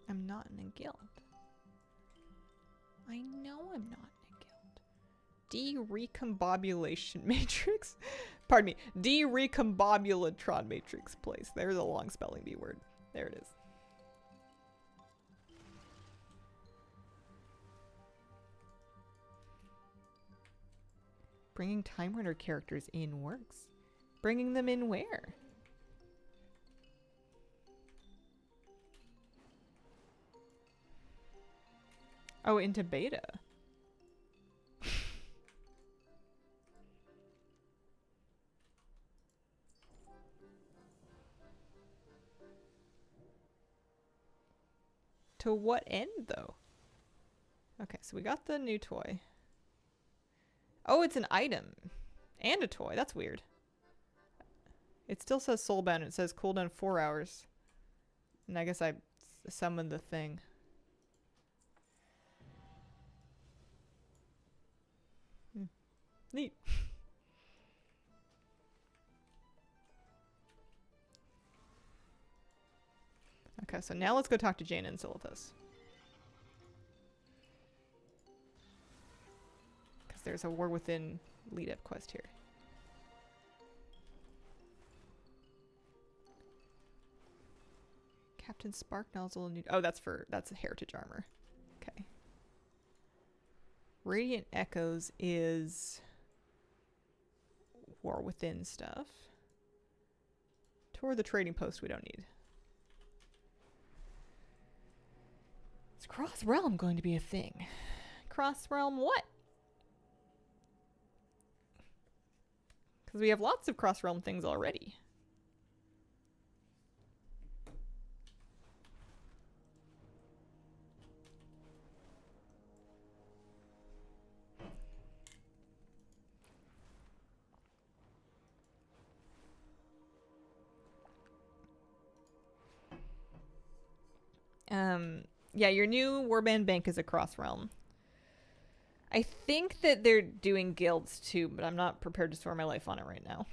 I'm not in a guild. I know I'm not in a guild. Derecombobulation matrix? Pardon me. Derecombobulatron matrix place. There's a long spelling bee word. There it is. Bringing Time Runner characters in works. Bringing them in where? Oh, into beta. To what end, though? Okay, so we got the new toy. Oh, it's an item. And a toy. That's weird. It still says soulbound. It says cooldown 4 hours. And I guess I summoned the thing. Neat. Okay, so now let's go talk to Jaina and Silithus. Because there's a War Within lead-up quest here. Captain Spark Nozzle. Oh, that's a heritage armor. Okay. Radiant Echoes is War Within stuff. Tour the trading post we don't need. Is Cross Realm going to be a thing? Cross Realm what? Because we have lots of Cross Realm things already. Yeah, your new Warband Bank is a Cross Realm. I think that they're doing guilds too, but I'm not prepared to store my life on it right now.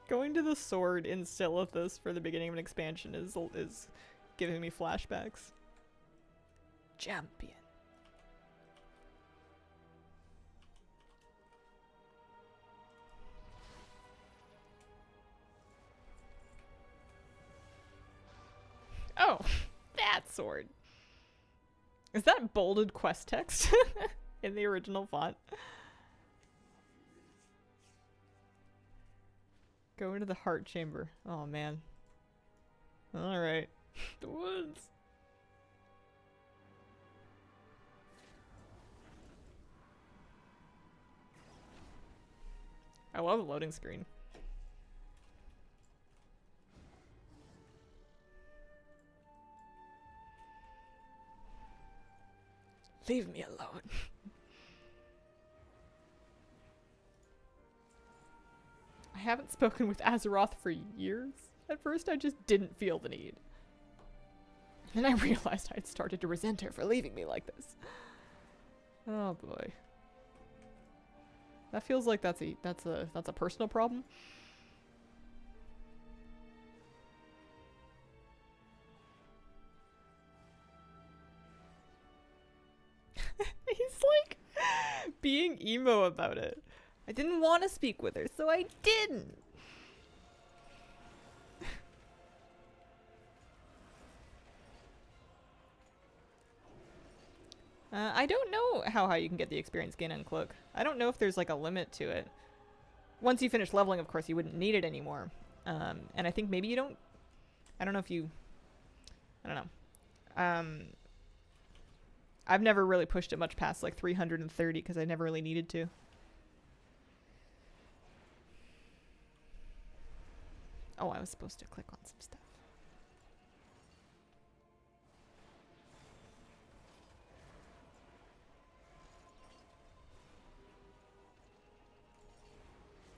Going to the sword in Silithus for the beginning of an expansion is giving me flashbacks. Champion. Oh, that sword. Is that bolded quest text in the original font? Go into the heart chamber. Oh man. Alright. The woods. I love the loading screen. Leave me alone. I haven't spoken with Azeroth for years. At first I just didn't feel the need. Then I realized I'd started to resent her for leaving me like this. Oh boy. That feels like that's a personal problem. He's like being emo about it. I didn't want to speak with her, so I didn't. I don't know how high you can get the experience gain on Cloak. I don't know if there's like a limit to it. Once you finish leveling, of course, you wouldn't need it anymore. And I think maybe you don't... I don't know if you... I don't know. I've never really pushed it much past like 330 because I never really needed to. Oh, I was supposed to click on some stuff.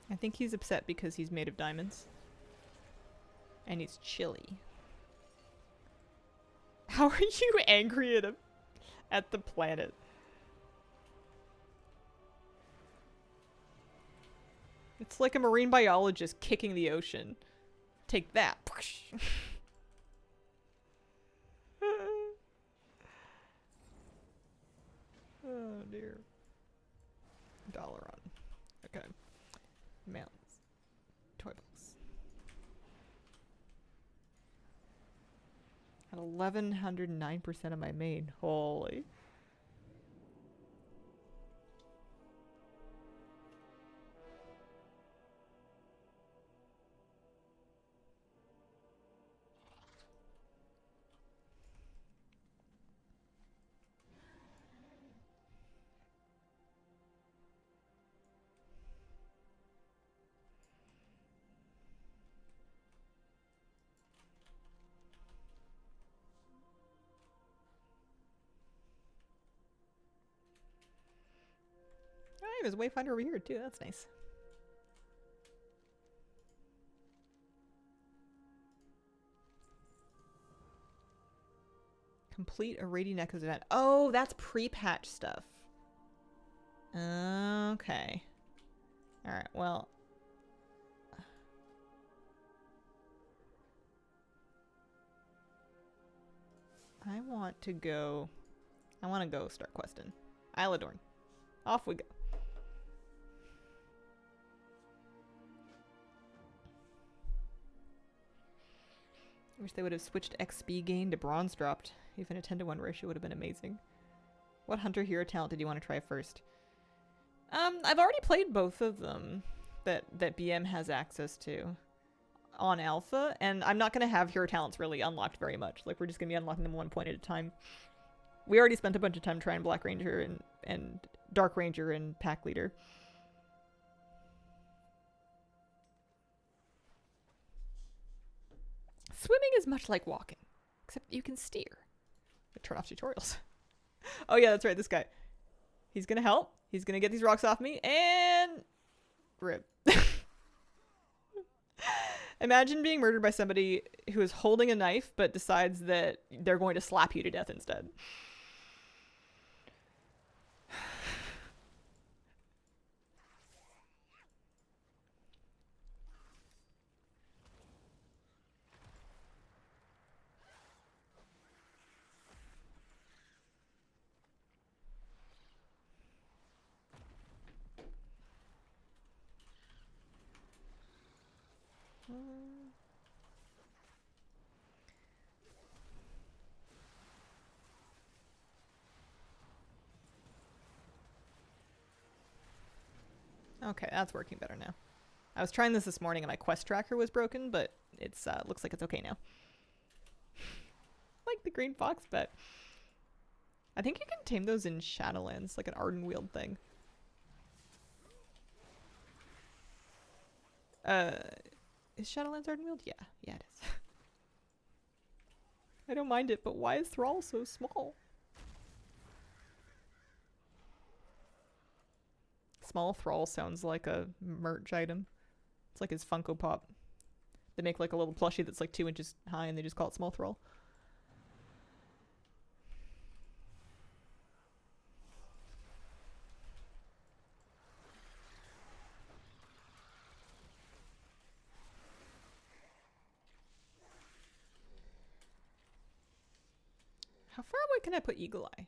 I think he's upset because he's made of diamonds. And he's chilly. How are you angry at the planet? It's like a marine biologist kicking the ocean. Take that. Oh dear. Dalaran. Okay. Mountains. Toy box. At 1109% of my main. Holy. Alright, there's a wayfinder over here too. That's nice. Complete a raiding echoes event. Oh, that's pre-patch stuff. Okay. Alright, well. I want to go start questing. Isle of Dorn. Off we go. Wish they would have switched XP gain to bronze dropped. Even a 10-to-1 ratio would have been amazing. What hunter hero talent did you want to try first? I've already played both of them that BM has access to on alpha, and I'm not going to have hero talents really unlocked very much. Like, we're just going to be unlocking them one point at a time. We already spent a bunch of time trying Black Ranger and Dark Ranger and Pack Leader. Swimming is much like walking, except you can steer. Turn off tutorials. Oh yeah, that's right, this guy. He's gonna help. He's gonna get these rocks off me, and... rip. Imagine being murdered by somebody who is holding a knife, but decides that they're going to slap you to death instead. Okay, that's working better now. I was trying this morning and my quest tracker was broken, but it's looks like it's okay now. Like the green fox bet. I think you can tame those in Shadowlands, like an Ardenweald thing. Is Shadowlands Ardenweald? Yeah, it is. I don't mind it, but why is Thrall so small? Small Thrall sounds like a merch item. It's like his Funko Pop. They make like a little plushie that's like 2 inches high and they just call it Small Thrall. How far away can I put Eagle Eye?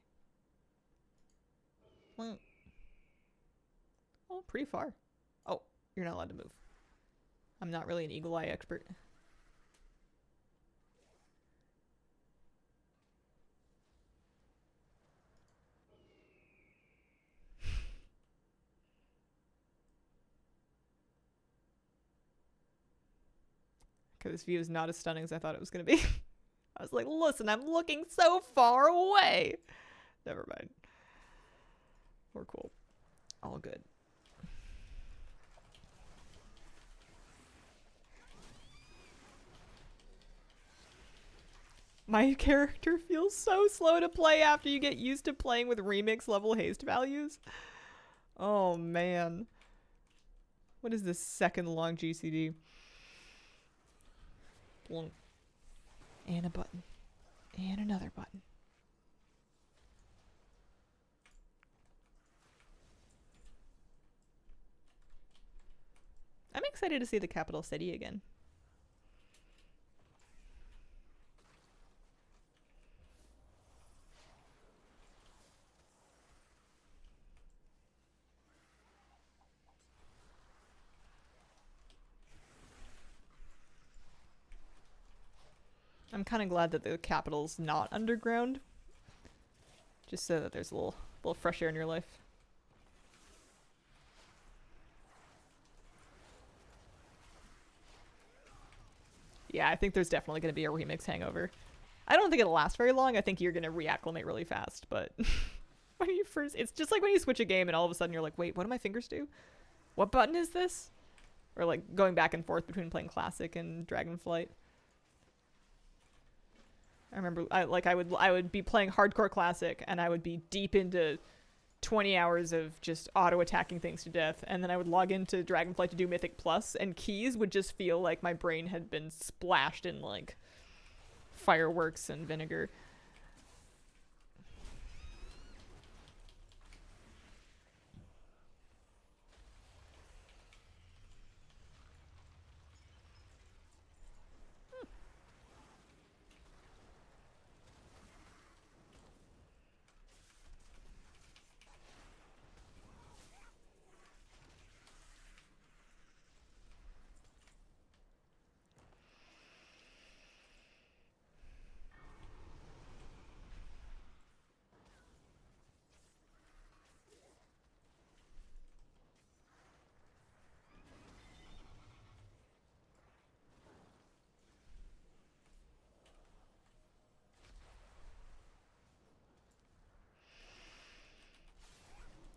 Well, oh, pretty far. Oh, you're not allowed to move. I'm not really an Eagle Eye expert. Okay, this view is not as stunning as I thought it was going to be. I was like, listen, I'm looking so far away. Never mind. We're cool. All good. My character feels so slow to play after you get used to playing with remix level haste values. Oh, man. What is this second long GCD? And a button. And another button. I'm excited to see the capital city again. I'm kind of glad that the capital's not underground. Just so that there's a little fresh air in your life. Yeah, I think there's definitely going to be a remix hangover. I don't think it'll last very long. I think you're going to reacclimate really fast, but when you first... It's just like when you switch a game and all of a sudden you're like, wait, what do my fingers do? What button is this? Or like going back and forth between playing Classic and Dragonflight. I remember I would be playing Hardcore Classic and I would be deep into 20 hours of just auto-attacking things to death, and then I would log into Dragonflight to do Mythic Plus, and keys would just feel like my brain had been splashed in, like, fireworks and vinegar.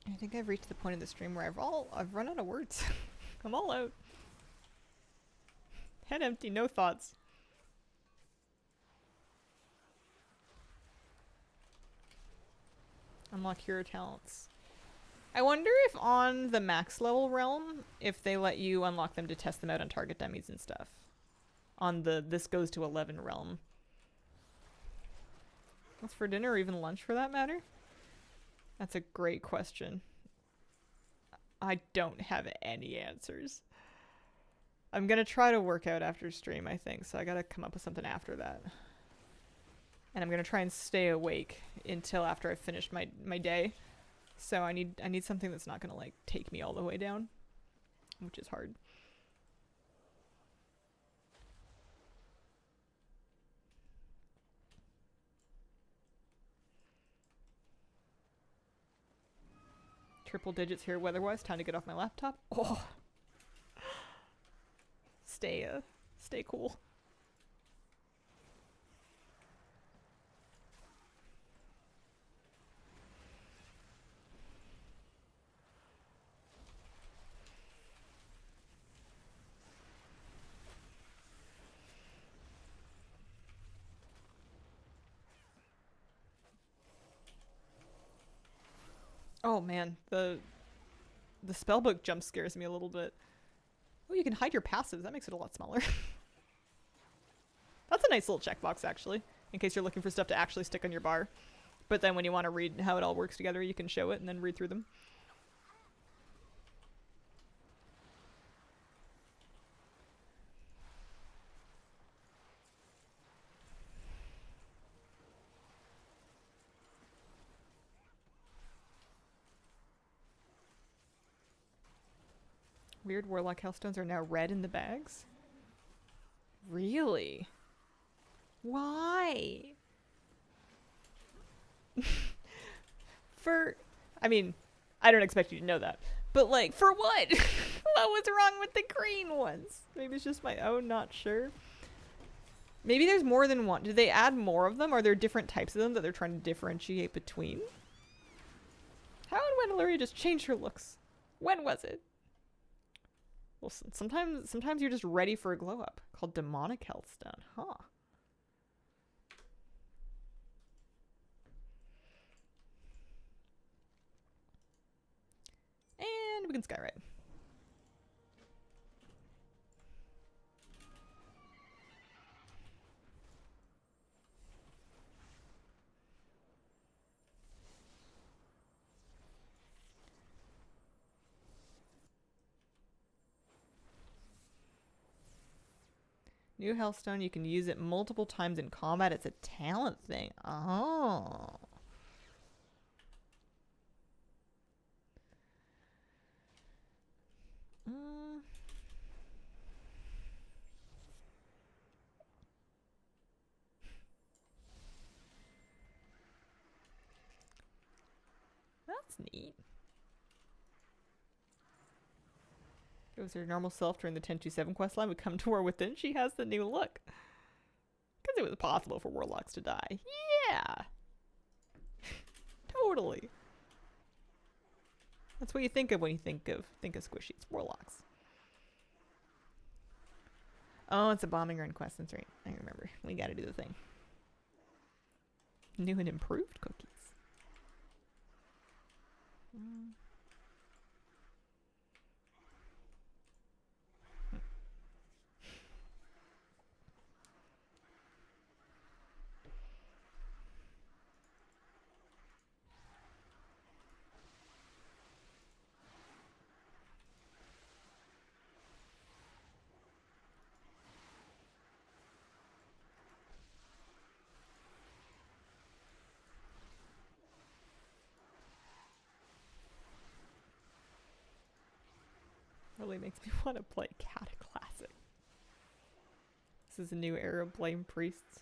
I think I've reached the point in the stream where I've run out of words. I'm all out. Head empty, no thoughts. Unlock hero talents. I wonder if on the max level realm, if they let you unlock them to test them out on target dummies and stuff. On the this goes to 11 realm. What's for dinner or even lunch for that matter? That's a great question. I don't have any answers. I'm gonna try to work out after stream, I think, so I gotta come up with something after that. And I'm gonna try and stay awake until after I've finished my day. So I need something that's not gonna like take me all the way down, which is hard. Triple digits here weather-wise. Time to get off my laptop. Oh. Stay cool. Oh man, the spellbook jump scares me a little bit. Oh, you can hide your passives. That makes it a lot smaller. That's a nice little checkbox, actually, in case you're looking for stuff to actually stick on your bar. But then when you want to read how it all works together, you can show it and then read through them. Weird Warlock Hellstones are now red in the bags? Really? Why? I mean, I don't expect you to know that. But like, for what? What was wrong with the green ones? Maybe it's just my own, not sure. Maybe there's more than one. Did they add more of them? Are there different types of them that they're trying to differentiate between? How and when Illyria just changed her looks? When was it? Well, sometimes you're just ready for a glow up. Called Demonic Healthstone. Huh. And we can skywrite. New Hellstone, you can use it multiple times in combat. It's a talent thing. Oh. That's neat. Goes her normal self during the 1027 quest line. We come to her within. She has the new look. Because it was possible for warlocks to die. Yeah. Totally. That's what you think of when you think of squishy. It's warlocks. Oh, it's a bombing run quest. That's right. I remember. We gotta do the thing. New and improved cookies. Really makes me want to play Cataclassic. This is a new era of Blame Priests.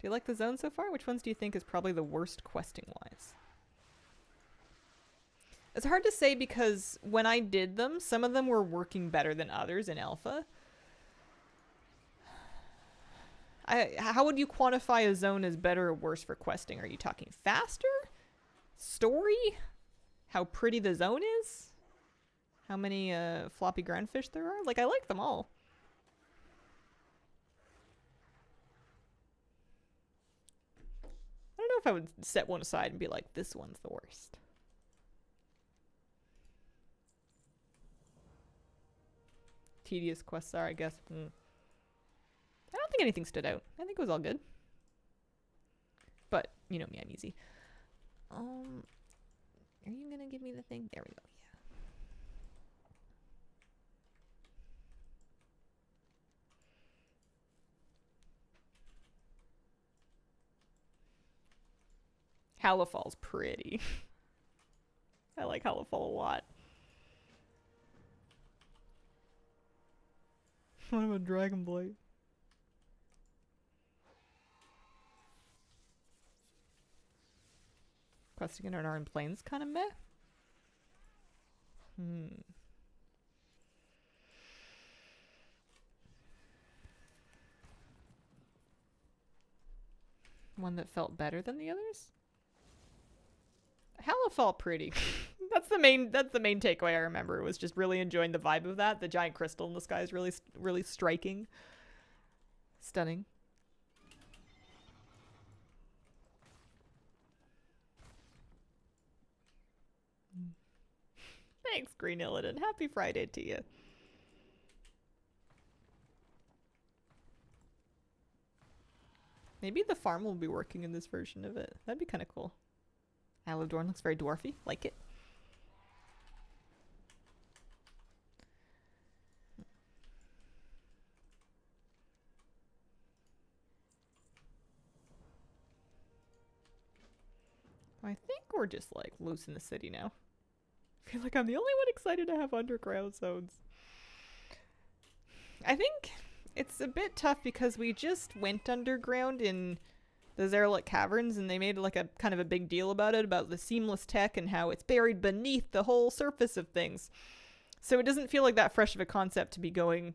Do you like the zone so far? Which ones do you think is probably the worst questing wise? It's hard to say because when I did them, some of them were working better than others in alpha. How would you quantify a zone as better or worse for questing? Are you talking faster? Story? How pretty the zone is? How many floppy groundfish there are? Like, I like them all. I don't know if I would set one aside and be like, this one's the worst. Tedious quests are, I guess. I don't think anything stood out. I think it was all good. But, you know me, I'm easy. Are you gonna give me the thing? There we go. Halifal's pretty. I like Halifal a lot. What about Dragonblight? Questing in Arden Plains kind of meh. One that felt better than the others? Hella felt pretty. That's the main takeaway I remember. It was just really enjoying the vibe of that. The giant crystal in the sky is really striking. Stunning. Thanks, Green Illidan. Happy Friday to you. Maybe the farm will be working in this version of it. That'd be kind of cool. Aladorn looks very dwarfy. Like it. I think we're just like loose in the city now. I feel like I'm the only one excited to have underground zones. I think it's a bit tough because we just went underground in the Zerlik Caverns and they made like a kind of a big deal about it, about the seamless tech and how it's buried beneath the whole surface of things. So it doesn't feel like that fresh of a concept to be going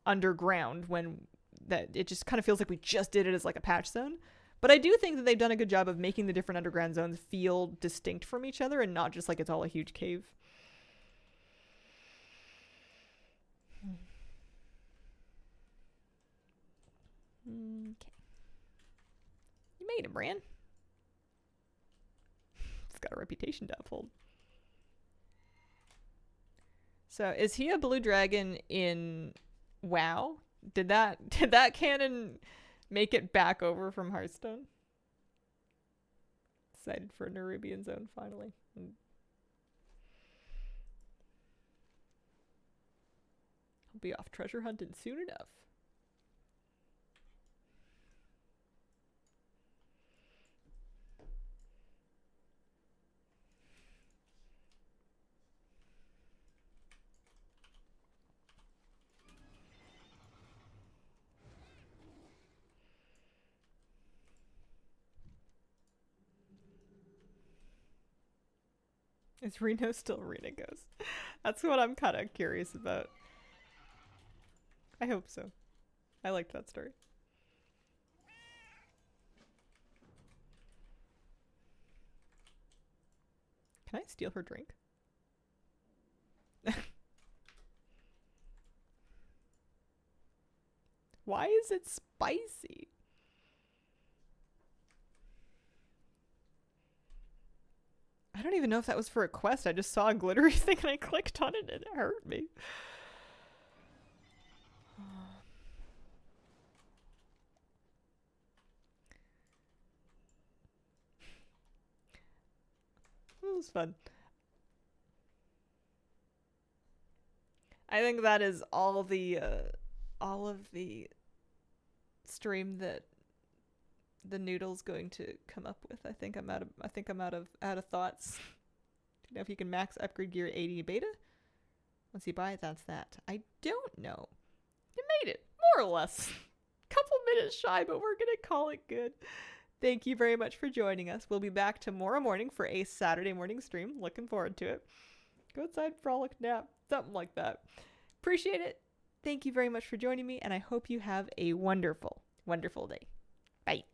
underground when that it just kind of feels like we just did it as like a patch zone. But I do think that they've done a good job of making the different underground zones feel distinct from each other and not just like it's all a huge cave. Okay. You made him, Bran. It's got a reputation to uphold. So is he a blue dragon in WoW? Did that canon make it back over from Hearthstone? Excited for a Nerubian zone finally. I'll be off treasure hunting soon enough. Is Reno still Rena Ghost? That's what I'm kind of curious about. I hope so. I liked that story. Can I steal her drink? Why is it spicy? I don't even know if that was for a quest. I just saw a glittery thing and I clicked on it and it hurt me. It was fun. I think that is all of the stream that the noodle's going to come up with. I think I'm out of thoughts. Do you know if you can max upgrade gear 80 beta? Once you buy it, that's that. I don't know. You made it, more or less. Couple minutes shy, but we're gonna call it good. Thank you very much for joining us. We'll be back tomorrow morning for a Saturday morning stream. Looking forward to it. Go outside, frolic, nap, something like that. Appreciate it. Thank you very much for joining me, and I hope you have a wonderful, wonderful day. Bye.